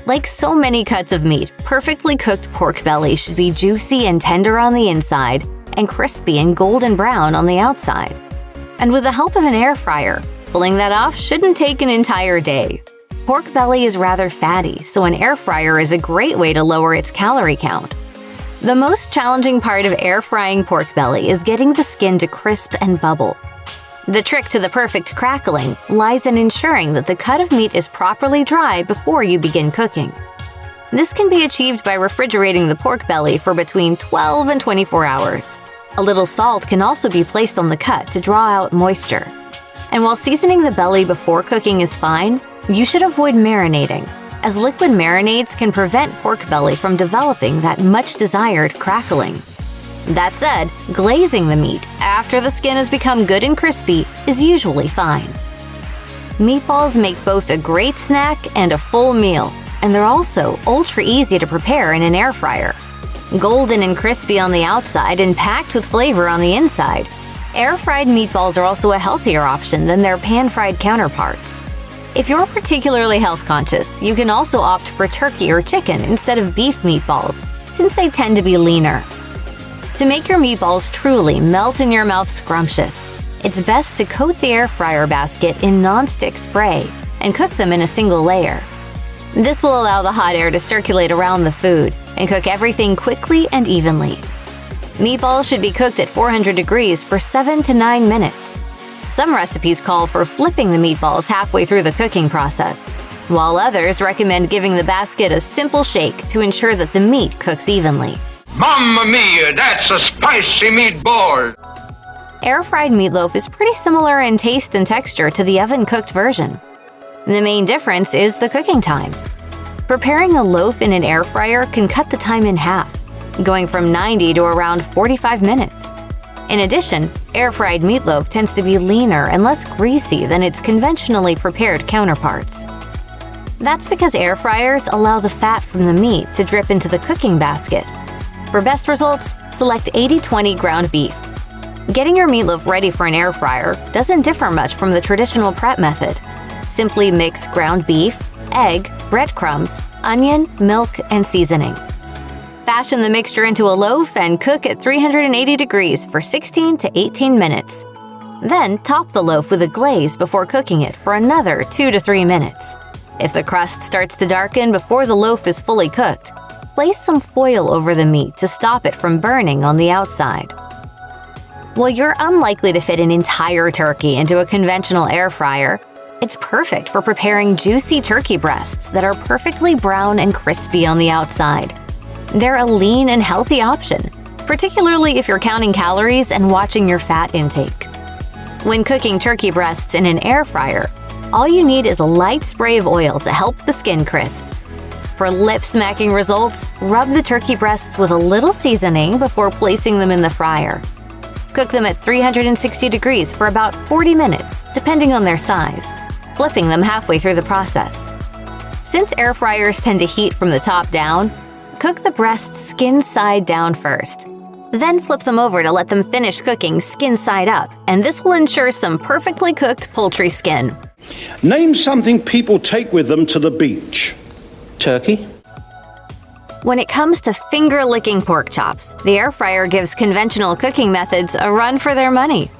Like so many cuts of meat, perfectly cooked pork belly should be juicy and tender on the inside and crispy and golden brown on the outside. And with the help of an air fryer, pulling that off shouldn't take an entire day. Pork belly is rather fatty, so an air fryer is a great way to lower its calorie count. The most challenging part of air frying pork belly is getting the skin to crisp and bubble. The trick to the perfect crackling lies in ensuring that the cut of meat is properly dry before you begin cooking. This can be achieved by refrigerating the pork belly for between 12 and 24 hours. A little salt can also be placed on the cut to draw out moisture. And while seasoning the belly before cooking is fine, you should avoid marinating, as liquid marinades can prevent pork belly from developing that much-desired crackling. That said, glazing the meat after the skin has become good and crispy is usually fine. Meatballs make both a great snack and a full meal, and they're also ultra easy to prepare in an air fryer. Golden and crispy on the outside and packed with flavor on the inside, air-fried meatballs are also a healthier option than their pan-fried counterparts. If you're particularly health-conscious, you can also opt for turkey or chicken instead of beef meatballs, since they tend to be leaner. To make your meatballs truly melt-in-your-mouth scrumptious, it's best to coat the air fryer basket in non-stick spray and cook them in a single layer. This will allow the hot air to circulate around the food and cook everything quickly and evenly. Meatballs should be cooked at 400 degrees for 7 to 9 minutes. Some recipes call for flipping the meatballs halfway through the cooking process, while others recommend giving the basket a simple shake to ensure that the meat cooks evenly. Mamma mia, that's a spicy meatball! Air-fried meatloaf is pretty similar in taste and texture to the oven-cooked version. The main difference is the cooking time. Preparing a loaf in an air fryer can cut the time in half, going from 90 to around 45 minutes. In addition, air-fried meatloaf tends to be leaner and less greasy than its conventionally prepared counterparts. That's because air fryers allow the fat from the meat to drip into the cooking basket. For best results, select 80-20 ground beef. Getting your meatloaf ready for an air fryer doesn't differ much from the traditional prep method. Simply mix ground beef, egg, breadcrumbs, onion, milk, and seasoning. Fashion the mixture into a loaf and cook at 380 degrees for 16 to 18 minutes. Then top the loaf with a glaze before cooking it for another 2 to 3 minutes. If the crust starts to darken before the loaf is fully cooked, place some foil over the meat to stop it from burning on the outside. While you're unlikely to fit an entire turkey into a conventional air fryer, it's perfect for preparing juicy turkey breasts that are perfectly brown and crispy on the outside. They're a lean and healthy option, particularly if you're counting calories and watching your fat intake. When cooking turkey breasts in an air fryer, all you need is a light spray of oil to help the skin crisp. For lip-smacking results, rub the turkey breasts with a little seasoning before placing them in the fryer. Cook them at 360 degrees for about 40 minutes, depending on their size, flipping them halfway through the process. Since air fryers tend to heat from the top down, cook the breasts skin side down first. Then flip them over to let them finish cooking skin side up, and this will ensure some perfectly cooked poultry skin. Name something people take with them to the beach. Turkey. When it comes to finger-licking pork chops, the air fryer gives conventional cooking methods a run for their money.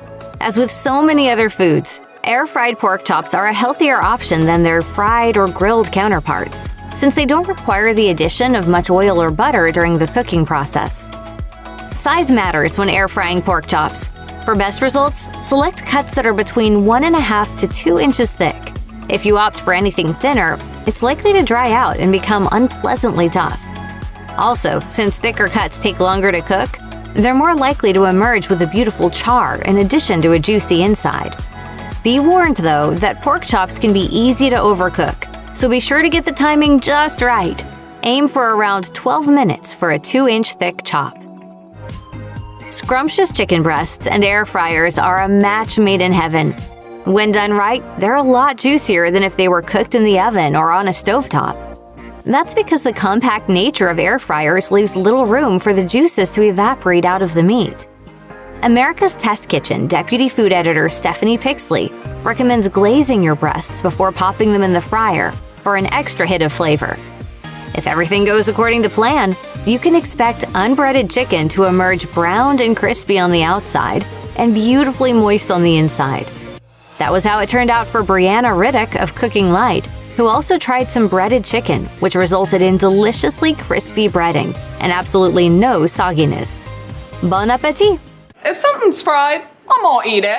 As with so many other foods, air-fried pork chops are a healthier option than their fried or grilled counterparts, since they don't require the addition of much oil or butter during the cooking process. Size matters when air-frying pork chops. For best results, select cuts that are between 1.5 to 2 inches thick. If you opt for anything thinner, it's likely to dry out and become unpleasantly tough. Also, since thicker cuts take longer to cook, they're more likely to emerge with a beautiful char in addition to a juicy inside. Be warned, though, that pork chops can be easy to overcook, so be sure to get the timing just right. Aim for around 12 minutes for a 2-inch thick chop. Scrumptious chicken breasts and air fryers are a match made in heaven. When done right, they're a lot juicier than if they were cooked in the oven or on a stovetop. That's because the compact nature of air fryers leaves little room for the juices to evaporate out of the meat. America's Test Kitchen Deputy Food Editor Stephanie Pixley recommends glazing your breasts before popping them in the fryer for an extra hit of flavor. If everything goes according to plan, you can expect unbreaded chicken to emerge browned and crispy on the outside and beautifully moist on the inside. That was how it turned out for Brianna Riddick of Cooking Light, who also tried some breaded chicken, which resulted in deliciously crispy breading and absolutely no sogginess. Bon appetit! If something's fried, I'm gonna eat it.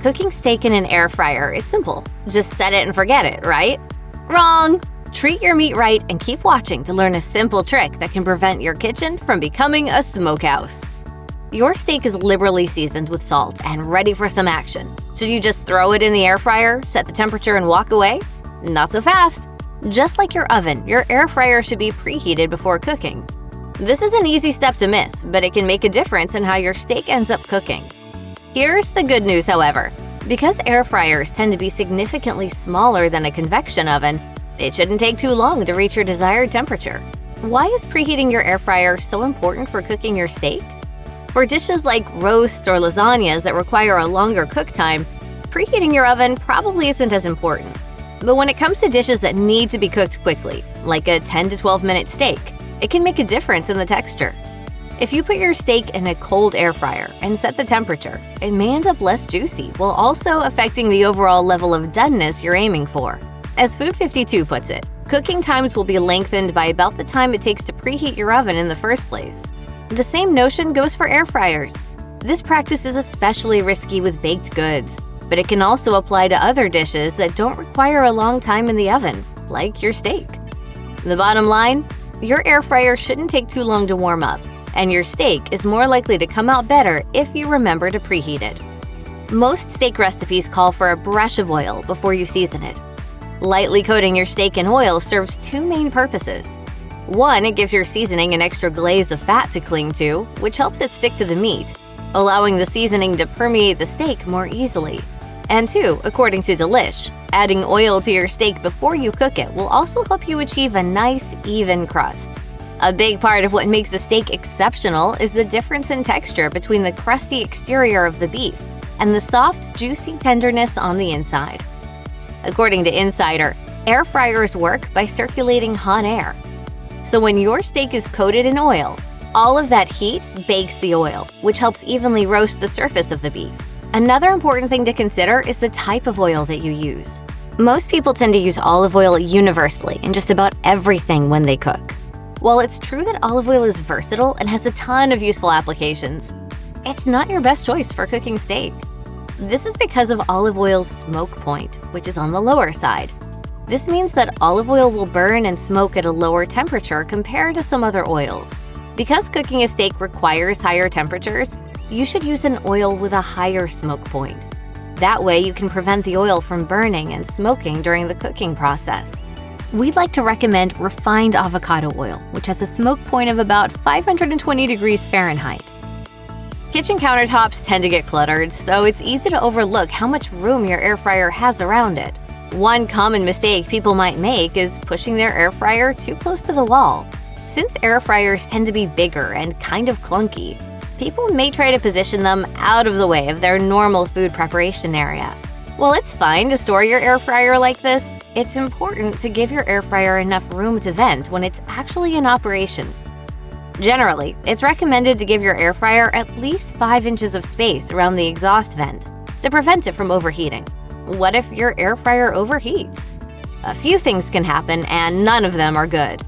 Cooking steak in an air fryer is simple. Just set it and forget it, right? Wrong! Treat your meat right and keep watching to learn a simple trick that can prevent your kitchen from becoming a smokehouse. Your steak is liberally seasoned with salt and ready for some action. Should you just throw it in the air fryer, set the temperature, and walk away? Not so fast. Just like your oven, your air fryer should be preheated before cooking. This is an easy step to miss, but it can make a difference in how your steak ends up cooking. Here's the good news, however. Because air fryers tend to be significantly smaller than a convection oven, it shouldn't take too long to reach your desired temperature. Why is preheating your air fryer so important for cooking your steak? For dishes like roasts or lasagnas that require a longer cook time, preheating your oven probably isn't as important. But when it comes to dishes that need to be cooked quickly, like a 10 to 12 minute steak, it can make a difference in the texture. If you put your steak in a cold air fryer and set the temperature, it may end up less juicy while also affecting the overall level of doneness you're aiming for. As Food 52 puts it, cooking times will be lengthened by about the time it takes to preheat your oven in the first place. The same notion goes for air fryers. This practice is especially risky with baked goods, but it can also apply to other dishes that don't require a long time in the oven, like your steak. The bottom line, your air fryer shouldn't take too long to warm up, and your steak is more likely to come out better if you remember to preheat it. Most steak recipes call for a brush of oil before you season it. Lightly coating your steak in oil serves two main purposes. One, it gives your seasoning an extra glaze of fat to cling to, which helps it stick to the meat, allowing the seasoning to permeate the steak more easily. And two, according to Delish, adding oil to your steak before you cook it will also help you achieve a nice, even crust. A big part of what makes a steak exceptional is the difference in texture between the crusty exterior of the beef and the soft, juicy tenderness on the inside. According to Insider, air fryers work by circulating hot air. So when your steak is coated in oil, all of that heat bakes the oil, which helps evenly roast the surface of the beef. Another important thing to consider is the type of oil that you use. Most people tend to use olive oil universally in just about everything when they cook. While it's true that olive oil is versatile and has a ton of useful applications, it's not your best choice for cooking steak. This is because of olive oil's smoke point, which is on the lower side. This means that olive oil will burn and smoke at a lower temperature compared to some other oils. Because cooking a steak requires higher temperatures, you should use an oil with a higher smoke point. That way you can prevent the oil from burning and smoking during the cooking process. We'd like to recommend refined avocado oil, which has a smoke point of about 520 degrees Fahrenheit. Kitchen countertops tend to get cluttered, so it's easy to overlook how much room your air fryer has around it. One common mistake people might make is pushing their air fryer too close to the wall. Since air fryers tend to be bigger and kind of clunky, people may try to position them out of the way of their normal food preparation area. While it's fine to store your air fryer like this, it's important to give your air fryer enough room to vent when it's actually in operation. Generally, it's recommended to give your air fryer at least 5 inches of space around the exhaust vent to prevent it from overheating. What if your air fryer overheats? A few things can happen, and none of them are good.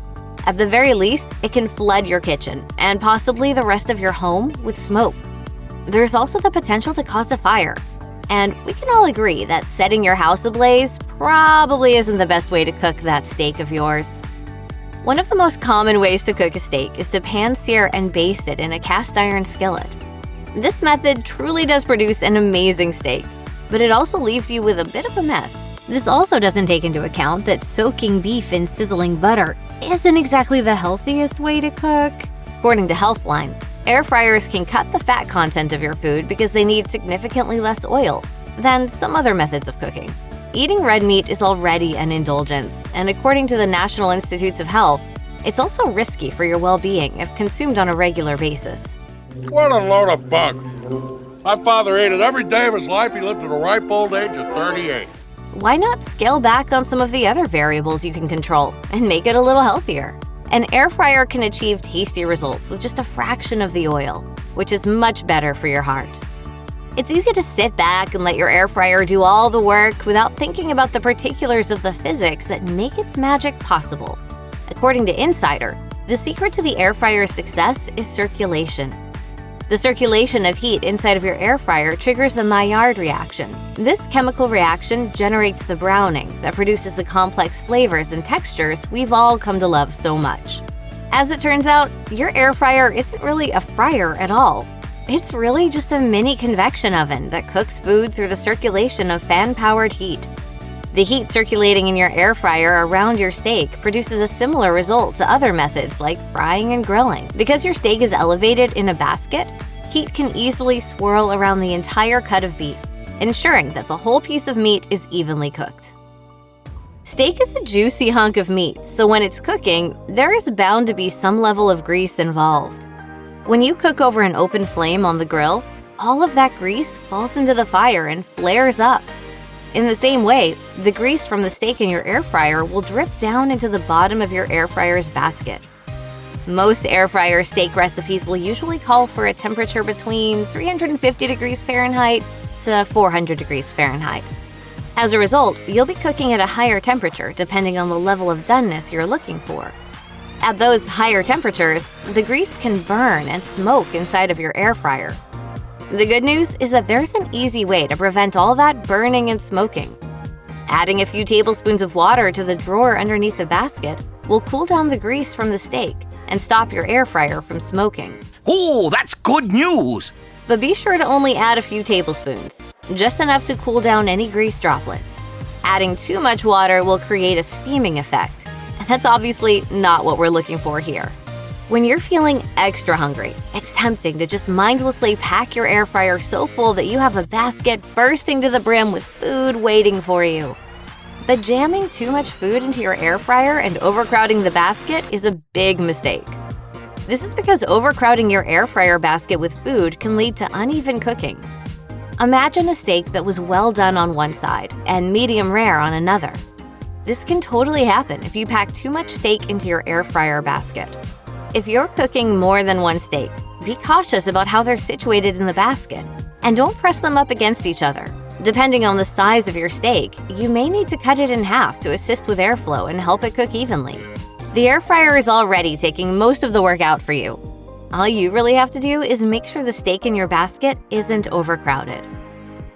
At the very least, it can flood your kitchen and possibly the rest of your home with smoke. There's also the potential to cause a fire. And we can all agree that setting your house ablaze probably isn't the best way to cook that steak of yours. One of the most common ways to cook a steak is to pan-sear and baste it in a cast iron skillet. This method truly does produce an amazing steak, but it also leaves you with a bit of a mess. This also doesn't take into account that soaking beef in sizzling butter isn't exactly the healthiest way to cook. According to Healthline, air fryers can cut the fat content of your food because they need significantly less oil than some other methods of cooking. Eating red meat is already an indulgence, and according to the National Institutes of Health, it's also risky for your well-being if consumed on a regular basis. What a load of bunk. My father ate it every day of his life. He lived to the ripe old age of 38. Why not scale back on some of the other variables you can control and make it a little healthier? An air fryer can achieve tasty results with just a fraction of the oil, which is much better for your heart. It's easy to sit back and let your air fryer do all the work without thinking about the particulars of the physics that make its magic possible. According to Insider, the secret to the air fryer's success is circulation. The circulation of heat inside of your air fryer triggers the Maillard reaction. This chemical reaction generates the browning that produces the complex flavors and textures we've all come to love so much. As it turns out, your air fryer isn't really a fryer at all. It's really just a mini convection oven that cooks food through the circulation of fan-powered heat. The heat circulating in your air fryer around your steak produces a similar result to other methods like frying and grilling. Because your steak is elevated in a basket, heat can easily swirl around the entire cut of beef, ensuring that the whole piece of meat is evenly cooked. Steak is a juicy hunk of meat, so when it's cooking, there is bound to be some level of grease involved. When you cook over an open flame on the grill, all of that grease falls into the fire and flares up. In the same way, the grease from the steak in your air fryer will drip down into the bottom of your air fryer's basket. Most air fryer steak recipes will usually call for a temperature between 350 degrees Fahrenheit to 400 degrees Fahrenheit. As a result, you'll be cooking at a higher temperature depending on the level of doneness you're looking for. At those higher temperatures, the grease can burn and smoke inside of your air fryer. The good news is that there's an easy way to prevent all that burning and smoking. Adding a few tablespoons of water to the drawer underneath the basket will cool down the grease from the steak and stop your air fryer from smoking. Oh, that's good news! But be sure to only add a few tablespoons, just enough to cool down any grease droplets. Adding too much water will create a steaming effect, and that's obviously not what we're looking for here. When you're feeling extra hungry, it's tempting to just mindlessly pack your air fryer so full that you have a basket bursting to the brim with food waiting for you. But jamming too much food into your air fryer and overcrowding the basket is a big mistake. This is because overcrowding your air fryer basket with food can lead to uneven cooking. Imagine a steak that was well done on one side and medium rare on another. This can totally happen if you pack too much steak into your air fryer basket. If you're cooking more than one steak, be cautious about how they're situated in the basket, and don't press them up against each other. Depending on the size of your steak, you may need to cut it in half to assist with airflow and help it cook evenly. The air fryer is already taking most of the work out for you. All you really have to do is make sure the steak in your basket isn't overcrowded.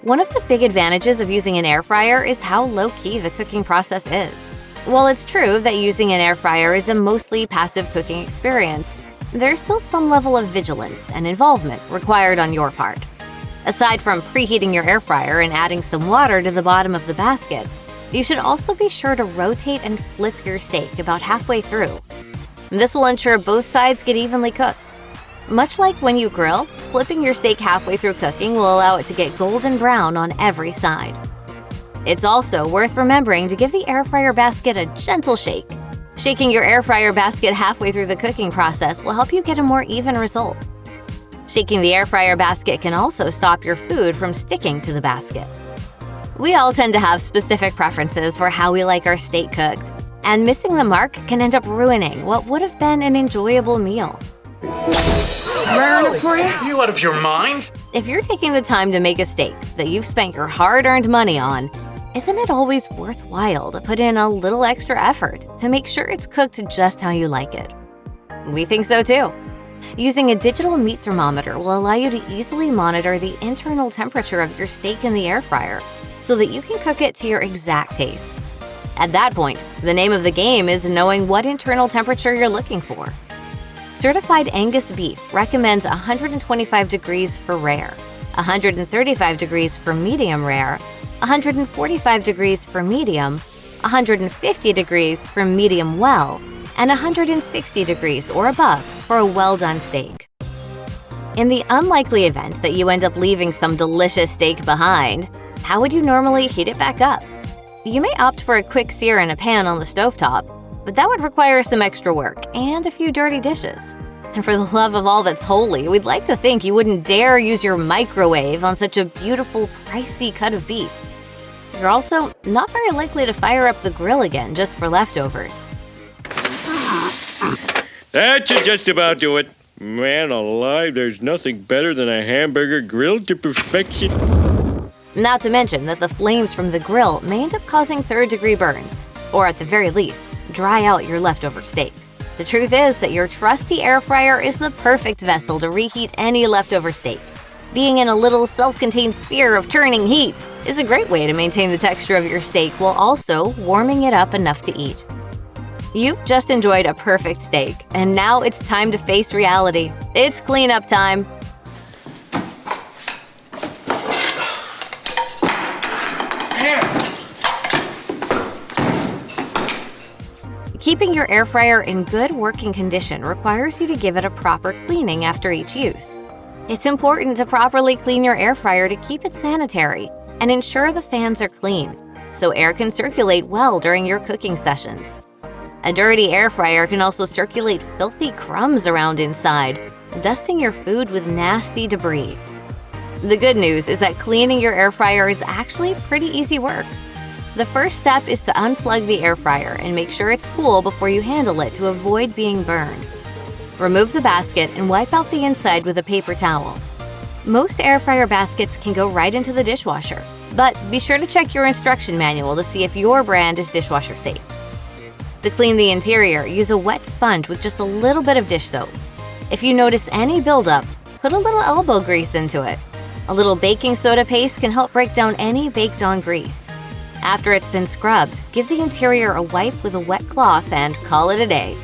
One of the big advantages of using an air fryer is how low-key the cooking process is. While it's true that using an air fryer is a mostly passive cooking experience, there's still some level of vigilance and involvement required on your part. Aside from preheating your air fryer and adding some water to the bottom of the basket, you should also be sure to rotate and flip your steak about halfway through. This will ensure both sides get evenly cooked. Much like when you grill, flipping your steak halfway through cooking will allow it to get golden brown on every side. It's also worth remembering to give the air fryer basket a gentle shake. Shaking your air fryer basket halfway through the cooking process will help you get a more even result. Shaking the air fryer basket can also stop your food from sticking to the basket. We all tend to have specific preferences for how we like our steak cooked, and missing the mark can end up ruining what would have been an enjoyable meal. You out of your mind? If you're taking the time to make a steak that you've spent your hard-earned money on, isn't it always worthwhile to put in a little extra effort to make sure it's cooked just how you like it? We think so too. Using a digital meat thermometer will allow you to easily monitor the internal temperature of your steak in the air fryer so that you can cook it to your exact taste. At that point, the name of the game is knowing what internal temperature you're looking for. Certified Angus beef recommends 125 degrees for rare, 135 degrees for medium rare, 145 degrees for medium, 150 degrees for medium well, and 160 degrees or above for a well-done steak. In the unlikely event that you end up leaving some delicious steak behind, how would you normally heat it back up? You may opt for a quick sear in a pan on the stovetop, but that would require some extra work and a few dirty dishes. And for the love of all that's holy, we'd like to think you wouldn't dare use your microwave on such a beautiful, pricey cut of beef. You're also not very likely to fire up the grill again just for leftovers. That should just about do it. Man alive, there's nothing better than a hamburger grilled to perfection. Not to mention that the flames from the grill may end up causing third-degree burns, or at the very least, dry out your leftover steak. The truth is that your trusty air fryer is the perfect vessel to reheat any leftover steak. Being in a little self-contained sphere of churning heat is a great way to maintain the texture of your steak while also warming it up enough to eat. You've just enjoyed a perfect steak, and now it's time to face reality. It's cleanup time. Keeping your air fryer in good working condition requires you to give it a proper cleaning after each use. It's important to properly clean your air fryer to keep it sanitary and ensure the fans are clean, so air can circulate well during your cooking sessions. A dirty air fryer can also circulate filthy crumbs around inside, dusting your food with nasty debris. The good news is that cleaning your air fryer is actually pretty easy work. The first step is to unplug the air fryer and make sure it's cool before you handle it to avoid being burned. Remove the basket and wipe out the inside with a paper towel. Most air fryer baskets can go right into the dishwasher, but be sure to check your instruction manual to see if your brand is dishwasher safe. To clean the interior, use a wet sponge with just a little bit of dish soap. If you notice any buildup, put a little elbow grease into it. A little baking soda paste can help break down any baked-on grease. After it's been scrubbed, give the interior a wipe with a wet cloth and call it a day.